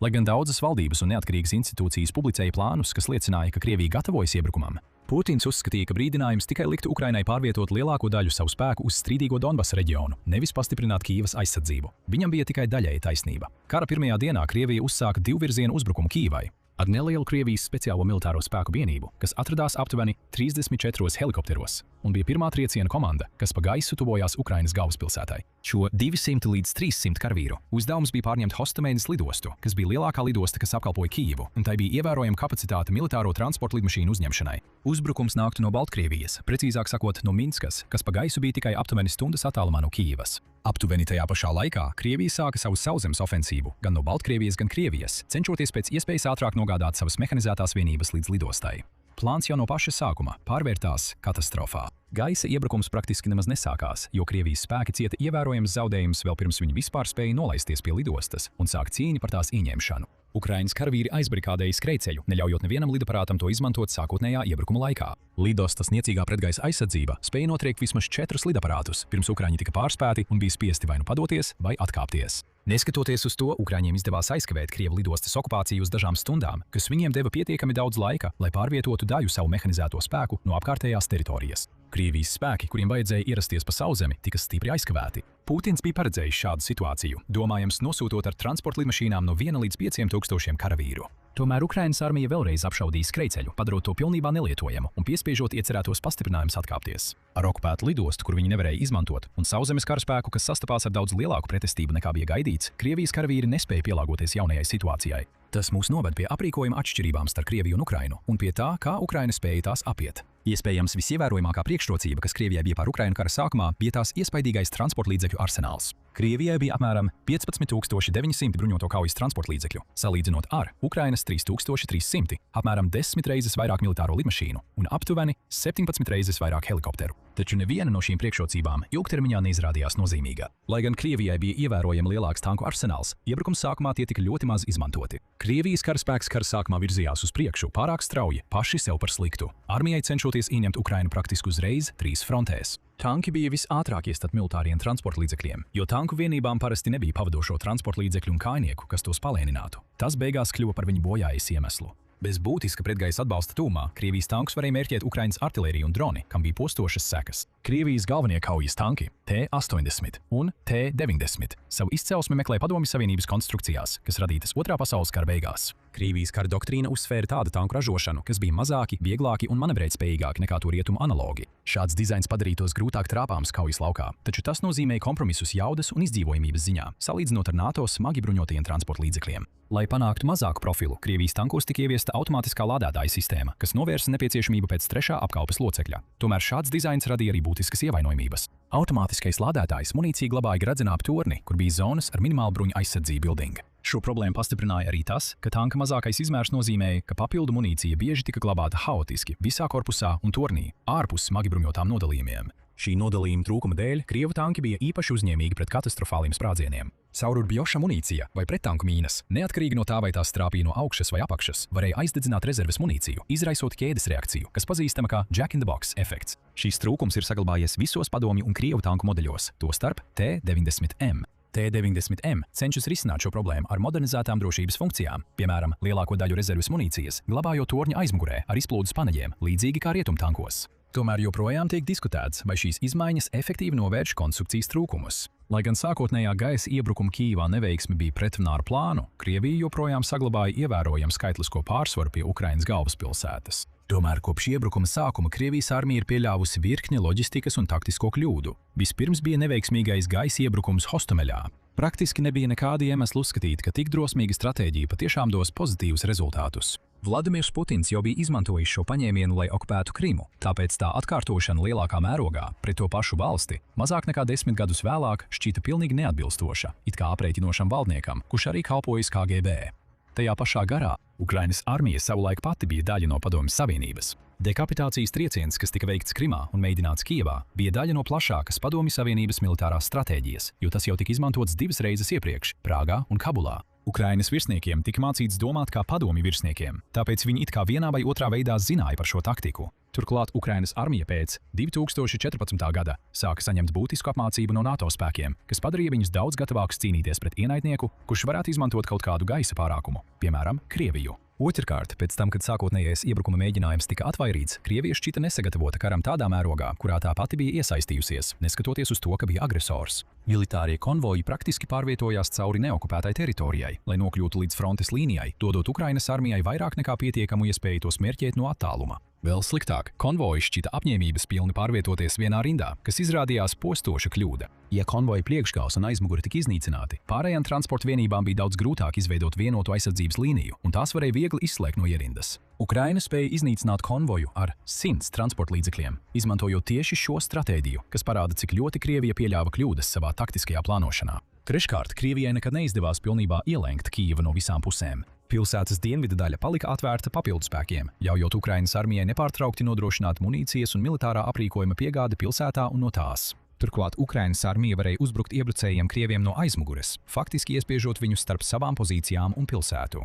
Speaker 1: Lai gan daudzas valdības un neatkarīgas institūcijas publicēja plānus, kas liecināja, ka Krievija gatavojas iebrukumam, Putins uzskatīja, ka brīdinājums tikai liktu Ukrainai pārvietot lielāko daļu savu spēku uz strīdīgo Donbasa reģionu, nevis pastiprināt Kīivas aizsardzību. Viņam bija tikai daļēji taisnība. Kara pirmajā dienā Krievija uzsāka divvirzienu uzbrukumu Kīivai ar nelielu Krievijas speciālo militāro spēku vienību, kas atradās aptuveni 34 helikopteros, un bija pirmā trieciena komanda, kas pa gaisu tuvojās Ukrainas galvaspilsētai. Šo 200 līdz 300 karavīru uzdevums bija pārņemt Hostomēļas lidostu, kas bija lielākā lidosta, kas apkalpoja Kijivu, un tai bija ievērojama kapacitāte militāro transporta lidmašīnu uzņemšanai. Uzbrukums nāktu no Baltkrievijas, precīzāk sakot no Minskas, kas pa gaisu bija tikai aptuveni stundas attālumā no Kijivas. Aptuveni tajā pašā laikā Krievija sāka savu sauszemes ofensīvu gan no Baltkrievijas, gan Krievijas, cenšoties pēc iespējas ātrāk nogādāt savas mehanizētās vienības līdz lidostai. Plāns jau no paša sākuma pārvērtās katastrofā. Gaisa iebrukums praktiski nemaz nesākās, jo Krievijas spēki cieta ievērojams zaudējums vēl pirms viņi vispār spēja nolaisties pie lidostas un sākt cīņu par tās ieņemšanu. Ukrainas karavīri aizbarikādēja skrejceļu, neļaujot nevienam lidaparātam to izmantot sākotnējā iebrukuma laikā. Lidostas niecīgā pretgaisa aizsardzība spēja notriekt vismaz 4 lidaparātus, pirms Ukraiņi tika pārspēti un bija spiesti vai nu padoties, vai atkāpties. Neskatoties uz to, Ukraiņiem izdevās aizkavēt Krievu lidostas okupāciju uz dažām stundām, kas viņiem deva pietiekami daudz laika, lai pārvietotu daļu savu mehanizēto spēku no apkārtējās teritorijas. Krievijas spēki, kuriem vajadzēja ierasties pa sauszemi, tika stipri aizkavēti. Putins bija paredzējis šādu situāciju, domājams nosūtot ar transporta lidmašīnām no 1 līdz 5,000 karavīru. Tomēr Ukrainas armija vēlreiz apšaudīja skrejceļu, padarot to pilnībā nelietojamu un piespiežot iecerētos pastiprinājumus atkāpties. Ar okupētu lidostu, kur viņi nevarēja izmantot, un sauszemes karaspēku, kas sastapās ar daudz lielāku pretestību nekā bija gaidīts, Krievijas karavīri nespēja pielāgoties jaunajai situācijai. Tas mūs noved pie aprīkojuma atšķirībām starp Krieviju un Ukrainu, un pie tā, kā Ukraina spēja tās apiet. Iespējams, visievērojamākā priekšrocība, kas Krievijai bija pār Ukrainu kara sākumā, bija tās iespaidīgais transporta līdzekļu arsenāls. Krievijai bija apmēram 15,900 bruņoto kaujas transporta līdzekļu, salīdzinot ar Ukrainas 3,300, apmēram 10 reizes vairāk militāro lidmašīnu un aptuveni 17 reizes vairāk helikopteru. Taču neviena no šīm priekšrocībām ilgtermiņā neizrādījās nozīmīga. Lai gan Krievijai bija ievērojami lielāks tanku arsenāls, iebrukuma sākumā tie tika ļoti maz izmantoti. Krievijas karaspēks kara sākumā virzījās uz priekšu pārāk strauji, paši sev par sliktu. Armijai cenšoties ieņemt Ukrainu praktiski uzreiz 3 frontēs. Tanki bija visātrākie starp militāriem transporta līdzekļiem, jo tanku vienībām parasti nebija pavadošo transporta līdzekļu un kājnieku, kas tos palēninātu. Tas beigās kļuva par viņu bojājas iemeslu. Bez būtiska pretgaisa atbalsta tūmā Krievijas tankus varēja mērķēt Ukrainas artilēriju un droni, kam bija postošas sekas. Krievijas galvenie kaujas tanki T-80 un T-90 savu izcelsmi meklē Padomju Savienības konstrukcijās, kas radītas Otrā pasaules kara beigās. Krievijas kara doktrīna uzsvēra tādu tanku ražošanu, kas bija mazāki, vieglāki un manevrētspējīgāki nekā to rietumu analogi. Šāds dizains padarītos grūtāk trāpāms kaujas laukā, taču tas nozīmēja kompromisus jaudas un izdzīvojamības ziņā, salīdzinot ar NATO smagi bruņotajiem transporta līdzekļiem. Lai panāktu mazāku profilu, Krievijas tankos tika ieviesta automātiskā lādētāja sistēma, kas novērsa nepieciešamību pēc trešā apkalpes locekļa. Tomēr šāds dizains radīja arī būtiskas ievainojamības. Automātiskais lādētājs munīciju glabāja gradzenā ap torni, kur bija zonas ar minimālu bruņu aizsardzību building. Šo problēmu pastiprināja arī tas, ka tanka mazākais izmērs nozīmēja, ka papildu munīcija bieži tika glabāta haotiski visā korpusā un tornī, ārpus smagi bruņotām nodalījumiem. Šī nodalījuma trūkuma dēļ Krievu tanki bija īpaši uzņēmīgi pret katastrofāliem sprādzieniem. Saururbjoša munīcija vai prettanku mīnas, neatkarīgi no tā, vai tās strāpīja no augšas vai apakšas, varēja aizdedzināt rezerves munīciju, izraisot ķēdes reakciju, kas pazīstama kā Jack in the Box efekts. Šīs trūkums ir saglabājies visos Padomju un Krievu tanku modeļos, tostarp T-90M. T-90M cenšas risināt šo problēmu ar modernizētām drošības funkcijām, piemēram, lielāko daļu rezerves munīcijas, glabājot torņa aizmugurē ar izplūdes paneļiem, līdzīgi kā rietumtankos. Tomēr joprojām tiek diskutēts, vai šīs izmaiņas efektīvi novērš konstrukcijas trūkumus. Lai gan sākotnējā gaisa iebrukuma Kijivā neveiksme bija pretrunā ar plānu, Krievija joprojām saglabāja ievērojamu skaitlisko pārsvaru pie Ukrainas galvaspilsētas. Tomēr kopš iebrukuma sākuma Krievijas armija ir pieļāvusi virkni loģistikas un taktisko kļūdu. Vispirms bija neveiksmīgais gaisa iebrukums Hostomeļā. Praktiski nebija nekāda iemesla uzskatīt, ka tik drosmīga stratēģija patiešām dos pozitīvus rezultātus. Vladimirs Putins jau bija izmantojis šo paņēmienu, lai okupētu Krimu, tāpēc tā atkārtošana lielākā mērogā pret to pašu valsti mazāk nekā 10 gadus vēlāk šķita pilnīgi neatbilstoša, it kā aprēķinošam valdniekam, kurš arī kalpojas KGB. Tajā pašā garā Ukrainas armija savulaik pati bija daļa no Padomju Savienības. Dekapitācijas trieciens, kas tika veikts Krimā un mēģināts Kijevā, bija daļa no plašākas Padomju Savienības militārās stratēģijas, jo tas jau tika izmantots 2 reizes iepriekš – Prāgā un Kabulā. Ukrainas virsniekiem tika mācīts domāt kā padomju virsniekiem, tāpēc viņi it kā vienā vai otrā veidā zināja par šo taktiku. Turklāt Ukrainas armija pēc 2014. gada sāka saņemt būtisku apmācību no NATO spēkiem, kas padarīja viņus daudz gatavākus cīnīties pret ienaidnieku, kurš varētu izmantot kaut kādu gaisa pārākumu, piemēram, Krieviju. Otrkārt, pēc tam, kad sākotnējais iebrukuma mēģinājums tika atvairīts, Krievija šķita nesagatavota karam tādā mērogā, kurā tā pati bija iesaistījusies, neskatoties uz to, ka bija agresors. Militārie konvoji praktiski pārvietojās cauri neokupētai teritorijai, lai nokļūtu līdz frontes līnijai, dodot Ukrainas armijai vairāk nekā pietiekamu iespēju tos mērķēt no attāluma. Vēl sliktāk, konvoji šķita apņēmības pilni pārvietoties vienā rindā, kas izrādījās postoša kļūda. Ja konvoja priekšgals un aizmugure tika iznīcināti, pārējām transporta vienībām bija daudz grūtāk izveidot vienotu aizsardzības līniju, un tās varēja viegli izslēgt no ierindas. Ukraina spēja iznīcināt konvoju ar 100 transporta līdzekļiem, izmantojot tieši šo stratēģiju, kas parāda, cik ļoti Krievija pieļāva kļūdas savā taktiskajā plānošanā. Treškārt, Krievijai nekad neizdevās pilnībā ielenkt Kijivu no visām pusēm. Pilsētas dienvidu daļa palika atvērta papildspēkiem, ļaujot Ukrainas armijai nepārtraukti nodrošināt munīcijas un militārā aprīkojuma piegādi pilsētā un no tās. Turklāt Ukrainas armija varēja uzbrukt iebrucējiem Krieviem no aizmugures, faktiski iespiežot viņus starp savām pozīcijām un pilsētu.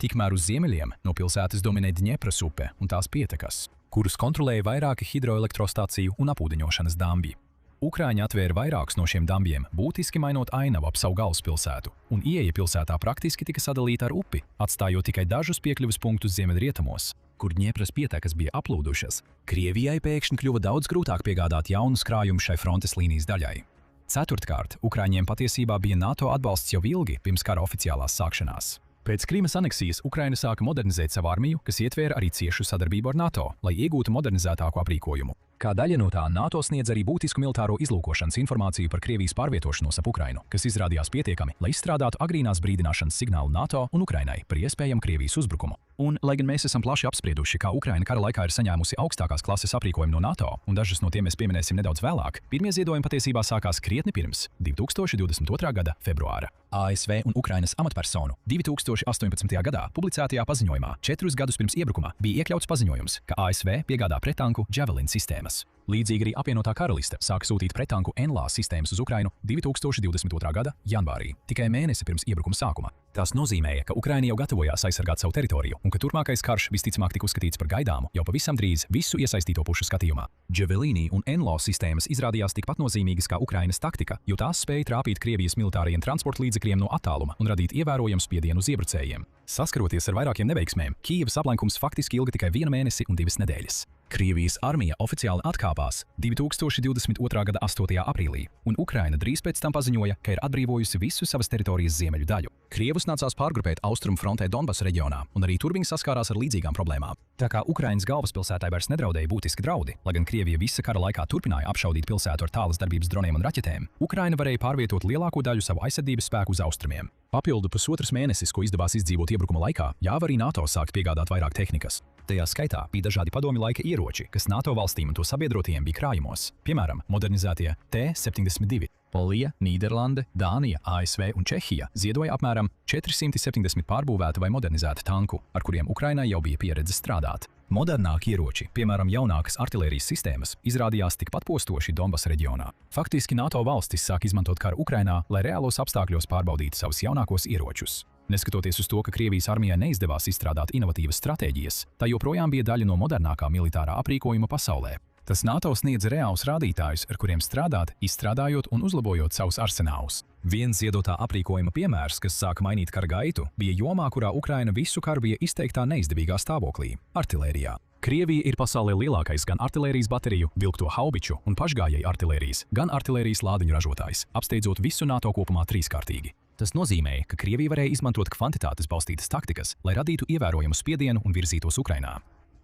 Speaker 1: Tikmēr uz ziemeļiem no pilsētas dominē Dņepras upe un tās pietekas, kurus kontrolēja vairāki hidroelektrostaciju un apūdeņošanas dambi. Ukraiņi atvēra vairākus no šiem dambiem, būtiski mainot ainavu ap savu galvaspilsētu, un ieeja pilsētā praktiski tika sadalīta ar upi, atstājot tikai dažus piekļuves punktus ziemeļrietumos, kur Dņepras pietekas bija aplūdušas. Krievijai pēkšņi kļuva daudz grūtāk piegādāt jaunus krājumus šai frontes līnijas daļai. Ceturtkārt, Ukraiņiem patiesībā bija NATO atbalsts jau ilgi pirms kara oficiālās sākšanās. Pēc Krimas aneksijas Ukraina sāka modernizēt savu armiju, kas ietvēra arī ciešu sadarbību ar NATO, lai iegūtu modernizētāku aprīkojumu. Kā daļa no tā, NATO sniedz arī būtisku militāro izlūkošanas informāciju par Krievijas pārvietošanos ap Ukrainu, kas izrādījās pietiekami, lai izstrādātu agrīnās brīdināšanas signālu NATO un Ukrainai par iespējamu Krievijas uzbrukumu. Un, lai gan mēs esam plaši apsprieduši, kā Ukraina kara laikā ir saņēmusi augstākās klases aprīkojumu no NATO, un dažus no tiem mēs pieminēsim nedaudz vēlāk, pirmie ziedojumi patiesībā sākās krietni pirms 2022. gada februāra. ASV un Ukrainas amatpersonu 2018. gadā publicētajā paziņojumā 4 gadus pirms iebrukuma bija iekļauts paziņojums, ka ASV piegādā prettanku Javelin sistēmas. Līdzīgi arī apvienotā karaliste sāka sūtīt prettanku NLAS sistēmas uz Ukrainu 2022. gada janvārī, tikai mēnesi pirms iebrukuma sākuma. Tas nozīmēja, ka Ukraina jau gatavojās aizsargāt savu teritoriju un ka turpmākais karš visticamāk tika uzskatīts par gaidāmu jau pavisam drīz visu iesaistīto pušu skatījumā. Javelini un NLAS sistēmas izrādījās tikpat nozīmīgas kā Ukrainas taktika, jo tās spēja trāpīt Krievijas militārajiem transporta līdzekļiem no attāluma un radīt ievērojamu spiedienu uz iebrucējiem. Saskaroties ar vairākiem neveiksmēm, Kijevas aplenkums faktiski ilga tikai 1 mēnesi un 2 nedēļas. Krievijas armija oficiāli atkāpās 2022. gada 8. aprīlī, un Ukraina drīz pēc tam paziņoja, ka ir atbrīvojusi visu savas teritorijas ziemeļu daļu. Krievus nācās pārgrupēt austrumu frontē Donbas reģionā, un arī tur viņi saskārās ar līdzīgām problēmām. Tā kā Ukrainas galvaspilsētai vairs nedraudēja būtiski draudi, lai gan Krievija visa kara laikā turpināja apšaudīt pilsētu ar tālas darbības droniem un raķetēm, Ukraina varēja pārvietot lielāko daļu savu aizsardzības spēku uz austrumiem. Papildu pusotrs mēnesis, ko izdevās izdzīvot iebrukuma laikā, ļāva arī NATO sākt piegādāt vairāk tehnikas. Tajā skaitā bija dažādi padomju laika ieroči, kas NATO valstīm un to sabiedrotajiem bija krājumos. Piemēram, modernizētie T-72. Polija, Nīderlande, Dānija, ASV un Čehija ziedoja apmēram 470 pārbūvētu vai modernizētu tanku, ar kuriem Ukrainai jau bija pieredze strādāt. Modernāki ieroči, piemēram jaunākas artilērijas sistēmas, izrādījās tikpat postoši Donbas reģionā. Faktiski NATO valstis sāk izmantot karu Ukrainā, lai reālos apstākļos pārbaudītu savus jaunākos ieročus. Neskatoties uz to, ka Krievijas armijai neizdevās izstrādāt inovatīvas stratēģijas, tā joprojām bija daļa no modernākā militārā aprīkojuma pasaulē. Tas NATO sniedz reālus rādītājus, ar kuriem strādāt, izstrādājot un uzlabojot savus arsenālus. Viens ziedotā aprīkojuma piemērs, kas sāka mainīt kara gaitu, bija jomā, kurā Ukraina visu karu bija izteiktā neizdevīgā stāvoklī – artilērijā. Krievija ir pasaulē lielākais gan artilērijas bateriju, vilkto haubiču un pašgājēju artilērijas, gan artilērijas lādiņu ražotājs, apsteidzot visu NATO kopumā trīskārtīgi. Tas nozīmēja, ka Krievija varēja izmantot kvantitātes balstītas taktikas, lai radītu ievērojamu spiedienu un virzītos Ukrainā.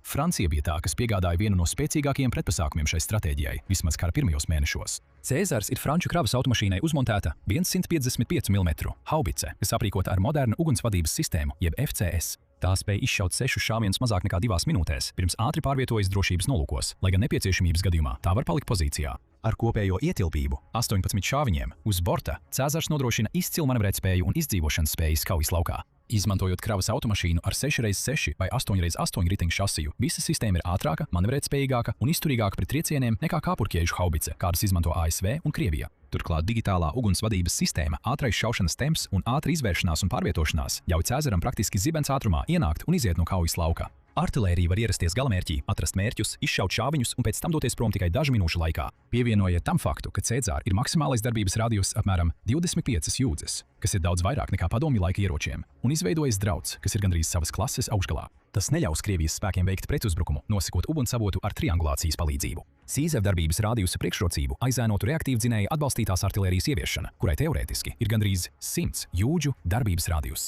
Speaker 1: Francija bija tā, kas piegādāja vienu no spēcīgākajiem pretpasākumiem šai stratēģijai, vismaz kara pirmajos mēnešos. Cēzars ir franču kravas automašīnai uzmontēta 155 mm haubice, kas aprīkota ar modernu ugunsvadības sistēmu, jeb FCS. Tā spēja izšaut 6 šāvienus mazāk nekā 2 minūtēs, pirms ātri pārvietojas drošības nolūkos, lai gan nepieciešamības gadījumā tā var palikt pozīcijā. Ar kopējo ietilpību 18 šāviņiem uz borta Cēzars nodrošina izcilu manevrētspēju un izdzīvošanas spējas kaujas laukā. Izmantojot kravas automašīnu ar 6x6 vai 8x8 riteņu šasiju, visa sistēma ir ātrāka, manevrētspējīgāka un izturīgāka pret triecieniem nekā kāpurķiežu haubice, kādas izmanto ASV un Krievija. Turklāt digitālā ugunsvadības sistēma, ātrais šaušanas temps un ātra izvēršanās un pārvietošanās ļauj Cēzaram praktiski zibens ātrumā ienākt un iziet no kaujas lauka. Artilērija var ierasties galamērķī, atrast mērķus, izšaut šāviņus un pēc tam doties prom tikai dažu minūšu laikā. Pievienojiet tam faktu, ka Cēzāra ir maksimālais darbības radius apmēram 25 jūdzes, kas ir daudz vairāk nekā padomju laika ieročiem, un izveidojas drauds, kas ir gandrīz savas klases augšgalā. Tas neļaus Krievijas spēkiem veikt pretuzbrukumu, nosakot ugunsavotu ar triangulācijas palīdzību. Sīzev darbības radiusa priekšrocību aizēnotu reaktīvdzinēja atbalstītās artilērijas ieviešana, kurai teorētiski ir gandrīz 100 jūdžu darbības radius.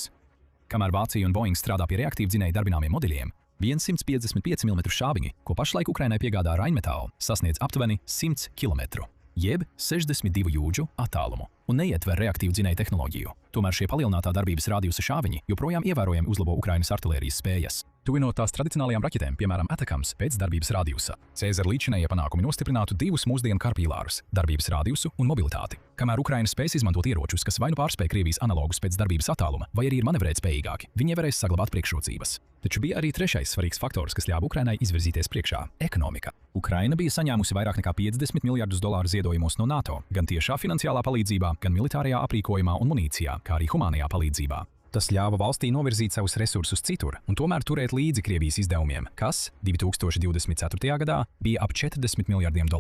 Speaker 1: Kamēr Vācija un Boeing strādā pie reaktīvdzinēja darbināmiem modeļiem, 155 mm šāviņi, ko pašlaik Ukrainai piegādā Rheinmetall, sasniedz aptuveni 100 km, jeb 62 jūdžu attālumu, un neietver reaktīvdzinēja tehnoloģiju. Tomēr šie palielinātā darbības radiusa šāviņi joprojām ievērojami uzlabo Ukrainas artilērijas spējas. Tuvinot tās tradicionālajām raķetēm, piemēram, Atakams pēc darbības radiusa, Cēzara līdzinējie panākumi nostiprinātu divus mūsdienu karpīlārus – darbības radiusu un mobilitāti. Kamēr Ukraina spēs izmantot ieročus, kas vai nu pārspēj Krievijas analogus pēc darbības attāluma, vai arī ir manevrētspējīgāki, viņi varēs saglabāt priekšrocības. Taču bija arī trešais svarīgs faktors, kas ļāva Ukrainai izvirzīties priekšā – ekonomika. Ukraina bija saņēmusi vairāk nekā $50 miljardus ziedojumos no NATO, gan tiešā finansiālā palīdzībā, gan militārajā aprīkojumā un munīcijā, kā arī humānajā palīdzībā. Tas ļāva valstī novirzīt savus resursus citur un tomēr turēt līdzi Krievijas izdevumiem, kas 2024. gadā bija ap $40 miljardiem.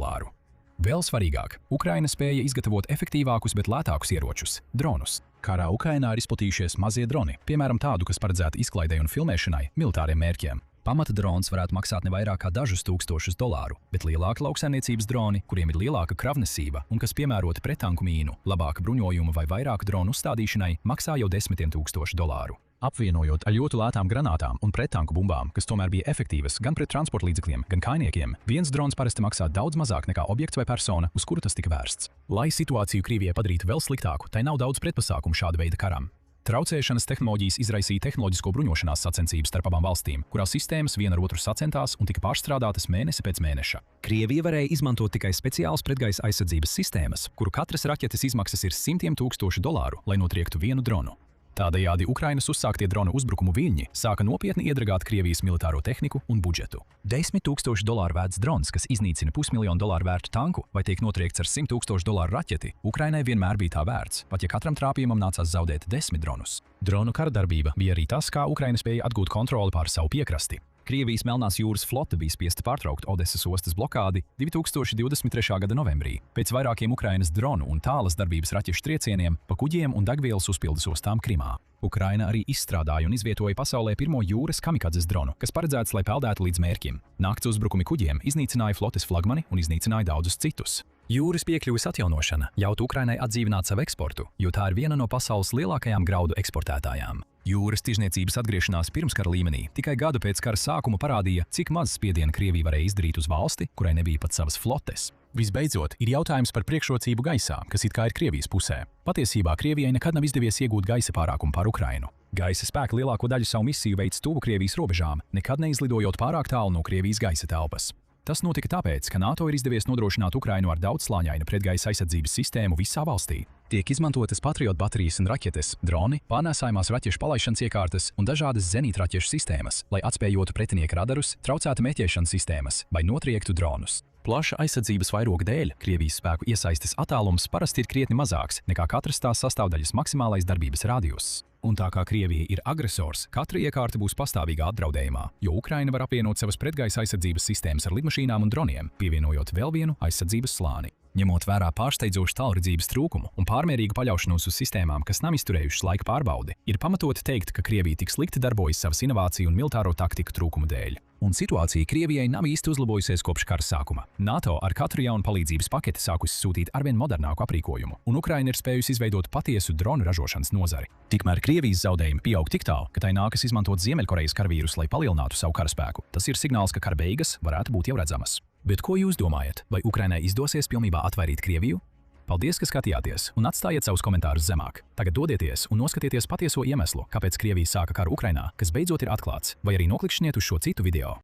Speaker 1: Vēl svarīgāk, Ukraina spēja izgatavot efektīvākus, bet lētākus ieročus – dronus. Karā Ukrainā ir izplatījušies mazie droni, piemēram tādu, kas paredzēti izklaidei un filmēšanai militāriem mērķiem. Pamata drons varētu maksāt ne vairāk kā dažus tūkstošus dolāru, bet lielāki lauksaimniecības droni, kuriem ir lielāka kravnesība un kas piemēroti prettanku mīnu, labāka bruņojuma vai vairāku dronu uzstādīšanai, maksā jau desmitiem tūkstošu dolāru. Apvienojot ar ļoti lētām granātām un prettanku bumbām, kas tomēr bija efektīvas gan pret transporta līdzekļiem, gan kainiekiem, viens drons parasti maksā daudz mazāk nekā objekts vai persona, uz kuru tas tika vērsts. Lai situāciju Krievijai padarītu vēl sliktāku, tai nav daudz pretpasākumu šāda veida karam. Traucēšanas tehnoloģijas izraisīja tehnoloģisko bruņošanās sacensības starp abām valstīm, kurās sistēmas viena ar otru sacentās un tika pārstrādātas mēnesi pēc mēneša. Krievija varēja izmantot tikai speciālas pretgaisa aizsardzības sistēmas, kuru katras raķetes izmaksas ir $100,000, lai notriektu vienu dronu. Tādējādi Ukrainas uzsāktie drona uzbrukumu viļņi sāka nopietni iedragāt Krievijas militāro tehniku un budžetu. $10,000 vērts drons, kas iznīcina $500,000 vērtu tanku vai tiek notriekts ar $100,000 raķeti, Ukrainai vienmēr bija tā vērts, pat ja katram trāpījumam nācās zaudēt 10 dronus. Dronu karadarbība bija arī tas, kā Ukraina spēja atgūt kontroli pār savu piekrasti. Krievijas Melnās jūras flote bija spiesta pārtraukt Odesas ostas blokādi 2023. gada novembrī, pēc vairākiem Ukrainas dronu un tālas darbības raķešu triecieniem pa kuģiem un degvielas uzpildes ostām Krimā. Ukraina arī izstrādāja un izvietoja pasaulē pirmo jūras kamikadzes dronu, kas paredzēts, lai peldētu līdz mērķim. Nakts uzbrukumi kuģiem iznīcināja flotes flagmani un iznīcināja daudzus citus. Jūras piekļuves atjaunošana ļautu Ukrainai atdzīvināt savu eksportu, jo tā ir viena no pasaules lielākajām graudu eksportētājām. Jūras tirzniecības atgriešanās pirmskara līmenī tikai gadu pēc kara sākuma parādīja, cik maz spiedienu Krievija varēja izdarīt uz valsti, kurai nebija pat savas flotes. Visbeidzot, ir jautājums par priekšrocību gaisā, kas it kā ir Krievijas pusē. Patiesībā Krievijai nekad nav izdevies iegūt gaisa pārākumu pār Ukrainu. Gaisa spēki lielāko daļu savu misiju veic tuvu Krievijas robežām, nekad neizlidojot pārāk tālu no Krievijas gaisa telpas. Tas notika tāpēc, ka NATO ir izdevies nodrošināt Ukrainu ar daudzslāņainu pretgaisa aizsardzības sistēmu visā valstī. Tiek izmantotas Patriot baterijas un raķetes, droni, pārnēsājumās raķešu palaišanas iekārtas un dažādas zenītraķešu sistēmas, lai atspējotu pretinieka radarus, traucētu mēķēšanas sistēmas vai notriektu dronus. Plaša aizsardzības vairoga dēļ Krievijas spēku iesaistes attālums parasti ir krietni mazāks nekā katras tās sastāvdaļas maksimālais darbības radiuss. Un tā kā Krievija ir agresors, katra iekārta būs pastāvīgā apdraudējumā, jo Ukraina var apvienot savas pretgaisa aizsardzības sistēmas ar lidmašīnām un droniem, pievienojot vēl vienu aizsardzības slāni. Ņemot vērā pārsteidzošu tālredzības trūkumu un pārmērīgu paļaušanos uz sistēmām, kas nav izturējušas laika pārbaudi, ir pamatoti teikt, ka Krievija tik slikti darbojas savas inovāciju un militāro taktiku trūkumu dēļ. Un situācija Krievijai nav īsti uzlabojusies kopš kara sākuma. NATO ar katru jaunu palīdzības paketi sākusi sūtīt arvien modernāku aprīkojumu, un Ukraina ir spējusi izveidot patiesu dronu ražošanas nozari. Tikmēr Krievijas zaudējumi pieaug tik tālu, ka tai nākas izmantot Ziemeļkorejas karavīrus, lai palielinātu savu karaspēku. Tas ir signāls, ka kara beigas varētu būt jau redzamas. Bet ko jūs domājat? Vai Ukrainai izdosies pilnībā atvairīt Krieviju? Paldies, ka skatījāties, un atstājiet savus komentārus zemāk. Tagad dodieties un noskatieties patieso iemeslu, kāpēc Krievija sāka karu Ukrainā, kas beidzot ir atklāts, vai arī noklikšķiniet uz šo citu video.